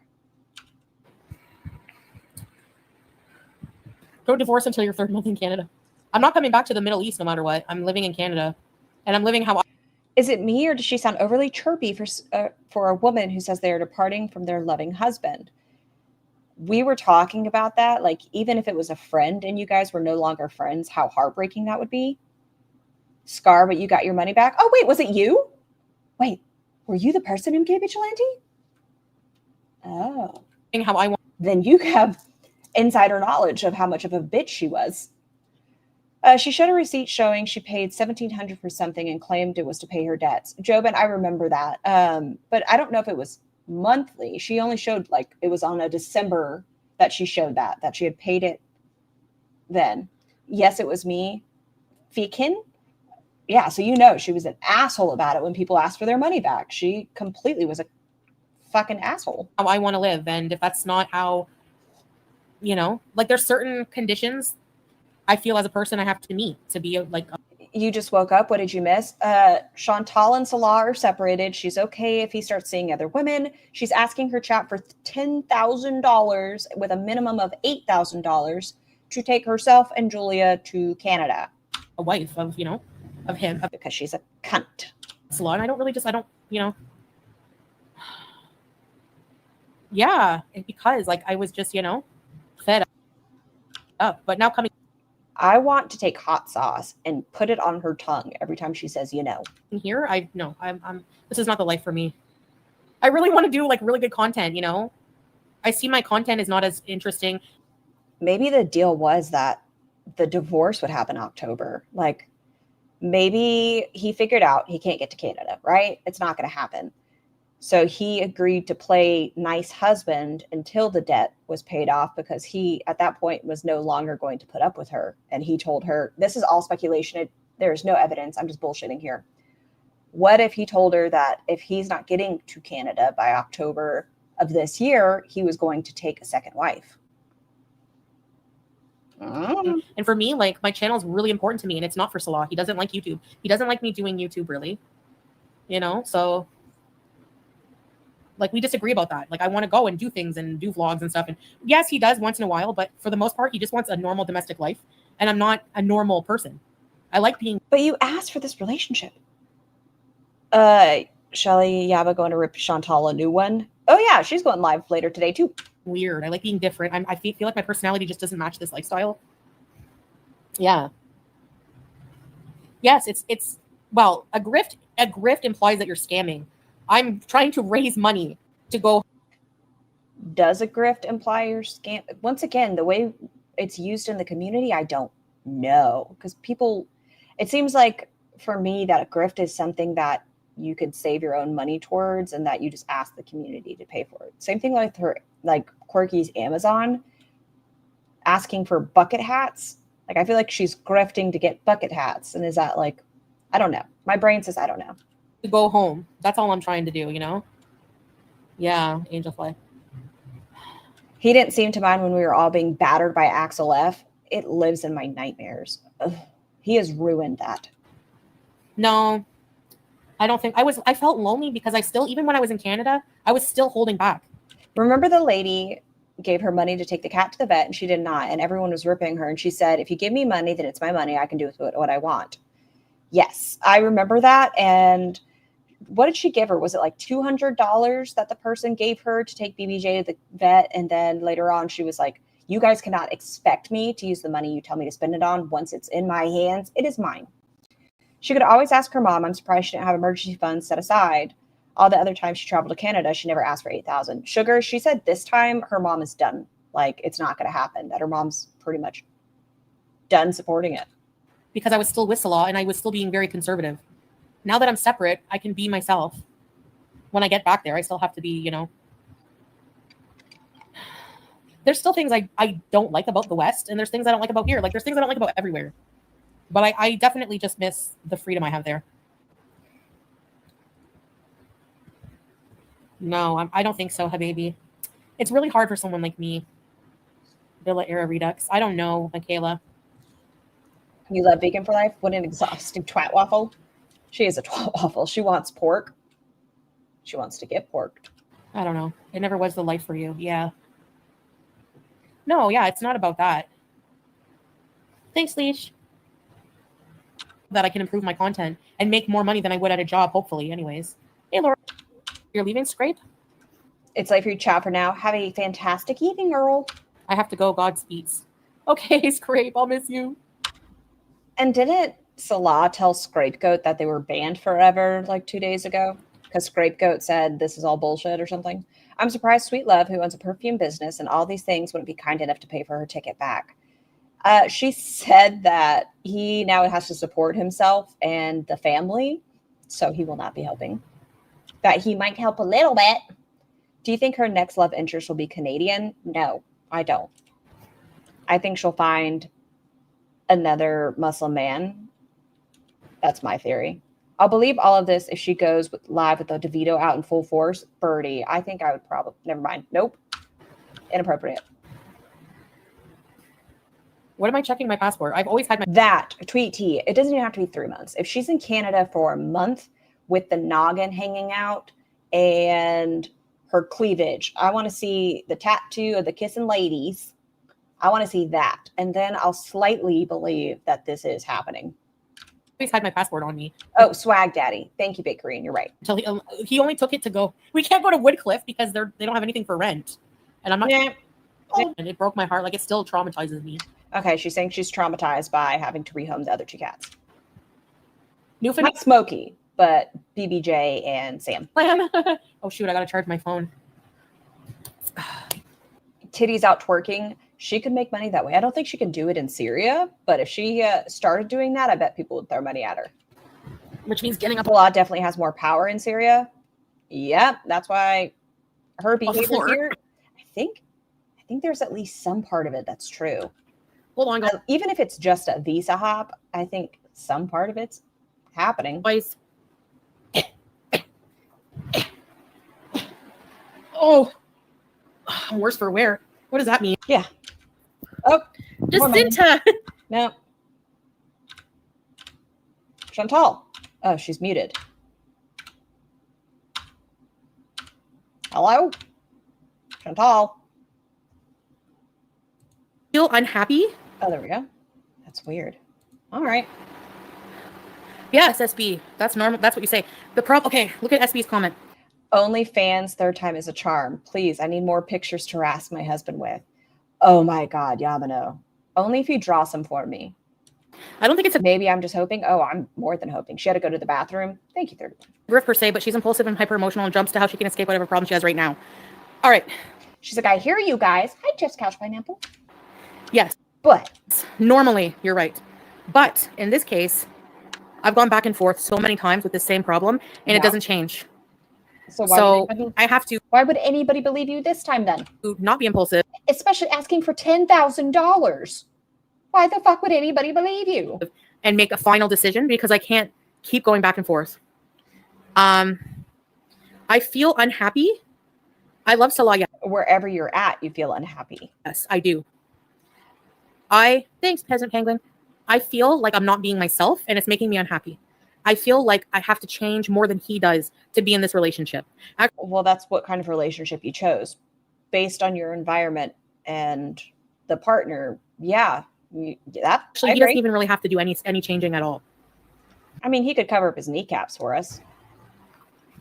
Don't divorce until your 3rd month in Canada. I'm not coming back to the Middle East no matter what. I'm living in Canada, and I'm living how I... Is it me, or does she sound overly chirpy for a woman who says they are departing from their loving husband? We were talking about that, like even if it was a friend and you guys were no longer friends, how heartbreaking that would be. Scar, but you got your money back. Oh, wait, was it you? Wait, were you the person, MK Vigilante? Oh. How I want. Then you have insider knowledge of how much of a bitch she was. She showed a receipt showing she paid $1,700 for something and claimed it was to pay her debts. Jobin, I remember that. But I don't know if it was monthly. She only showed like it was on a December that she showed that she had paid it then. Yes, it was me. Fekin? Yeah, so you know she was an asshole about it when people asked for their money back. She completely was a fucking asshole. How I want to live. And if that's not how, you know, like there's certain conditions I feel as a person I have to meet to be like... You just woke up. What did you miss? Chantal and Salah are separated. She's okay if he starts seeing other women. She's asking her chat for $10,000 with a minimum of $8,000 to take herself and Julia to Canada. A wife of, you know, of him. Because she's a cunt. Salah, and I don't, you know... Yeah, because like I was just, you know, fed up. But now coming... I want to take hot sauce and put it on her tongue every time she says, you know. Here, I'm this is not the life for me. I really want to do like really good content, you know. I see my content is not as interesting. maybe the deal was that the divorce would happen in October. Like maybe he figured out he can't get to Canada, right? It's not going to happen. So he agreed to play nice husband until the debt was paid off, because he, at that point, was no longer going to put up with her. And he told her, this is all speculation. There's no evidence. I'm just bullshitting here. What if he told her that if he's not getting to Canada by October of this year, he was going to take a second wife? And for me, like, my channel is really important to me, and it's not for Salah. He doesn't like YouTube. He doesn't like me doing YouTube, really. You know, so like we disagree about that. Like I want to go and do things and do vlogs and stuff. And yes, he does once in a while, but for the most part, he just wants a normal domestic life. And I'm not a normal person. I like being. But you asked for this relationship. Shelly Yaba going to rip Chantal a new one. Oh yeah, she's going live later today too. Weird. I like being different. I feel like my personality just doesn't match this lifestyle. Yeah. Yes, it's well, a grift implies that you're scamming. I'm trying to raise money to go. Does a grift imply you're scam? Once again, the way it's used in the community, I don't know, because people, it seems like for me that a grift is something that you could save your own money towards and that you just ask the community to pay for it. Same thing with her, like Quirky's Amazon asking for bucket hats. Like I feel like she's grifting to get bucket hats. And is that like, I don't know. My brain says I don't know. To go home. That's all I'm trying to do, you know? Yeah, Angelfly. He didn't seem to mind when we were all being battered by Axel F. It lives in my nightmares. Ugh. He has ruined that. No, I don't think I felt lonely because I still, even when I was in Canada, I was still holding back. Remember the lady gave her money to take the cat to the vet and she did not, and everyone was ripping her, and she said, if you give me money, then it's my money. I can do with what I want. Yes, I remember that. And what did she give her? Was it like $200 that the person gave her to take BBJ to the vet? And then later on, she was like, you guys cannot expect me to use the money you tell me to spend it on. Once it's in my hands, it is mine. She could always ask her mom. I'm surprised she didn't have emergency funds set aside. All the other times she traveled to Canada, she never asked for $8,000. Sugar, she said this time her mom is done. Like, it's not going to happen, that her mom's pretty much done supporting it. Because I was still with Salah and I was still being very conservative. Now that I'm separate, I can be myself. When I get back there, I still have to be, you know. There's still things I don't like about the West, and there's things I don't like about here. Like, there's things I don't like about everywhere. But I definitely just miss the freedom I have there. No, I don't think so, Habibi. It's really hard for someone like me. Villa Era Redux. I don't know, Michaela. You love vegan for life? What an exhausting twat waffle. She is a twat waffle. She wants pork. She wants to get porked. I don't know. It never was the life for you. Yeah. No, yeah, it's not about that. Thanks, Leash. That I can improve my content and make more money than I would at a job, hopefully, anyways. Hey, Laura. You're leaving, Scrape? It's like for you, chat for now. Have a fantastic evening, girl. I have to go. Godspeeds. Okay, Scrape, I'll miss you. And didn't Salah tell Scapegoat that they were banned forever like 2 days ago? Because Scapegoat said this is all bullshit or something. I'm surprised Sweet Love, who owns a perfume business and all these things, wouldn't be kind enough to pay for her ticket back. She said that he now has to support himself and the family, so he will not be helping. That he might help a little bit. Do you think her next love interest will be Canadian? No, I don't. I think she'll find another Muslim man. That's my theory. I'll believe all of this if she goes live with the DeVito out in full force. Birdie, I think I would probably, never mind. Nope. Inappropriate. What am I checking my passport? I've always had my... That, tweet T, it doesn't even have to be 3 months. If she's in Canada for a month with the noggin hanging out and her cleavage, I want to see the tattoo of the kissing ladies. I want to see that. And then I'll slightly believe that this is happening. Always had my passport on me. Oh, swag daddy. Thank you, Big Korean. You're right. Until he only took it to go. We can't go to Woodcliff because they don't have anything for rent. And I'm not... Yeah. And it broke my heart. Like, it still traumatizes me. Okay, she's saying she's traumatized by having to rehome the other 2 cats. Newfoundland... Not Smokey, but BBJ and Sam. Oh, shoot, I got to charge my phone. Titties out twerking. She could make money that way. I don't think she can do it in Syria, but if she started doing that, I bet people would throw money at her. Which means getting up Hezbollah definitely has more power in Syria. Yep, that's why her off the behavior floor. here, I think there's at least some part of it that's true. Hold on, guys. Even if it's just a visa hop, I think some part of it's happening. Oh, worse for wear. What does that mean? Yeah. Oh, Jacinta. no. Chantal. Oh, she's muted. Hello? Chantal. Feel unhappy? Oh, there we go. That's weird. All right. Yes, SB. That's normal. That's what you say. The problem. Okay, look at SB's comment. OnlyFans, third time is a charm. Please, I need more pictures to harass my husband with. Oh my God, Yamano. Only if you draw some for me. I don't think it's a Maybe I'm just hoping. Oh, I'm more than hoping. She had to go to the bathroom. Thank you, 31. riff per se, but she's impulsive and hyper emotional and jumps to how she can escape whatever problem she has right now. All right. She's like, I hear you guys. Hi, Jeff's Couch Pineapple. Yes. But Normally, you're right. But in this case, I've gone back and forth so many times with the same problem, and it doesn't change. So I have to why would anybody believe you this time then? not be impulsive Especially asking for $10,000. Why the fuck would anybody believe you? and make a final decision because I can't keep going back and forth. I feel unhappy. I love Salah. Wherever you're at, you feel unhappy. Yes, I do. Thanks, Peasant Penguin. I feel like I'm not being myself and it's making me unhappy. I feel like I have to change more than he does to be in this relationship. Well, that's what kind of relationship you chose. Based on your environment and the partner. Yeah. Actually, he doesn't even really have to do any changing at all. I mean, he could cover up his kneecaps for us.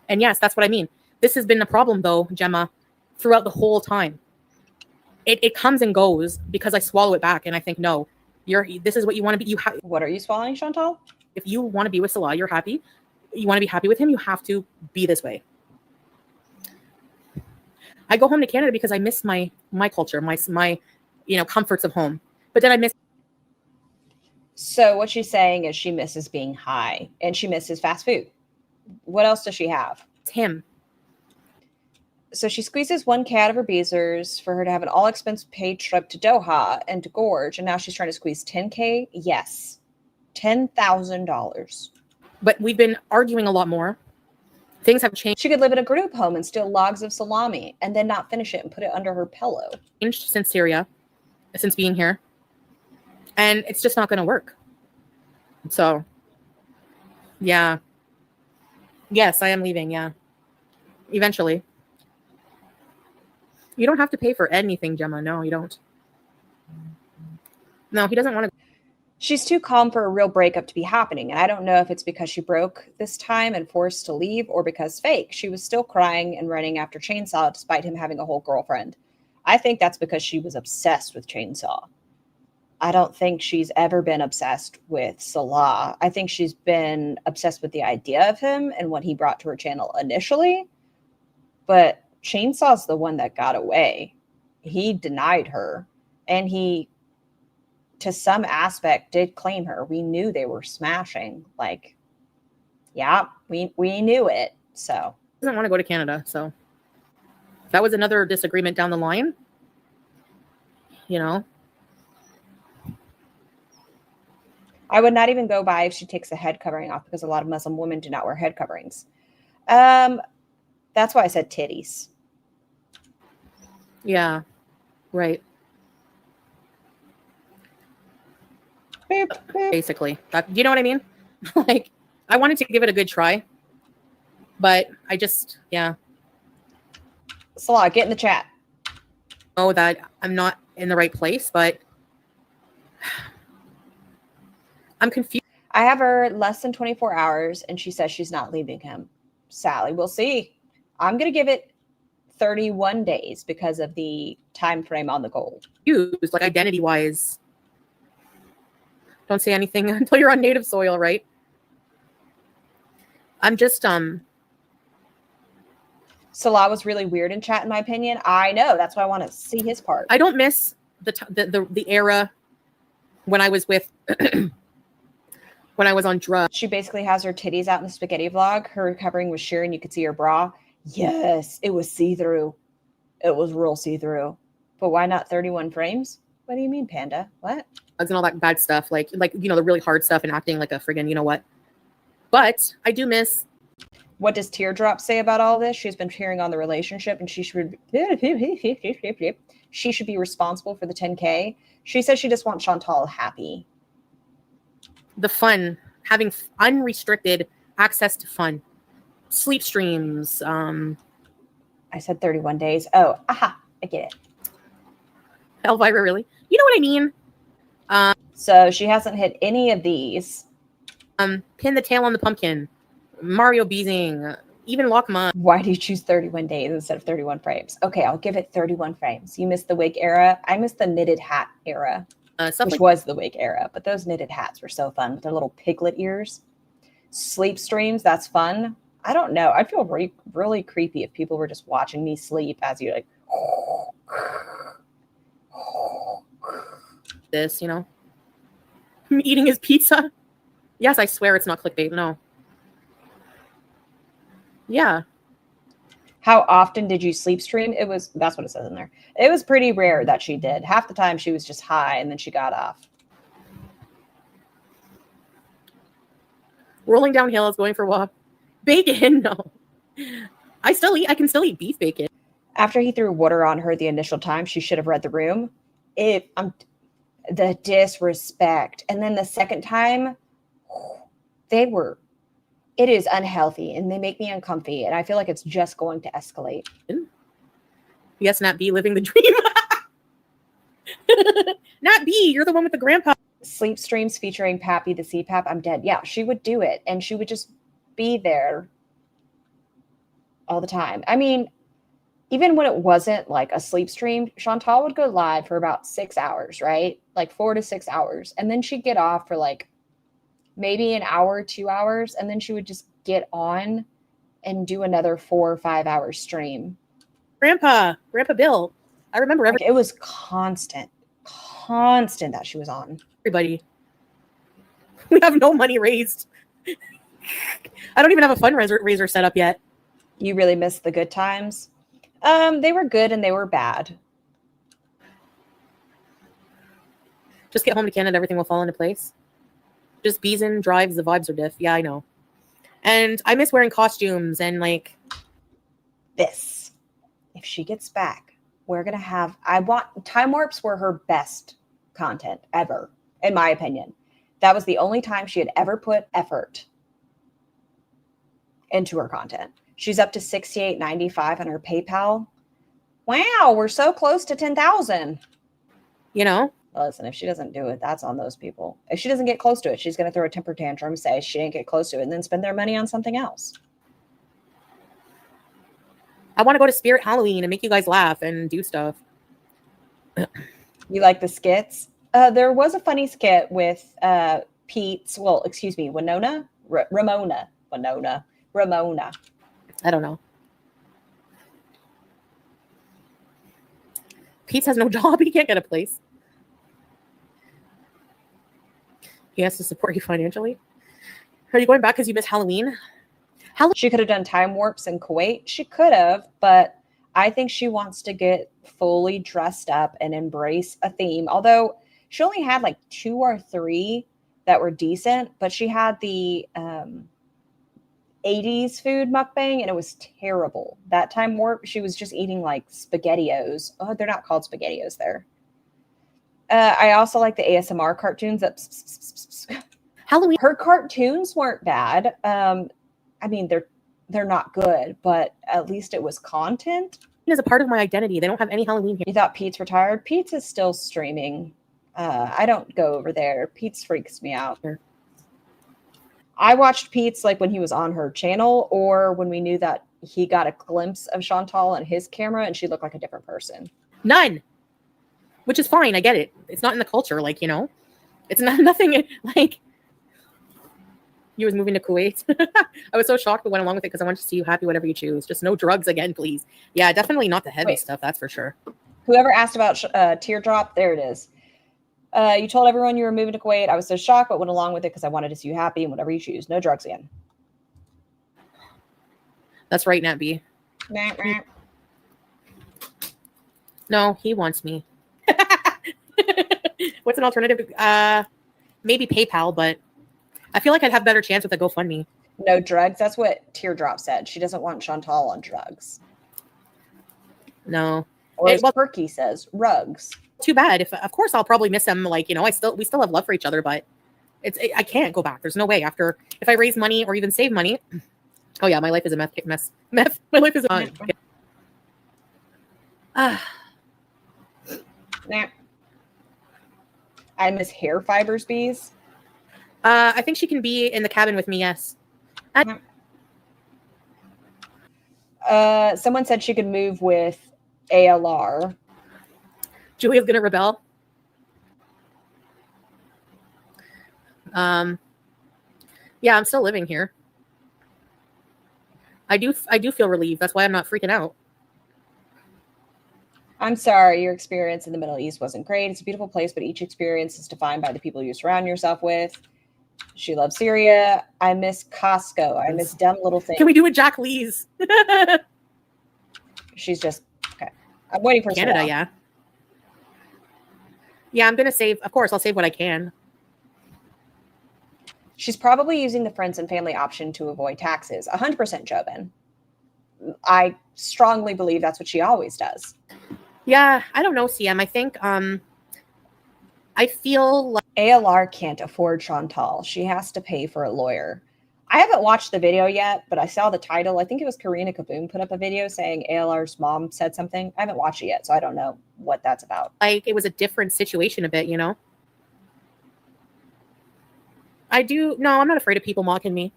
And yes, that's what I mean. This has been the problem, though, Gemma, throughout the whole time. It comes and goes because I swallow it back and I think, no, this is what you want to be. What are you swallowing, Chantal? If you want to be with Salah, you're happy. You want to be happy with him, you have to be this way. I go home to Canada because I miss my culture, my comforts of home. But then I miss. So what she's saying is she misses being high and she misses fast food. What else does she have? It's him. So she squeezes 1K out of her Beezers for her to have an all-expense paid trip to Doha and to gorge, and now she's trying to squeeze 10K? Yes. $10,000. But we've been arguing a lot more. Things have changed. She could live in a group home and steal logs of salami and then not finish it and put it under her pillow. Changed since Syria, since being here. And it's just not going to work. So, yeah. Yes, I am leaving, yeah. Eventually. You don't have to pay for anything, Gemma. No, you don't. No, he doesn't want to. She's too calm for a real breakup to be happening. And I don't know if it's because she broke this time and forced to leave or because fake. She was still crying and running after Chainsaw despite him having a whole girlfriend. I think that's because she was obsessed with Chainsaw. I don't think she's ever been obsessed with Salah. I think she's been obsessed with the idea of him and what he brought to her channel initially. But Chainsaw's the one that got away. He denied her. And he, to some aspect, did claim her. We knew they were smashing. Like, yeah, we knew it. So. Doesn't want to go to Canada. So that was another disagreement down the line. You know. I would not even go by if she takes the head covering off because a lot of Muslim women do not wear head coverings. That's why I said titties. Yeah, right. Boop, boop. Basically, you know what I mean? Like, I wanted to give it a good try, but I just, yeah. Salah, get in the chat. Know that I'm not in the right place, but I'm confused. I have her less than 24 hours, and she says she's not leaving him. Sally, we'll see. I'm going to give it 31 days because of the time frame on the gold. Confused, like identity-wise. Don't say anything until you're on native soil, right? I'm just, Salah was really weird in chat, in my opinion. I know. That's why I want to see his part. I don't miss the era when I was with when I was on drugs. She basically has her titties out in the spaghetti vlog. Her recovering was sheer and you could see her bra. Yes, it was see-through. It was real see-through. But why not 31 frames? What do you mean, Panda? What? And all that bad stuff, like the really hard stuff and acting like a friggin' you know what. But I do miss. What does Teardrop say about all this? She's been cheering on the relationship and she should be responsible for the 10K. She says she just wants Chantal happy. The fun, having unrestricted access to fun. Sleep streams. I said 31 days. Oh, aha, I get it. Elvira, really? You know what I mean? So she hasn't hit any of these. Pin the tail on the pumpkin. Mario Beezing. Even Lockma. Why do you choose 31 days instead of 31 frames? Okay, I'll give it 31 frames. You missed the wig era. I missed the knitted hat era, which was the wig era. But those knitted hats were so fun with their little piglet ears. Sleep streams, that's fun. I don't know. I'd feel really creepy if people were just watching me sleep as you like... this, eating his pizza. Yes, I swear it's not clickbait. No. Yeah. How often did you sleep stream? That's what it says in there. It was pretty rare that she did. Half the time she was just high and then she got off. Rolling downhill is going for a walk. Bacon, no. I can still eat beef bacon. After he threw water on her the initial time, she should have read the room. The disrespect. And then the second time, it is unhealthy and they make me uncomfy. And I feel like it's just going to escalate. Yes, Nat B, living the dream. Nat B, you're the one with the grandpa. Sleep streams featuring Pappy the CPAP. I'm dead. Yeah, she would do it. And she would just be there all the time. I mean, even when it wasn't like a sleep stream, Chantal would go live for about 6 hours, right? Like 4 to 6 hours. And then she'd get off for like maybe an hour, 2 hours. And then she would just get on and do another 4 or 5 hour stream. Grandpa Bill. I remember it was constant that she was on. Everybody. We have no money raised. I don't even have a fundraiser set up yet. You really missed the good times? They were good and they were bad. Just get home to Canada, everything will fall into place. Just Beezin drives, the vibes are diff. Yeah, I know. And I miss wearing costumes and like this. If she gets back, we're gonna have time warps were her best content ever, in my opinion. That was the only time she had ever put effort into her content. She's up to $68.95 on her PayPal. Wow, we're so close to 10,000. Listen, if she doesn't do it, that's on those people. If she doesn't get close to it, she's going to throw a temper tantrum, say she didn't get close to it, and then spend their money on something else. I want to go to Spirit Halloween and make you guys laugh and do stuff. You like the skits? There was a funny skit with Winona. Ramona. I don't know. Pete has no job. He can't get a place. He has to support you financially. Are you going back because you missed Halloween? She could have done time warps in Kuwait. She could have, but I think she wants to get fully dressed up and embrace a theme. Although she only had like 2 or 3 that were decent, but she had the 80s food mukbang and it was terrible. That time warp, she was just eating like SpaghettiOs. Oh, they're not called SpaghettiOs there. I also like the ASMR cartoons. Halloween. Her cartoons weren't bad. I mean, they're not good, but at least it was content. It is a part of my identity. They don't have any Halloween here. You thought Pete's retired? Pete's is still streaming. I don't go over there. Pete's freaks me out. Sure. I watched Pete's like when he was on her channel or when we knew that he got a glimpse of Chantal on his camera and she looked like a different person. None. Which is fine. I get it. It's not in the culture. Like, it's not nothing like you was moving to Kuwait. I was so shocked but went along with it because I wanted to see you happy, whatever you choose. Just no drugs again, please. Yeah, definitely not the heavy stuff. That's for sure. Whoever asked about teardrop, there it is. You told everyone you were moving to Kuwait. I was so shocked, but went along with it because I wanted to see you happy and whatever you choose. No drugs again. That's right, Nat B. No, he wants me. What's an alternative? Maybe PayPal, but I feel like I'd have a better chance with a GoFundMe. No drugs. That's what Teardrop said. She doesn't want Chantal on drugs. No. Or as Quirky says, rugs. Too bad. Of course I'll probably miss him. Like, we still have love for each other, but I can't go back. There's no way if I raise money or even save money. Oh yeah, my life is a mess. My life is a Nah. I miss hair fibers, bees. I think she can be in the cabin with me, yes. Someone said she could move with ALR. Julia's gonna rebel. Yeah, I'm still living here. I do feel relieved. That's why I'm not freaking out. I'm sorry, your experience in the Middle East wasn't great. It's a beautiful place, but each experience is defined by the people you surround yourself with. She loves Syria. I miss Costco. I miss dumb little things. Can we do a Jack Lee's? She's just okay. I'm waiting for Canada. Yeah. Yeah, I'm gonna save. Of course, I'll save what I can. She's probably using the friends and family option to avoid taxes. 100%, Jobin. I strongly believe that's what she always does. Yeah, I don't know, CM. I think I feel like ALR can't afford Chantal. She has to pay for a lawyer. I haven't watched the video yet, but I saw the title. I think it was Karina Kaboom put up a video saying ALR's mom said something. I haven't watched it yet, so I don't know what that's about. Like it was a different situation a bit, I do. No, I'm not afraid of people mocking me.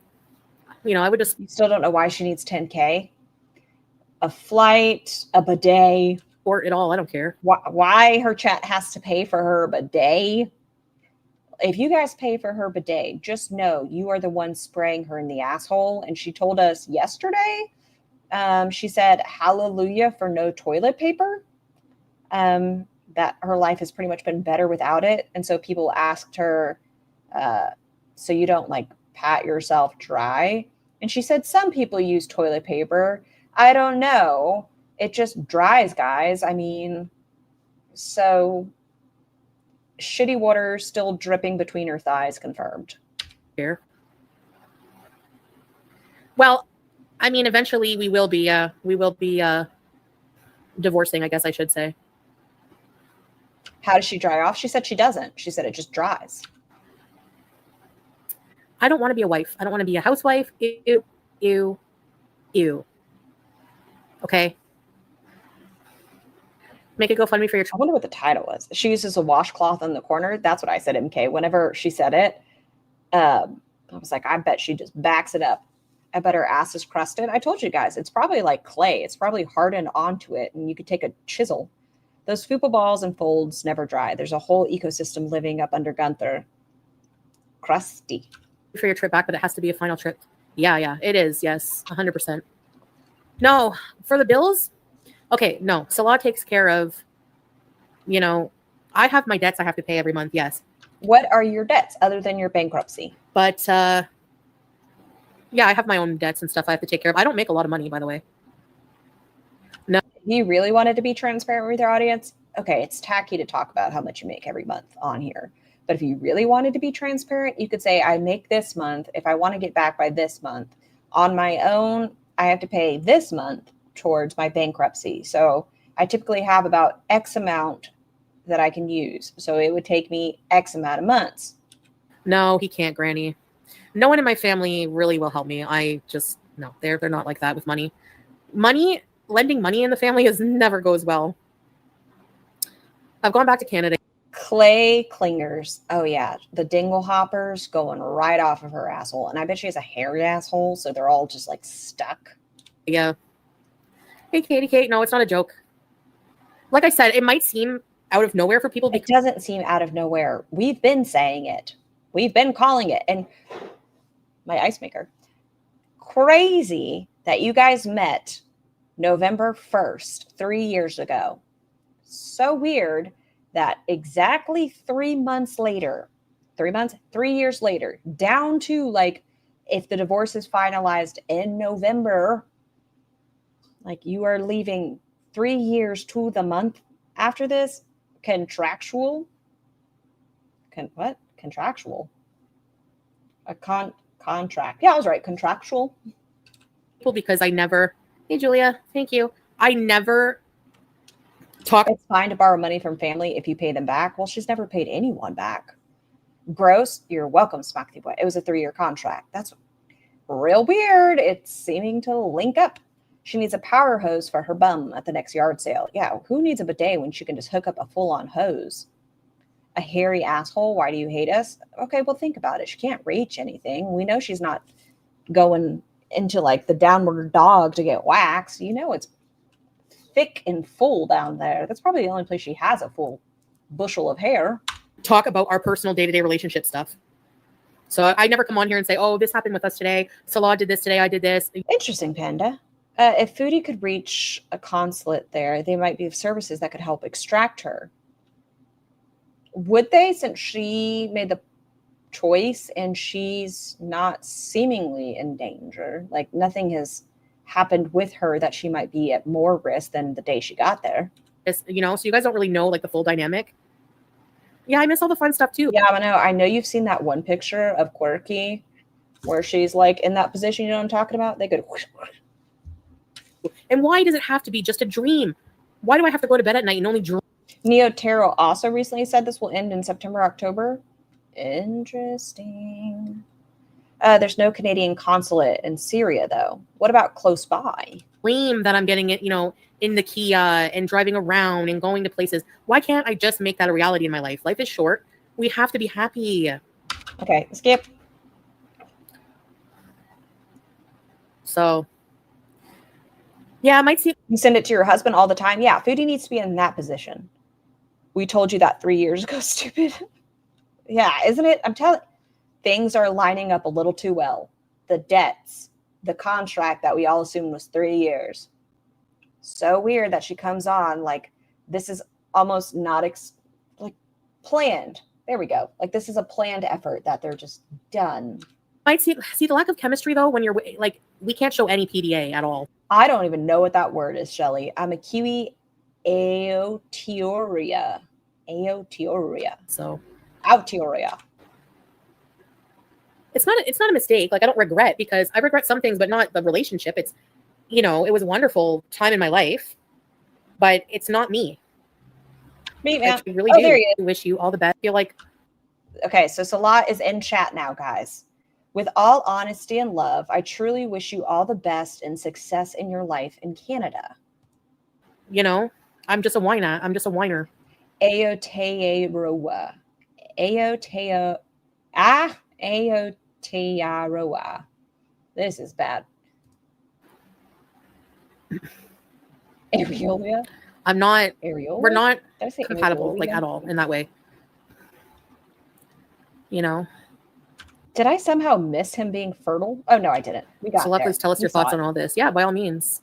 I would just. You still don't know why she needs 10K? A flight, a bidet. Or it all. I don't care. Why her chat has to pay for her bidet? If you guys pay for her bidet, just know you are the one spraying her in the asshole. And she told us yesterday, she said, hallelujah for no toilet paper. That her life has pretty much been better without it. And so people asked her, so you don't like pat yourself dry. And she said, some people use toilet paper. I don't know. It just dries, guys. I mean, so shitty water still dripping between her thighs, confirmed. Here. Well, I mean, eventually we will be divorcing, I guess I should say. How does she dry off? She said she doesn't. She said it just dries. I don't want to be a wife. I don't want to be a housewife. Ew. Okay. Make it GoFundMe for your. I wonder what the title was. She uses a washcloth in the corner. That's what I said, MK. Whenever she said it, I was like, I bet she just backs it up. I bet her ass is crusted. I told you guys, it's probably like clay. It's probably hardened onto it, and you could take a chisel. Those fupa balls and folds never dry. There's a whole ecosystem living up under Gunther. Crusty. For your trip back, but it has to be a final trip. Yeah, it is. Yes, 100%. No, for the bills. Okay, no. Salah takes care of, I have my debts I have to pay every month, yes. What are your debts other than your bankruptcy? But, yeah, I have my own debts and stuff I have to take care of. I don't make a lot of money, by the way. No. You really wanted to be transparent with your audience? Okay, it's tacky to talk about how much you make every month on here. But if you really wanted to be transparent, you could say, I make this month. If I want to get back by this month, on my own, I have to pay this month towards my bankruptcy. So I typically have about X amount that I can use. So it would take me X amount of months. No, he can't, Granny. No one in my family really will help me. No, they're not like that with money. Lending money in the family never goes well. I've gone back to Canada. Clay clingers. Oh yeah. The dingle hoppers going right off of her asshole. And I bet she has a hairy asshole. So they're all just like stuck. Yeah. Hey, Katie Kate. No, it's not a joke. Like I said, it might seem out of nowhere for people. It doesn't seem out of nowhere. We've been saying it. We've been calling it. And my ice maker. Crazy that you guys met November 1st, 3 years ago. So weird that exactly 3 months later, 3 years later, down to like if the divorce is finalized in November, like you are leaving 3 years to the month after this, contractual. What? Contractual. Contract. Yeah, I was right. Contractual. Because I never, hey, Julia, thank you. I never talk. It's fine to borrow money from family if you pay them back. Well, she's never paid anyone back. Gross. You're welcome, Smacky Boy. It was a 3-year contract. That's real weird. It's seeming to link up. She needs a power hose for her bum at the next yard sale. Yeah, who needs a bidet when she can just hook up a full-on hose? A hairy asshole. Why do you hate us? Okay, well, think about it. She can't reach anything. We know she's not going into like the downward dog to get waxed. You know it's thick and full down there. That's probably the only place she has a full bushel of hair. Talk about our personal day-to-day relationship stuff. So I never come on here and say, oh, this happened with us today. Salah did this today. I did this. Interesting, Panda. If Foodie could reach a consulate there, they might be of services that could help extract her. Would they, since she made the choice and she's not seemingly in danger? Like nothing has happened with her that she might be at more risk than the day she got there. So you guys don't really know like the full dynamic. Yeah, I miss all the fun stuff too. Yeah, I know you've seen that one picture of Quirky where she's like in that position, you know what I'm talking about? They go whoosh, whoosh. And why does it have to be just a dream? Why do I have to go to bed at night and only dream? Neo Tarot also recently said this will end in September, October. Interesting. There's no Canadian consulate in Syria, though. What about close by? Dream that I'm getting it, in the Kia and driving around and going to places. Why can't I just make that a reality in my life? Life is short. We have to be happy. Okay, skip. So, yeah, I might see. You send it to your husband all the time? Yeah, Foodie needs to be in that position. We told you that 3 years ago, stupid. Yeah, isn't it? I'm telling you, things are lining up a little too well. The debts, the contract that we all assumed was 3 years. So weird that she comes on like this is almost not planned. There we go. Like this is a planned effort that they're just done. Might see the lack of chemistry though when you're like we can't show any PDA at all. I don't even know what that word is, Shelly. I'm a Kiwi Aoteoria. So Aoteoria. It's not a mistake. Like I don't regret because I regret some things, but not the relationship. It's it was a wonderful time in my life, but it's not me. Me, man. I really there he is. Wish you all the best. I feel like okay, so Salah is in chat now, guys. With all honesty and love, I truly wish you all the best and success in your life in Canada. I'm just a whiner. Aotearoa. Aotearoa. This is bad. Areola? I'm not. Areola? We're not Did I say compatible, areola? like at all in that way. Did I somehow miss him being fertile? Oh no, I didn't. We got so luckily there. tell us your thoughts on all this. Yeah, by all means.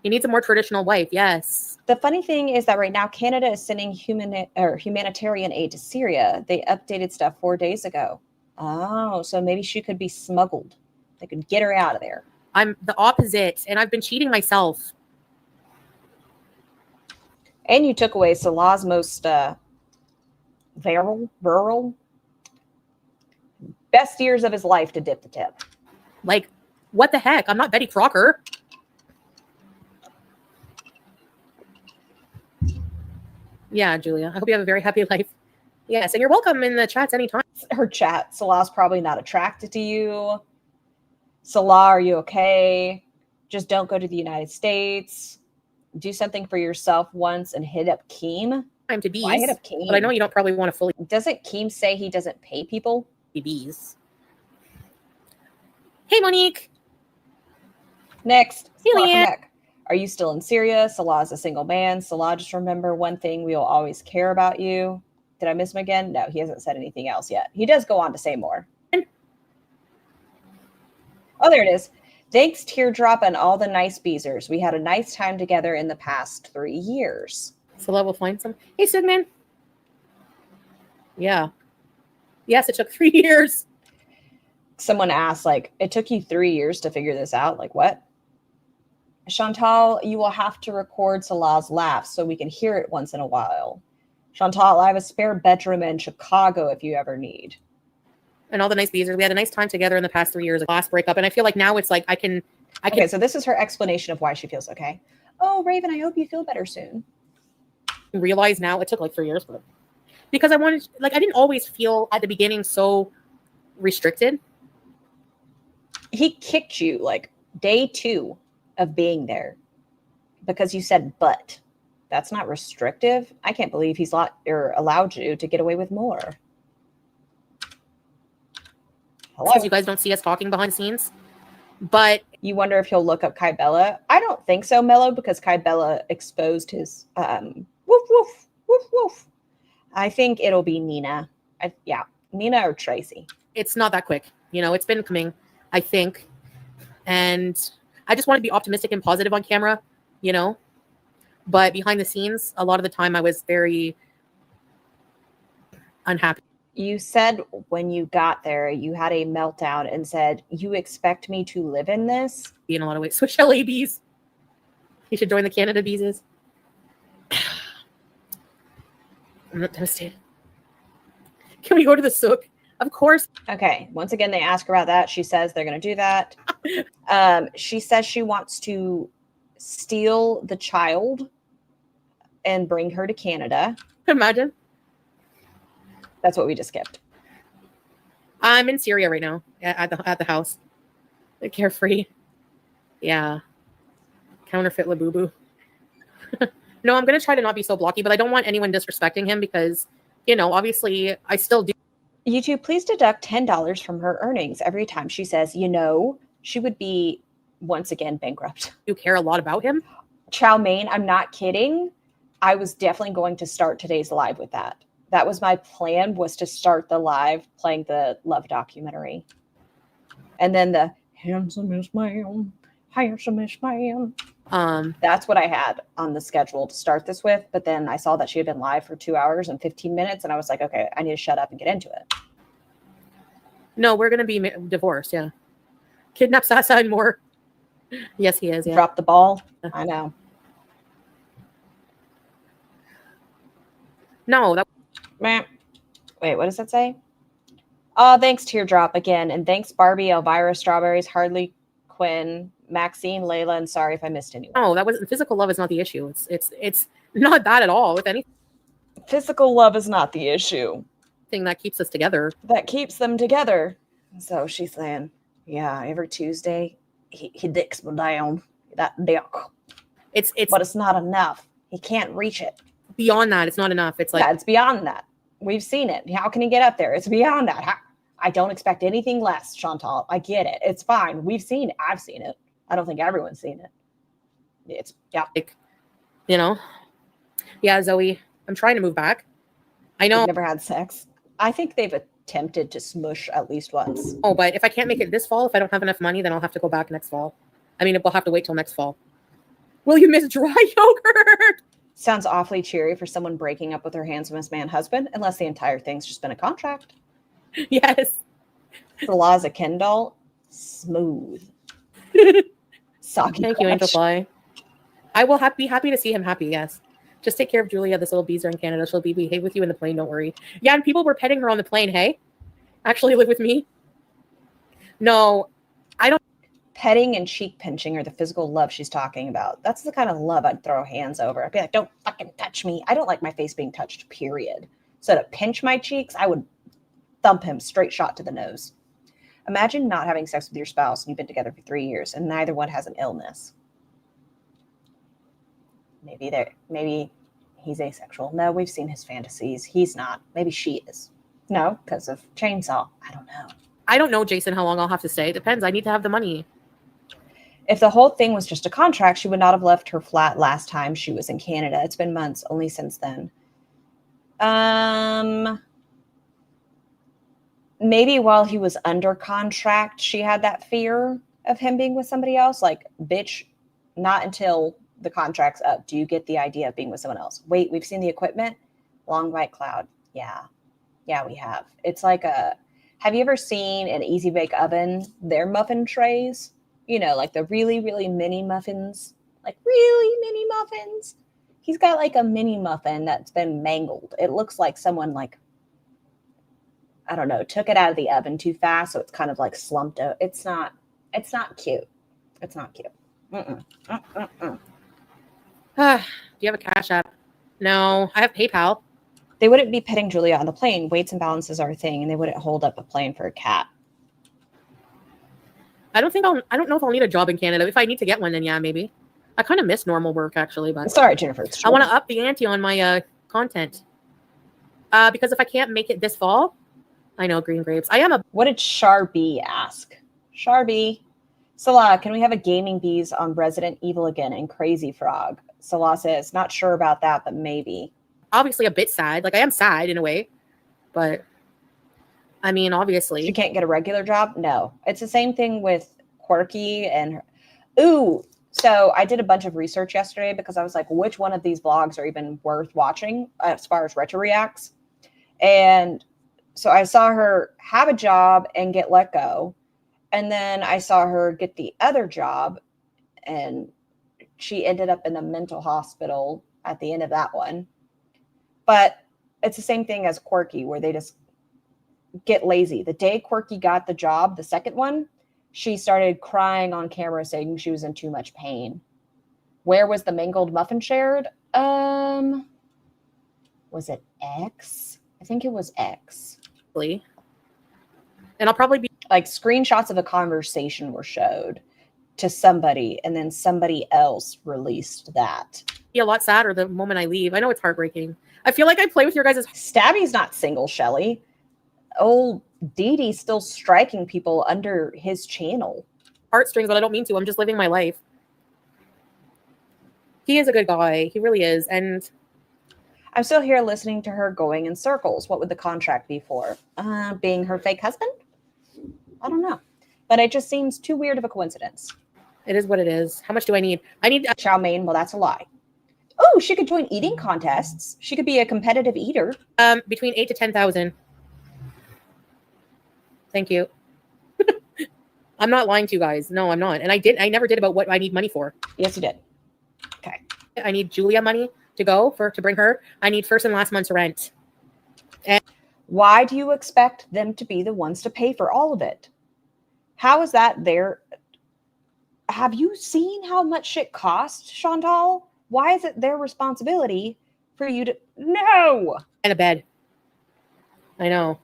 He needs a more traditional wife. Yes. The funny thing is that right now Canada is sending humanitarian aid to Syria. They updated stuff 4 days ago. Oh, so maybe she could be smuggled. They could get her out of there. I'm the opposite, and I've been cheating myself. And you took away Salah's most rural, best years of his life to dip the tip. Like, what the heck? I'm not Betty Crocker. Yeah, Julia. I hope you have a very happy life. Yes, and you're welcome in the chats anytime. Her chat. Salah's probably not attracted to you. Salah, are you okay? Just don't go to the United States. Do something for yourself once and hit up Keem. Time to bees. Why hit up Keem? But I know you don't probably want to fully Doesn't Keem say he doesn't pay people? bees. Hey, Monique. Next. Hey, Welcome Leanne. back. Are you still in Syria? Salah is a single man. Salah, just remember one thing. We will always care about you. Did I miss him again? No, he hasn't said anything else yet. He does go on to say more. Oh, there it is. Thanks, Teardrop, and all the nice beezers. We had a nice time together in the past 3 years. So love will find some. Hey, Sigmund. Yeah. Yes, it took 3 years. Someone asked, like, it took you 3 years to figure this out. Like, what? Chantal, you will have to record Salah's laugh so we can hear it once in a while. Chantal, I have a spare bedroom in Chicago if you ever need. And all the nice beezers. We had a nice time together in the past 3 years, last breakup. And I feel like now it's like I can. Okay, so this is her explanation of why she feels okay. Oh, Raven, I hope you feel better soon. Realize now it took like 3 years, but because I wanted, like, I didn't always feel at the beginning so restricted. He kicked you like day 2 of being there because you said but. That's not restrictive. I can't believe he's allowed you to get away with more. Hello? Because you guys don't see us talking behind the scenes. But you wonder if he'll look up Kai Bella. I don't think so, Mello, because Kai Bella exposed his woof, woof, woof, woof. I think it'll be Nina. Nina or Tracy. It's not that quick. You know, it's been coming, I think. And I just want to be optimistic and positive on camera, you know. But behind the scenes, a lot of the time I was very unhappy. You said when you got there, you had a meltdown and said, you expect me to live in this? In a lot of ways. So shall ABs. You should join the Canada Beeses. I'm not devastated. Can we go to the souk? Of course. Okay. Once again, they ask her about that. She says they're going to do that. She says she wants to steal the child and bring her to Canada. Imagine. That's what we just skipped. I'm in Syria right now at the house. Carefree. Yeah. Counterfeit Labubu. No, I'm going to try to not be so blocky, but I don't want anyone disrespecting him because, you know, obviously I still do. YouTube, please deduct $10 from her earnings every time she says, you know, she would be once again bankrupt. You care a lot about him? Chow mein, I'm not kidding. I was definitely going to start today's live with that. That was my plan, was to start the live playing the love documentary. And then the handsomest man. That's what I had on the schedule to start this with. But then I saw that she had been live for 2 hours and 15 minutes. And I was like, okay, I need to shut up and get into it. No, we're going to be divorced. Yeah. Kidnap Sasa and more. Yes, he is. Yeah. Drop the ball. I know. No. Wait, what does that say? Oh, thanks, Teardrop again. And thanks, Barbie, Elvira, Strawberries, Hardly, Quinn, Maxine, Layla, and sorry if I missed anyone. No, that wasn't physical love is not the issue. It's not that at all. With anything. Physical love is not the issue. Thing that keeps us together. That keeps them together. So she's saying, yeah, every Tuesday he dicks me down. That dick. But it's not enough. He can't reach it. Beyond that, it's not enough. It's like, yeah, it's beyond that. We've seen it. How can he get up there? It's beyond that. I don't expect anything less, Chantal. I get it. It's fine. We've seen it. I've seen it. I don't think everyone's seen it. It's, yeah. Like, you know? Yeah, Zoe, I'm trying to move back. I know. They've never had sex. I think they've attempted to smush at least once. Oh, but if I can't make it this fall, if I don't have enough money, then I'll have to go back next fall. I mean, we'll have to wait till next fall. Will you miss dry yogurt? Sounds awfully cheery for someone breaking up with her handsomest man husband, unless the entire thing's just been a contract. Yes. The laws of Ken doll, smooth. Soggy. Thank you, Angel Fly. I will be happy to see him happy, yes. Just take care of Julia, this little beezer in Canada. She'll behave with you in the plane, don't worry. Yeah, and people were petting her on the plane, hey? Actually live with me? No, I don't. Petting and cheek pinching are the physical love she's talking about. That's the kind of love I'd throw hands over. I'd be like, don't fucking touch me. I don't like my face being touched, period. So to pinch my cheeks, I would thump him straight shot to the nose. Imagine not having sex with your spouse and you've been together for 3 years and neither one has an illness. Maybe he's asexual. No, we've seen his fantasies. He's not. Maybe she is. No, because of chainsaw. I don't know. I don't know, Jason, how long I'll have to stay. It depends. I need to have the money. If the whole thing was just a contract, she would not have left her flat last time she was in Canada. It's been months, only since then. Maybe while he was under contract, she had that fear of him being with somebody else. Like, bitch, not until the contract's up, do you get the idea of being with someone else? Wait, we've seen the equipment? Long white cloud. Yeah. Yeah, we have. It's like have you ever seen an Easy Bake Oven, their muffin trays? You know, like the really, really mini muffins, like really mini muffins. He's got like a mini muffin that's been mangled. It looks like someone like, I don't know, took it out of the oven too fast. So it's kind of like slumped out. It's not cute. It's not cute. Mm-mm. Mm-mm. Do you have a Cash App? No, I have PayPal. They wouldn't be petting Julia on the plane. Weights and balances are a thing, and they wouldn't hold up a plane for a cat. I don't know if I'll need a job in Canada. If I need to get one, then yeah, maybe. I kind of miss normal work actually, but Sorry, Jennifer. I want to up the ante on my content. Because if I can't make it this fall, I know green grapes. What did Sharby ask? Sharby, Salah, can we have a gaming bees on Resident Evil again and Crazy Frog? Salah says, not sure about that, but maybe. Obviously a bit sad. Like I am sad in a way, but I mean, obviously. She can't get a regular job? No. It's the same thing with Quirky and her. Ooh, so I did a bunch of research yesterday because I was like, which one of these vlogs are even worth watching as far as retro reacts? And so I saw her have a job and get let go. And then I saw her get the other job and she ended up in a mental hospital at the end of that one. But it's the same thing as Quirky, where they just get lazy. The day Quirky got the job, the second one, she started crying on camera saying she was in too much pain. Where was the mangled muffin shared? Was it X? I think it was X. And I'll probably be like screenshots of a conversation were showed to somebody, and then somebody else released that. a lot sadder the moment I leave. I know it's heartbreaking. I feel like I play with your guys' Stabby's not single, Shelly. Old Dee Dee's still striking people under his channel. heartstrings, but I don't mean to. I'm just living my life. He is a good guy. He really is. And I'm still here listening to her going in circles. What would the contract be for? Being her fake husband? I don't know. But it just seems too weird of a coincidence. it is what it is. How much do I need? I need Chow mein, well, that's a lie. Oh, she could join eating contests. She could be a competitive eater. between 8 to 10,000. Thank you. I'm not lying to you guys. No, I'm not. And I never did about what I need money for. Yes, you did. Okay. I need Julia money to bring her. I need first and last month's rent. And Why do you expect them to be the ones to pay for all of it? How is that their... Have you seen how much shit costs, Chantal? Why is it their responsibility for you to... No! a bed. I know.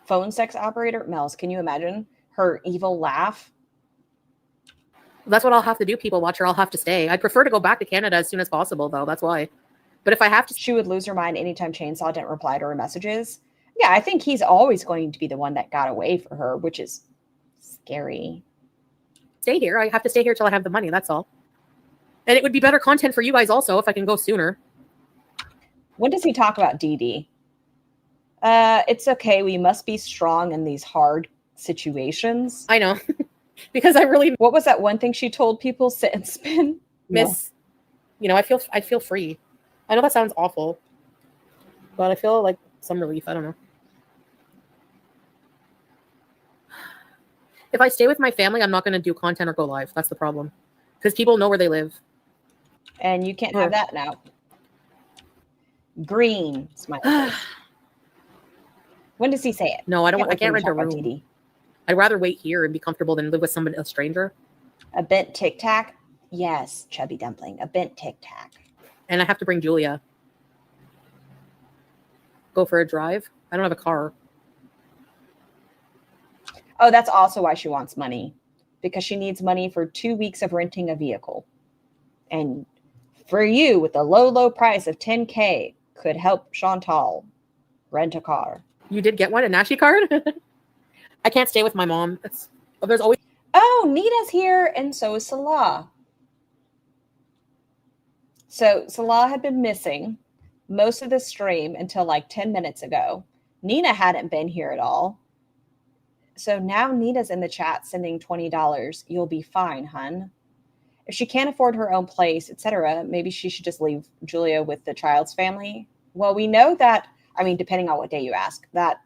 Phone sex operator? Mel's, can you imagine her evil laugh? That's what I'll have to do, people watch, or I'll have to stay. I'd prefer to go back to Canada as soon as possible, though. That's why. But if I have to... She would lose her mind anytime Chainsaw didn't reply to her messages. Yeah, I think he's always going to be the one that got away for her, which is scary. stay here, I have to stay here till I have the money. That's all. And it would be better content for you guys also if I can go sooner. When does he talk about Dee Dee? It's okay. We must be strong in these hard situations. I know. Because I really What was that one thing she told people? Sit and spin? miss, I feel free. I know that sounds awful, but I feel like some relief. I don't know. If I stay with my family, I'm not going to do content or go live. That's the problem. Because people know where they live. And you can't have that now. Green smile. When does he say it? No, I don't. I can't rent a talk about room. Dee Dee. I'd rather wait here and be comfortable than live with a stranger. A bent tic tac? Yes, chubby dumpling. A bent tic tac. And I have to bring Julia. Go for a drive. I don't have a car. Oh, that's also why she wants money. Because she needs money for 2 weeks of renting a vehicle. And for you, with a low, low price of $10K, could help Chantal rent a car. You did get one, a Nashi card? I can't stay with my mom. There's always... Oh, Nita's here, and so is Salah. So Salah had been missing most of the stream until like 10 minutes ago. Nina hadn't been here at all. So now Nita's in the chat sending $20. You'll be fine, hun. If she can't afford her own place, etc., maybe she should just leave Julia with the child's family. Well, we know that, I mean, depending on what day you ask, that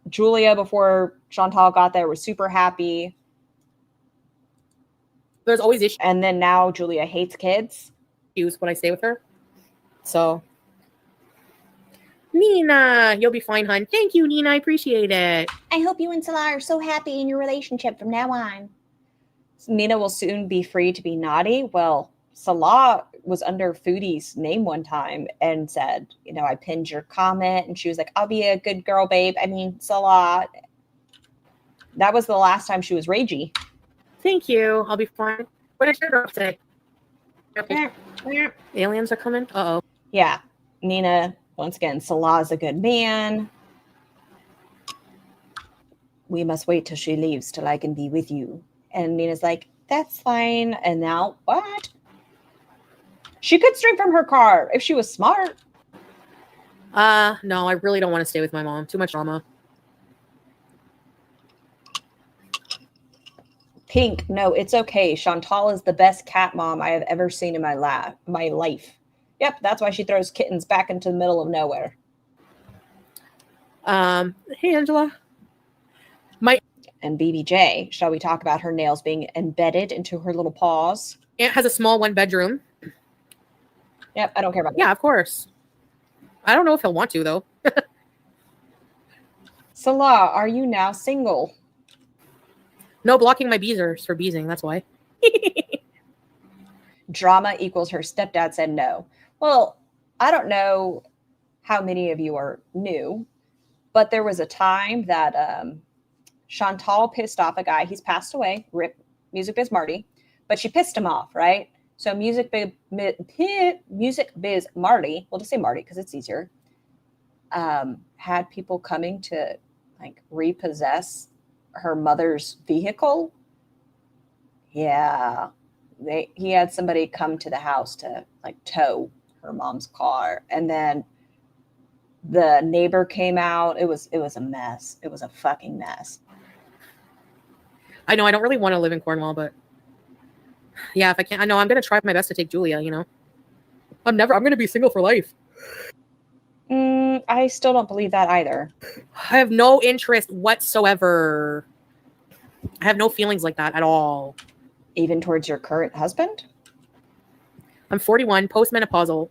Julia, before Chantal got there, was super happy. There's always issues And then now Julia hates kids. when I stay with her. So, Nina, you'll be fine, hon. Thank you, Nina. I appreciate it. I hope you and Salah are so happy in your relationship from now on. Nina will soon be free to be naughty. Well, Salah was under Foodie's name one time and said, you know, I pinned your comment. And she was like, I'll be a good girl, babe. I mean, Salah. That was the last time she was ragey. Thank you. I'll be fine. What did your girl say? Okay. Aliens are coming? Uh-oh. Yeah. Nina, once again, Salah's a good man. We must wait till she leaves till I can be with you. And Nina's like, that's fine. And now what? She could stream from her car if she was smart. No, I really don't want to stay with my mom. Too much drama. Pink, no, it's okay. Chantal is the best cat mom I have ever seen in my life. Yep, that's why she throws kittens back into the middle of nowhere. Hey, Angela. And BBJ, shall we talk about her nails being embedded into her little paws? Aunt has a small 1-bedroom. Yep, I don't care about that. Yeah, of course. I don't know if he'll want to, though. Salah, are you now single? No blocking my beezers for beezing, that's why. Drama equals her stepdad said no. Well, I don't know how many of you are new, but there was a time that Chantal pissed off a guy. He's passed away, rip Music Biz Marty, but she pissed him off, right? So Music Biz Marty, we'll just say Marty because it's easier, had people coming to like repossess her mother's vehicle. Yeah, he had somebody come to the house to like tow her mom's car, and then the neighbor came out. It was a mess. It was a fucking mess. I know I don't really want to live in Cornwall, but yeah, if I can't, I know I'm gonna try my best to take Julia. You know, I'm gonna be single for life. I still don't believe that either. I have no interest whatsoever. I have no feelings like that at all. Even towards your current husband? I'm 41, postmenopausal.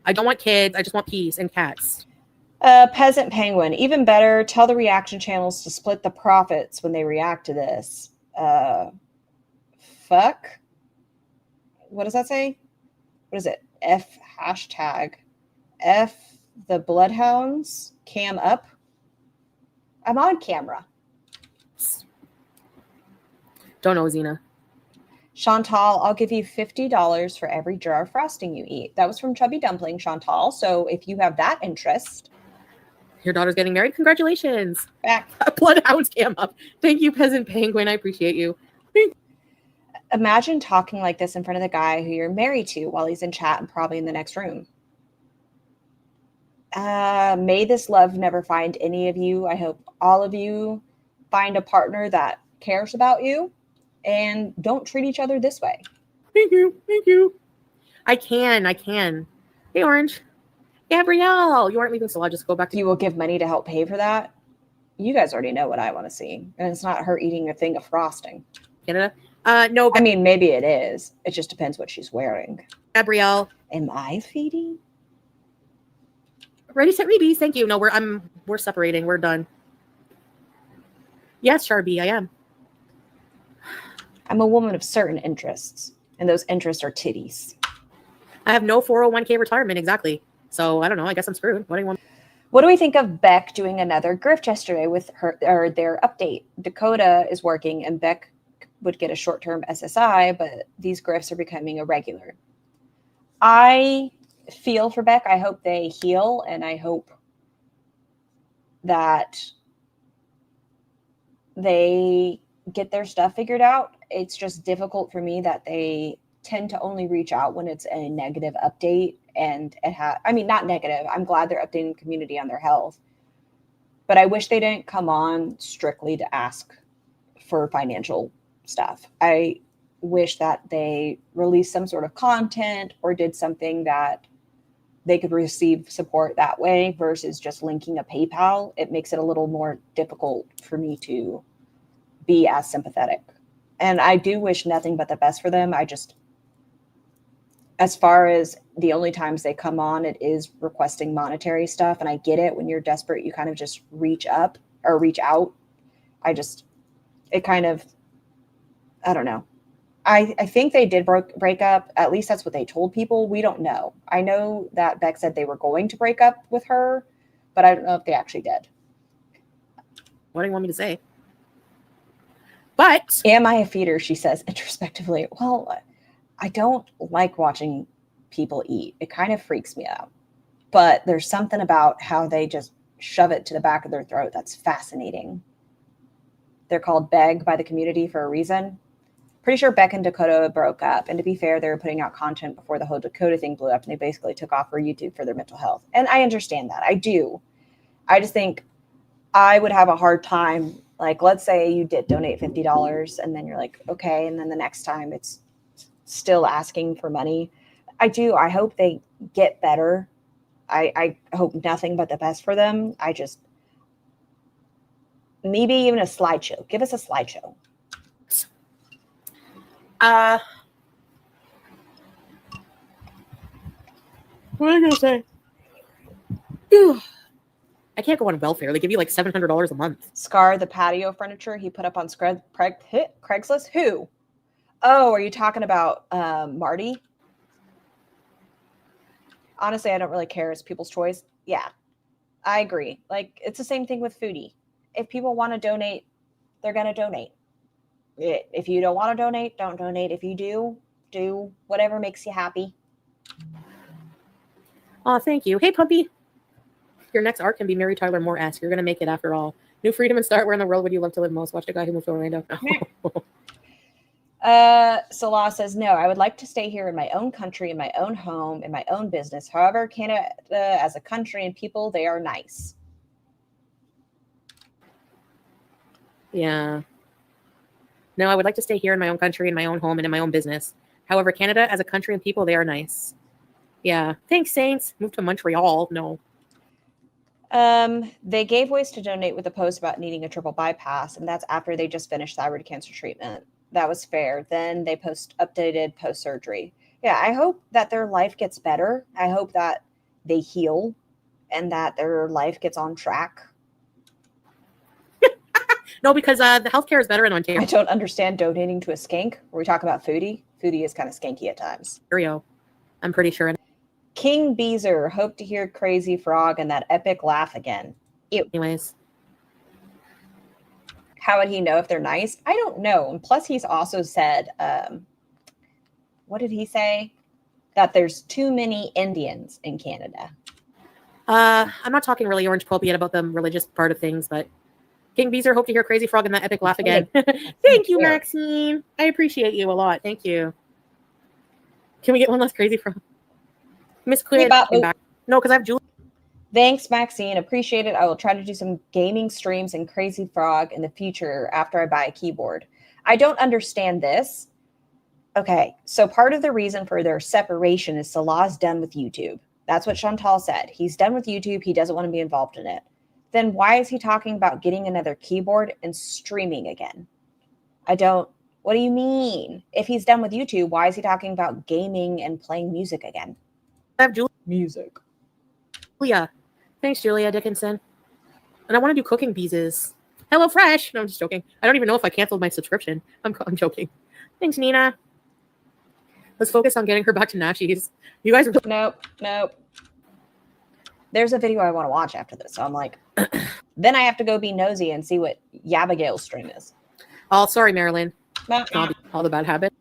I don't want kids. I just want peace and cats. Peasant Penguin. Even better, tell the reaction channels to split the profits when they react to this. Fuck? What does that say? What is it? F# the Bloodhounds cam up. I'm on camera. Don't know, Xena. Chantal, I'll give you $50 for every jar of frosting you eat. That was from Chubby Dumpling, Chantal. So if you have that interest. Your daughter's getting married? Congratulations. Back. Bloodhounds cam up. Thank you, Peasant Penguin. I appreciate you. Imagine talking like this in front of the guy who you're married to while he's in chat and probably in the next room. May this love never find any of you. I hope all of you find a partner that cares about you and don't treat each other this way. Thank you. Thank you. I can. Hey, Orange. Gabrielle, you aren't leaving, so I'll just go back to you. Will give money to help pay for that? You guys already know what I want to see. And it's not her eating a thing of frosting. Canada? No. I mean, maybe it is. It just depends what she's wearing. Gabrielle. Am I feeding? Ready, set, ready. Thank you. No, we're separating. We're done. Yes, Sharby, I am. I'm a woman of certain interests, and those interests are titties. I have no 401k retirement, exactly. So I don't know. I guess I'm screwed. What do you want? What do we think of Beck doing another grift yesterday with her or their update? Dakota is working, and Beck would get a short-term SSI, but these grifts are becoming irregular. I feel for Beck. I hope they heal, and I hope that they get their stuff figured out. It's just difficult for me that they tend to only reach out when it's a negative update, and not negative. I'm glad they're updating the community on their health, but I wish they didn't come on strictly to ask for financial stuff. I wish that they released some sort of content or did something that they could receive support that way versus just linking a PayPal. It makes it a little more difficult for me to be as sympathetic. And I do wish nothing but the best for them. As far as the only times they come on, it is requesting monetary stuff. And I get it. When you're desperate, you kind of just reach up or reach out. I don't know. I think they did break up. At least that's what they told people. We don't know. I know that Beck said they were going to break up with her, but I don't know if they actually did. What do you want me to say? But am I a feeder? She says introspectively. Well, I don't like watching people eat. It kind of freaks me out. But there's something about how they just shove it to the back of their throat that's fascinating. They're called Beg by the community for a reason. Pretty sure Beck and Dakota broke up. And to be fair, they were putting out content before the whole Dakota thing blew up. And they basically took off for YouTube for their mental health. And I understand that. I do. I just think I would have a hard time. Like, let's say you did donate $50 and then you're like, okay. And then the next time it's still asking for money. I hope they get better. I hope nothing but the best for them. Maybe even a slideshow. Give us a slideshow. What am I gonna say? Ew. I can't go on welfare. They give you like $700 a month. Scar, the patio furniture he put up on Craigslist. Who? Oh, are you talking about Marty? Honestly, I don't really care. It's people's choice. Yeah, I agree. Like, it's the same thing with Foodie. If people want to donate, they're going to donate. If you don't want to donate, don't donate. If you do whatever makes you happy. Oh, thank you. Hey, puppy. Your next art can be Mary Tyler Moore-esque. You're going to make it after all. New freedom and start. Where in the world would you love to live most? Watch the guy who moved to Orlando. Salah says, no, I would like to stay here in my own country, in my own home, in my own business. However, Canada as a country and people, they are nice. Yeah. No, I would like to stay here in my own country, in my own home, and in my own business. However, Canada as a country and people, they are nice. Yeah. Thanks, Saints. Move to Montreal. No. They gave ways to donate with a post about needing a triple bypass, and that's after they just finished thyroid cancer treatment. That was fair. Then they updated post-surgery. Yeah, I hope that their life gets better. I hope that they heal and that their life gets on track. No, because the healthcare is better in Ontario. I don't understand donating to a skank. Were we talking about Foodie? Foodie is kind of skanky at times. I'm pretty sure. King Beezer, hope to hear Crazy Frog and that epic laugh again. Ew. Anyways. How would he know if they're nice? I don't know. And plus, he's also said, what did he say? That there's too many Indians in Canada. I'm not talking really orange pulp yet about the religious part of things, but King Beezer, hope to hear Crazy Frog and that epic laugh again. Thank you, Maxine. I appreciate you a lot. Thank you. Can we get one less Crazy Frog? Miss Quinn came back. No, because I have Julie. Thanks, Maxine. Appreciate it. I will try to do some gaming streams and Crazy Frog in the future after I buy a keyboard. I don't understand this. Okay, so part of the reason for their separation is Salah's done with YouTube. That's what Chantal said. He's done with YouTube. He doesn't want to be involved in it. Then why is he talking about getting another keyboard and streaming again? What do you mean? If he's done with YouTube, why is he talking about gaming and playing music again? I have Julie. Music. Julia. Thanks, Julia Dickinson. And I want to do cooking beezes. Hello Fresh. No, I'm just joking. I don't even know if I canceled my subscription. I'm joking. Thanks, Nina. Let's focus on getting her back to Natchies. You guys are... Nope. There's a video I want to watch after this. So I'm like, then I have to go be nosy and see what Yabigail's stream is. Oh, sorry, Marilyn. All the bad habits.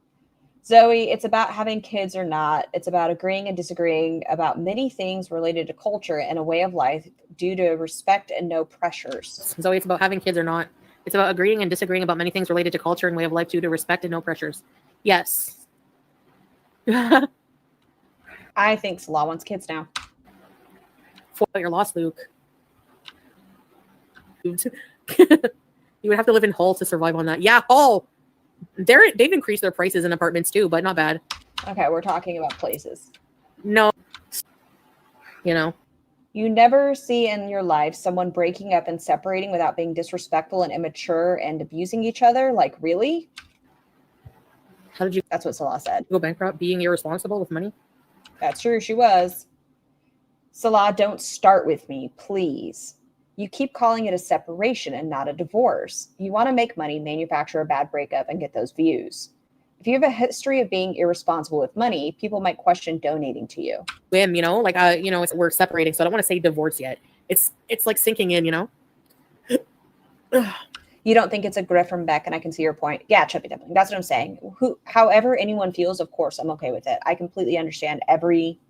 Zoe, it's about having kids or not. It's about agreeing and disagreeing about many things related to culture and a way of life due to respect and no pressures. Zoe, it's about having kids or not. It's about agreeing and disagreeing about many things related to culture and way of life due to respect and no pressures. Yes. I think Salah wants kids now. For your loss, Luke. You would have to live in Hull to survive on that. Yeah, Hull. They've increased their prices in apartments too, but not bad. Okay, we're talking about places. No, you know. You never see in your life someone breaking up and separating without being disrespectful and immature and abusing each other. Like, really? How did you That's what Salah said. go bankrupt? Being irresponsible with money? That's true. She was. Salah, don't start with me, please. You keep calling it a separation and not a divorce. You want to make money, manufacture a bad breakup, and get those views. If you have a history of being irresponsible with money, people might question donating to you. Whim, you know, like you know, we're separating, so I don't want to say divorce yet. It's like sinking in, you know. You don't think it's a grift from Beck, and I can see your point. Yeah, Chubby Dumpling. That's what I'm saying. However anyone feels, of course, I'm okay with it. I completely understand every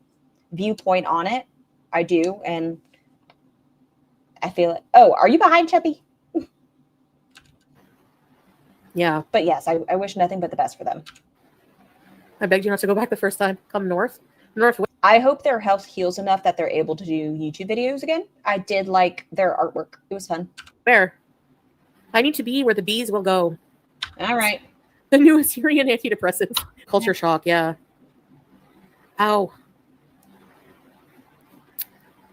viewpoint on it. I do, and I feel it. Oh, are you behind, Chubby? Yeah. But yes, I wish nothing but the best for them. I begged you not to go back the first time. Come northwest. I hope their health heals enough that they're able to do YouTube videos again. I did like their artwork. It was fun. Where? I need to be where the bees will go. All right. The new Syrian antidepressants. Culture shock, yeah. Ow.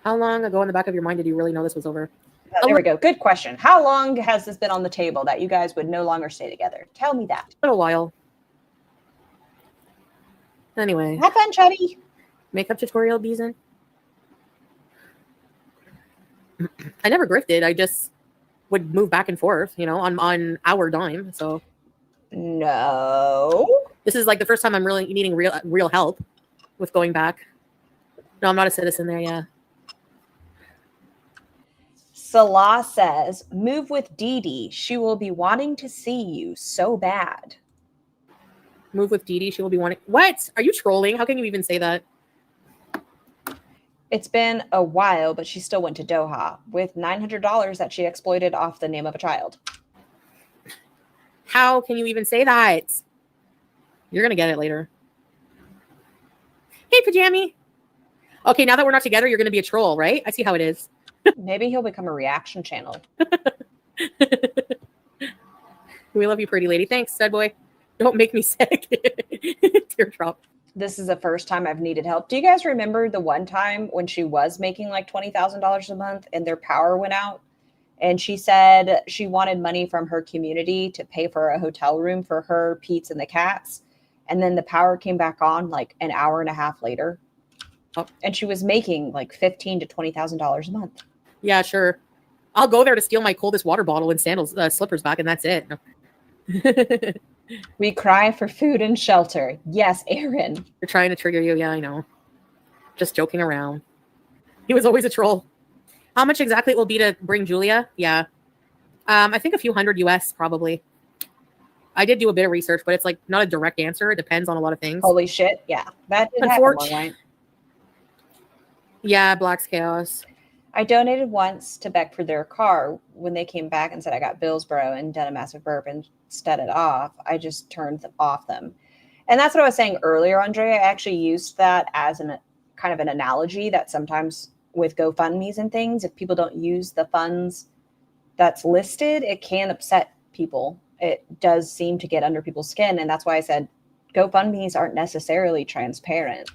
How long ago in the back of your mind did you really know this was over? Oh, there we go. Good question. How long has this been on the table that you guys would no longer stay together? Tell me that. A little while. Anyway. Have fun, Chubby. Makeup tutorial, Beeson. I never grifted. I just would move back and forth, you know, on our dime. So no. This is like the first time I'm really needing real help with going back. No, I'm not a citizen there, yeah. Salah says, move with Dee Dee. She will be wanting to see you so bad. Move with Dee Dee. She will be wanting... What? Are you trolling? How can you even say that? It's been a while, but she still went to Doha with $900 that she exploited off the name of a child. How can you even say that? You're going to get it later. Hey, Pajami. Okay, now that we're not together, you're going to be a troll, right? I see how it is. Maybe he'll become a reaction channel. We love you, pretty lady. Thanks, sad boy. Don't make me sick. Teardrop. This is the first time I've needed help. Do you guys remember the one time when she was making like $20,000 a month and their power went out? And she said she wanted money from her community to pay for a hotel room for her, Pete's, and the cats. And then the power came back on like an hour and a half later. Oh. And she was making like $15,000 to $20,000 a month. Yeah, sure. I'll go there to steal my coldest water bottle and sandals, slippers back, and that's it. We cry for food and shelter. Yes, Aaron. They're trying to trigger you. Yeah, I know. Just joking around. He was always a troll. How much exactly it will be to bring Julia? Yeah. I think a few hundred US probably. I did do a bit of research, but it's like not a direct answer. It depends on a lot of things. Holy shit. Yeah. That did happen, right? Yeah, Black's Chaos. I donated once to Beck for their car. When they came back and said I got bills, bro, and done a massive burp and set it off, I just turned off them. And that's what I was saying earlier, Andre. I actually used that as an kind of an analogy that sometimes with GoFundMes and things, if people don't use the funds that's listed, it can upset people. It does seem to get under people's skin. And that's why I said GoFundMes aren't necessarily transparent.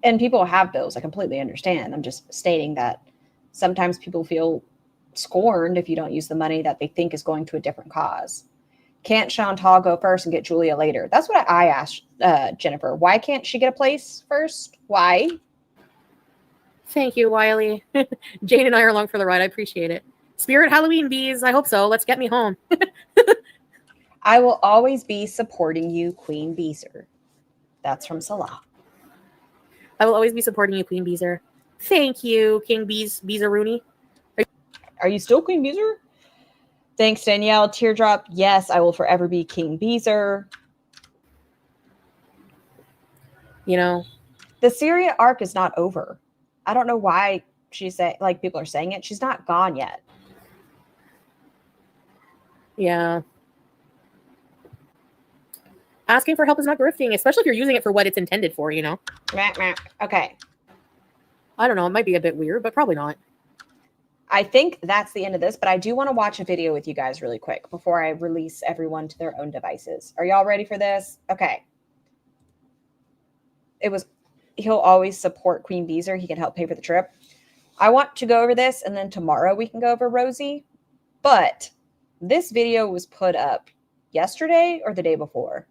And people have bills. I completely understand. I'm just stating that sometimes people feel scorned if you don't use the money that they think is going to a different cause. Can't Chantal go first and get Julia later? That's what I asked Jennifer. Why can't she get a place first? Why? Thank you, Wiley. Jane and I are along for the ride. I appreciate it. Spirit Halloween bees. I hope so. Let's get me home. I will always be supporting you, Queen Beezer. That's from Salah. I will always be supporting you, Queen Beezer. Thank you, King Beezer Rooney. Are you still Queen Beezer? Thanks, Danielle. Teardrop. Yes, I will forever be King Beezer. You know, the Syria arc is not over. I don't know why people are saying it. She's not gone yet. Yeah. Asking for help is not grifting, especially if you're using it for what it's intended for, you know? Okay. I don't know. It might be a bit weird, but probably not. I think that's the end of this, but I do want to watch a video with you guys really quick before I release everyone to their own devices. Are y'all ready for this? Okay. He'll always support Queen Beezer. He can help pay for the trip. I want to go over this, and then tomorrow we can go over Rosie. But this video was put up yesterday or the day before.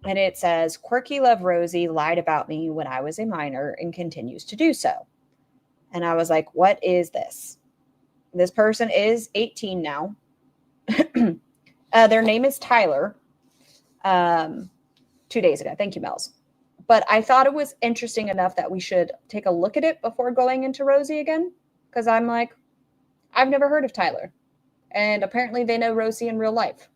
And it says, QuirkyloveRosee lied about me when I was a minor and continues to do so. And I was like, what is this? This person is 18 now. Their name is Tyler. 2 days ago. Thank you, Mel's. But I thought it was interesting enough that we should take a look at it before going into Rosie again. Because I'm like, I've never heard of Tyler. And apparently they know Rosie in real life.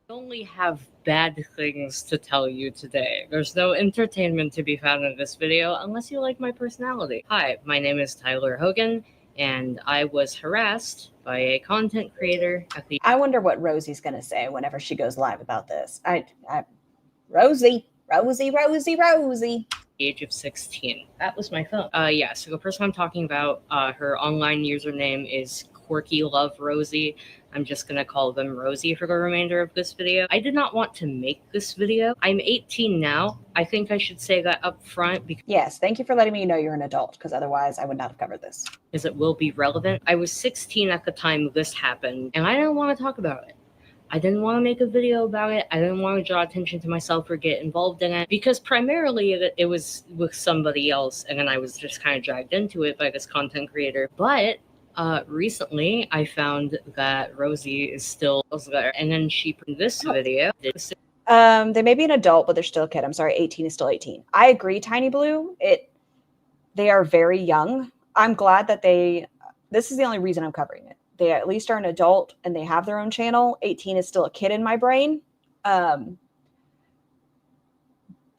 I only have bad things to tell you today. There's no entertainment to be found in this video unless you like my personality. Hi, my name is Tyler Hogan, and I was harassed by a content creator at the... I wonder what Rosie's going to say whenever she goes live about this. Rosie. Age of 16. That was my phone. Yeah, so the person I'm talking about, her online username is QuirkyloveRosee. I'm just gonna call them Rosie for the remainder of this video. I did not want to make this video. I'm 18 now. I think I should say that up front because yes, thank you for letting me know you're an adult, because otherwise I would not have covered this. It will be relevant. I was 16 at the time this happened, and I didn't want to talk about it. I didn't want to make a video about it. I didn't want to draw attention to myself or get involved in it because primarily it was with somebody else, and then I was just kind of dragged into it by this content creator. But recently I found that Rosie is still there, and then she put this video. They may be an adult, but they're still a kid. I'm sorry, 18 is still 18. I agree, Tiny Blue. They are very young. I'm glad that this is the only reason I'm covering it. They at least are an adult and they have their own channel. 18 is still a kid in my brain. But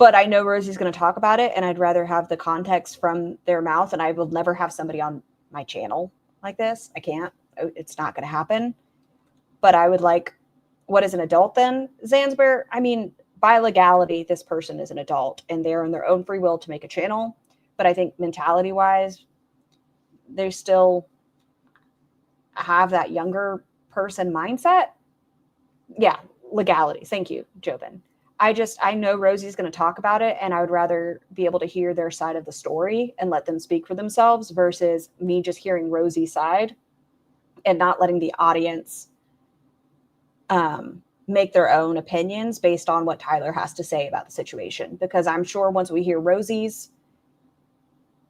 I know Rosie's going to talk about it, and I'd rather have the context from their mouth, and I will never have somebody on my channel like this. I can't. It's not going to happen. But I would like, what is an adult then? Zanzibar, I mean, by legality, this person is an adult, and they're in their own free will to make a channel. But I think mentality-wise, they still have that younger person mindset. Yeah, legality. Thank you, Jobin. I know Rosie's going to talk about it, and I would rather be able to hear their side of the story and let them speak for themselves versus me just hearing Rosie's side and not letting the audience make their own opinions based on what Tyler has to say about the situation. Because I'm sure once we hear Rosie's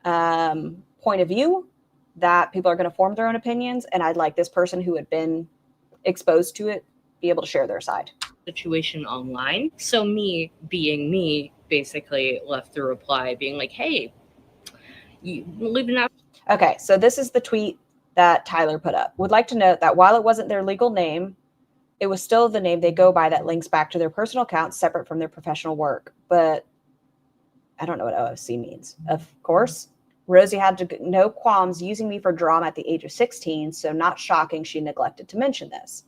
point of view, that people are going to form their own opinions, and I'd like this person who had been exposed to it be able to share their side. Situation online. So me being me basically left the reply being like, hey, you living out. Okay, so this is the tweet that Tyler put up. Would like to note that while it wasn't their legal name, it was still the name they go by that links back to their personal accounts separate from their professional work. But I don't know what OFC means. Of course, Rosie had no qualms using me for drama at the age of 16, so not shocking she neglected to mention this.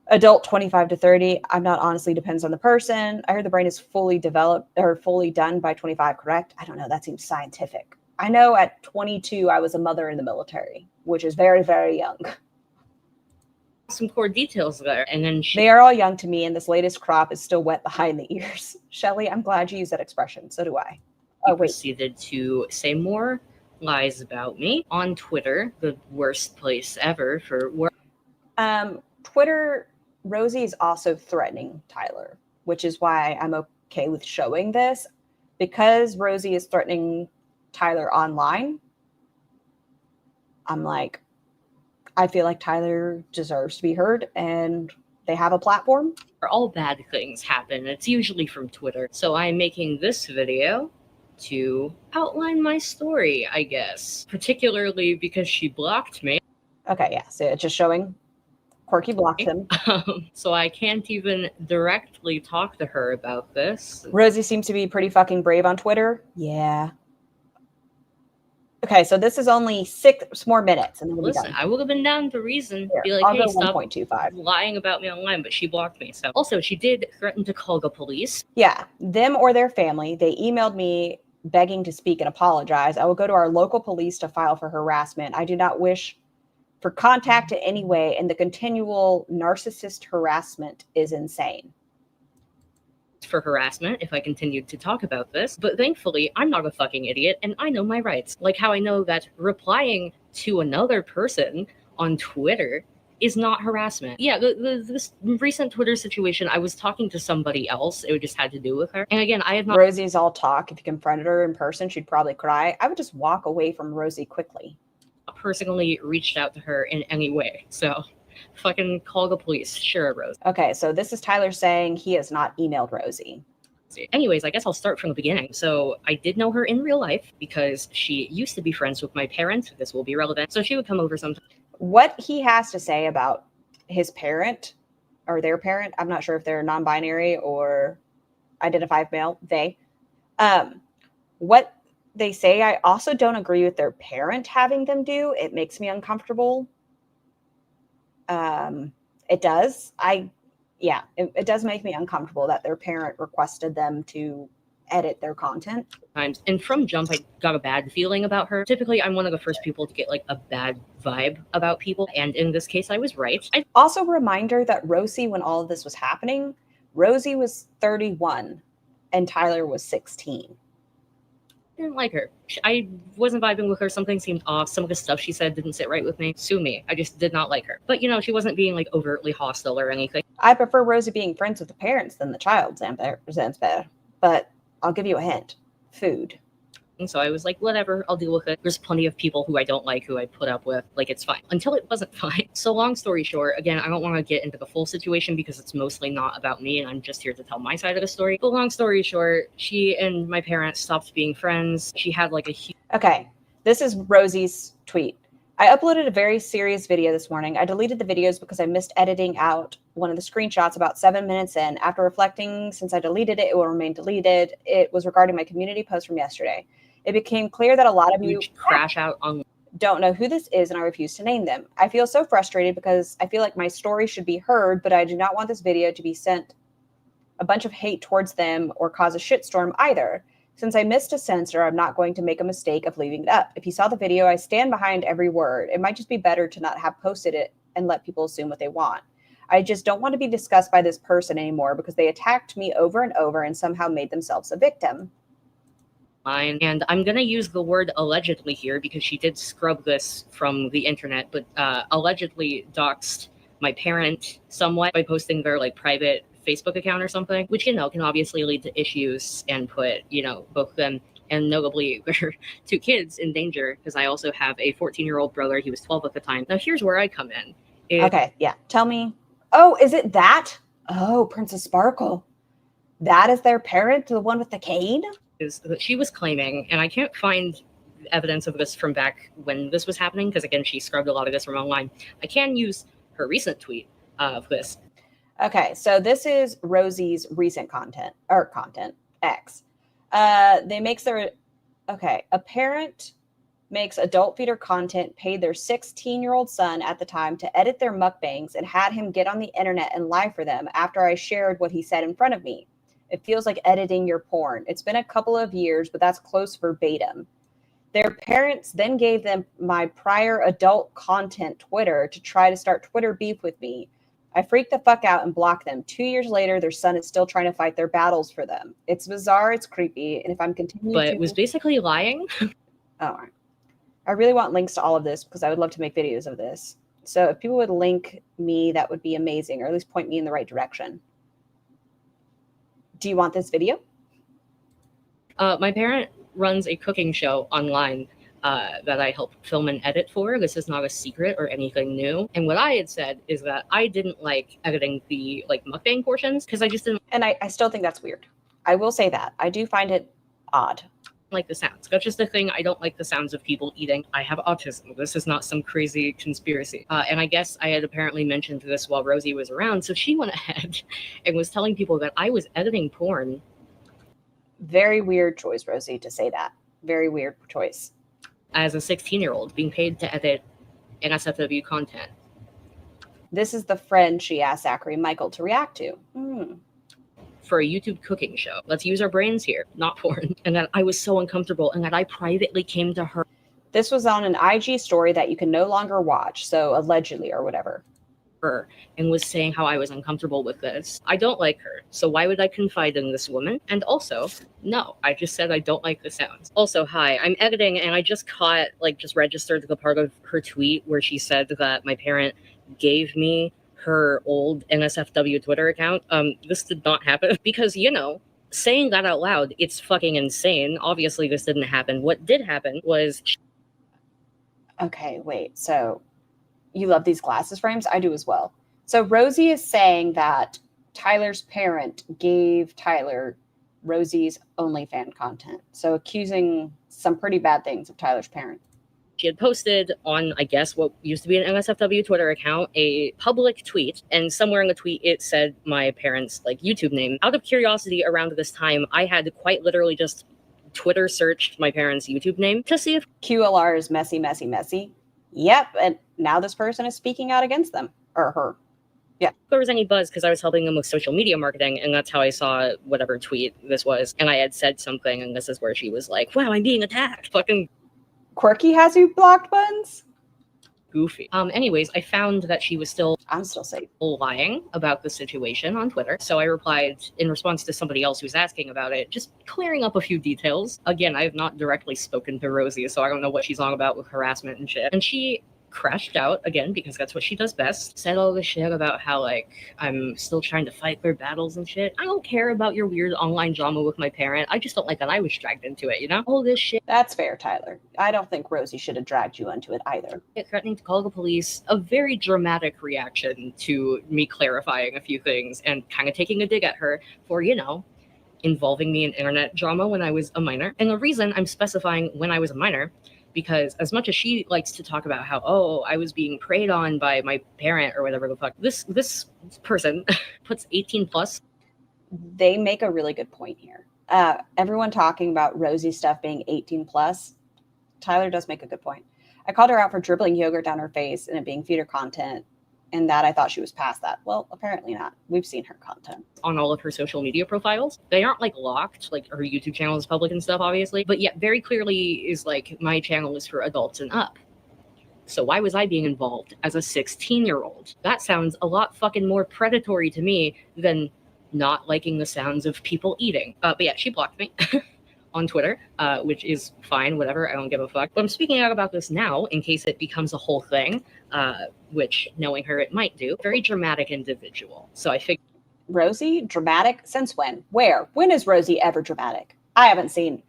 Adult 25 to 30, I'm not honestly, depends on the person. I heard the brain is fully developed or fully done by 25, correct? I don't know, that seems scientific. I know at 22, I was a mother in the military, which is very, very young. Some core details there. And then they are all young to me, and this latest crop is still wet behind the ears. Shelly, I'm glad you used that expression. So do I. Oh, proceeded to say more lies about me on Twitter, the worst place ever for work. Twitter, Rosie is also threatening Tyler, which is why I'm okay with showing this, because Rosie is threatening Tyler online. I'm like, I feel like Tyler deserves to be heard, and they have a platform. All bad things happen. It's usually from Twitter. So I'm making this video to outline my story, I guess, particularly because she blocked me. Okay, yeah, so it's just showing Quirky blocked him. So I can't even directly talk to her about this. Rosie seems to be pretty fucking brave on Twitter. Yeah. Okay, so this is only 6 more minutes, and then we'll be done. I would have been down to reason. Here, be like, I'll hey, go stop 1.25. lying about me online, but she blocked me. So also, she did threaten to call the police. Yeah, them or their family. They emailed me begging to speak and apologize. I will go to our local police to file for harassment. I do not wish for contact in any way, and the continual narcissist harassment is insane. For harassment if I continued to talk about this, but thankfully I'm not a fucking idiot and I know my rights. Like how I know that replying to another person on Twitter is not harassment. Yeah, this recent Twitter situation, I was talking to somebody else. It just had to do with her. And again, I have not... Rosie's all talk. If you confronted her in person, she'd probably cry. I would just walk away from Rosie quickly. Personally reached out to her in any way. So fucking call the police. Sure, Rose. Okay, so this is Tyler saying he has not emailed Rosie. Anyways, I guess I'll start from the beginning. So I did know her in real life because she used to be friends with my parents. This will be relevant. So she would come over sometimes. What he has to say about his parent or their parent, I'm not sure if they're non-binary or identify male, they. What they say, I also don't agree with their parent having them do. It makes me uncomfortable. It does. It does make me uncomfortable that their parent requested them to edit their content. And from jump, I got a bad feeling about her. Typically, I'm one of the first people to get like a bad vibe about people. And in this case, I was right. Also, reminder that Rosie, when all of this was happening, Rosie was 31 and Tyler was 16. Didn't like her. I wasn't vibing with her. Something seemed off. Some of the stuff she said didn't sit right with me. Sue me. I just did not like her. But, you know, she wasn't being like overtly hostile or anything. I prefer Rosie being friends with the parents than the child, Zanzibar. But I'll give you a hint. Food. And so I was like, whatever, I'll deal with it. There's plenty of people who I don't like, who I put up with. Like, it's fine. Until it wasn't fine. So long story short, again, I don't want to get into the full situation because it's mostly not about me and I'm just here to tell my side of the story. But long story short, she and my parents stopped being friends. She had like a huge... Okay, this is Rosie's tweet. I uploaded a very serious video this morning. I deleted the videos because I missed editing out one of the screenshots about 7 minutes in. After reflecting, since I deleted it, it will remain deleted. It was regarding my community post from yesterday. It became clear that a lot of you crash out on don't know who this is, and I refuse to name them. I feel so frustrated because I feel like my story should be heard, but I do not want this video to be sent a bunch of hate towards them or cause a shitstorm either. Since I missed a censor, I'm not going to make a mistake of leaving it up. If you saw the video, I stand behind every word. It might just be better to not have posted it and let people assume what they want. I just don't want to be discussed by this person anymore because they attacked me over and over and somehow made themselves a victim. And I'm going to use the word allegedly here because she did scrub this from the internet, but allegedly doxed my parent somewhat by posting their like private Facebook account or something, which, you know, can obviously lead to issues and put, you know, both them and notably their two kids in danger, because I also have a 14-year-old brother. He was 12 at the time. Now, here's where I come in. Okay, yeah. Tell me. Oh, is it that? Oh, Princess Sparkle. That is their parent, the one with the cane? Is that she was claiming, and I can't find evidence of this from back when this was happening, because, again, she scrubbed a lot of this from online. I can use her recent tweet of this. Okay, so this is Rosie's recent content X. A parent makes adult feeder content, paid their 16-year-old son at the time to edit their mukbangs and had him get on the internet and lie for them after I shared what he said in front of me. It feels like editing your porn. It's been a couple of years, but that's close verbatim. Their parents then gave them my prior adult content Twitter to try to start Twitter beef with me. I freaked the fuck out and blocked them. 2 years later, their son is still trying to fight their battles for them. It's bizarre. It's creepy. And if I'm continuing But it was basically lying. Oh, I really want links to all of this because I would love to make videos of this. So if people would link me, that would be amazing, or at least point me in the right direction. Do you want this video? My parent runs a cooking show online that I help film and edit for. This is not a secret or anything new. And what I had said is that I didn't like editing the like mukbang portions because I just didn't. And I still think that's weird. I will say that. I do find it odd. Like the sounds. That's just the thing. I don't like the sounds of people eating. I have autism. This is not some crazy conspiracy. And I guess I had apparently mentioned this while Rosie was around. So she went ahead and was telling people that I was editing porn. Very weird choice, Rosie, to say that. Very weird choice. As a 16-year-old being paid to edit NSFW content. This is the friend she asked Zachary Michael to react to. for a YouTube cooking show. Let's use our brains here, not porn. And that I was so uncomfortable and that I privately came to her. This was on an IG story that you can no longer watch, so allegedly or whatever. And was saying how I was uncomfortable with this. I don't like her, so why would I confide in this woman? And also, no, I just said I don't like the sounds. Also, hi, I'm editing and I just caught, just registered the part of her tweet where she said that my parent gave me her old NSFW Twitter account. This did not happen because, saying that out loud, it's fucking insane. Obviously, this didn't happen. What did happen was... Okay, wait, so... You love these glasses frames? I do as well. So Rosie is saying that Tyler's parent gave Tyler Rosie's OnlyFans content. So accusing some pretty bad things of Tyler's parent. She had posted on, I guess, what used to be an NSFW Twitter account, a public tweet. And somewhere in the tweet, it said my parents' YouTube name. Out of curiosity around this time, I had quite literally just Twitter searched my parents' YouTube name to see if QLR is messy, messy, messy. Yep, and now this person is speaking out against them, or her. Yeah. There was any buzz because I was helping them with social media marketing, and that's how I saw whatever tweet this was. And I had said something, and this is where she was like, wow, I'm being attacked. Fucking Quirky has you blocked, Buns? Goofy. Anyways, I found that she was I'm still safe. lying about the situation on Twitter. So I replied in response to somebody else who was asking about it, just clearing up a few details. Again, I have not directly spoken to Rosie, so I don't know what she's on about with harassment and shit. And she crashed out again because that's what she does best. Said all this shit about how I'm still trying to fight their battles and shit. I don't care about your weird online drama with my parent. I just don't like that I was dragged into it, all this shit. That's fair, Tyler. I don't think Rosie should have dragged you into it either. Threatening to call the police, a very dramatic reaction to me clarifying a few things and kind of taking a dig at her for, involving me in internet drama when I was a minor. And the reason I'm specifying when I was a minor, because as much as she likes to talk about how, I was being preyed on by my parent or whatever the fuck, this person puts 18 plus. They make a really good point here. Everyone talking about Rosie stuff being 18 plus. Tyler does make a good point. I called her out for dribbling yogurt down her face and it being feeder content, and that I thought she was past that. Well, apparently not. We've seen her content. On all of her social media profiles. They aren't locked, her YouTube channel is public and stuff, obviously. But yeah, very clearly is my channel is for adults and up. So why was I being involved as a 16-year-old? That sounds a lot fucking more predatory to me than not liking the sounds of people eating. But yeah, she blocked me. On Twitter, which is fine, whatever, I don't give a fuck. But I'm speaking out about this now in case it becomes a whole thing, which, knowing her, it might do. Very dramatic individual. So I figured... Rosie? Dramatic? Since when? Where? When is Rosie ever dramatic? I haven't seen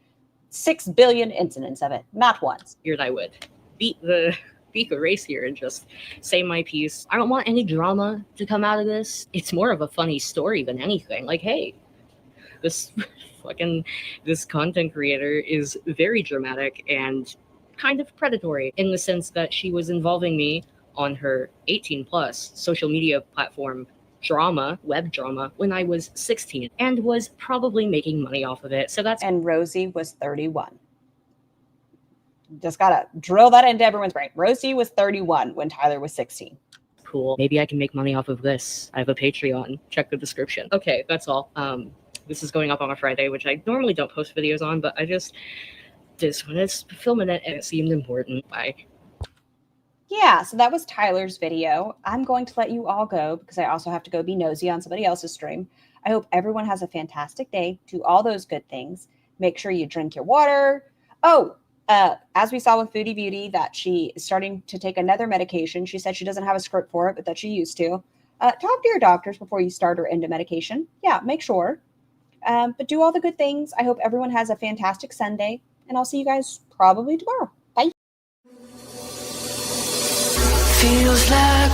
6 billion incidents of it. Not once. Figured I would beat the race here and just say my piece. I don't want any drama to come out of this. It's more of a funny story than anything. Hey, this content creator is very dramatic and kind of predatory in the sense that she was involving me on her 18 plus social media platform web drama when I was 16 and was probably making money off of it. And Rosie was 31. Just gotta drill that into everyone's brain. Rosie was 31 when Tyler was 16. Cool. Maybe I can make money off of this. I have a Patreon. Check the description. Okay, that's all. This is going up on a Friday, which I normally don't post videos on, but I just wanted to film it and it seemed important. Bye. Yeah, so that was Tyler's video. I'm going to let you all go because I also have to go be nosy on somebody else's stream. I hope everyone has a fantastic day. Do all those good things. Make sure you drink your water. As we saw with FoodieBeauty, that she is starting to take another medication. She said she doesn't have a script for it, but that she used to. Talk to your doctors before you start her into medication. Yeah, make sure. But do all the good things. I hope everyone has a fantastic Sunday, and I'll see you guys probably tomorrow. Bye. Feels like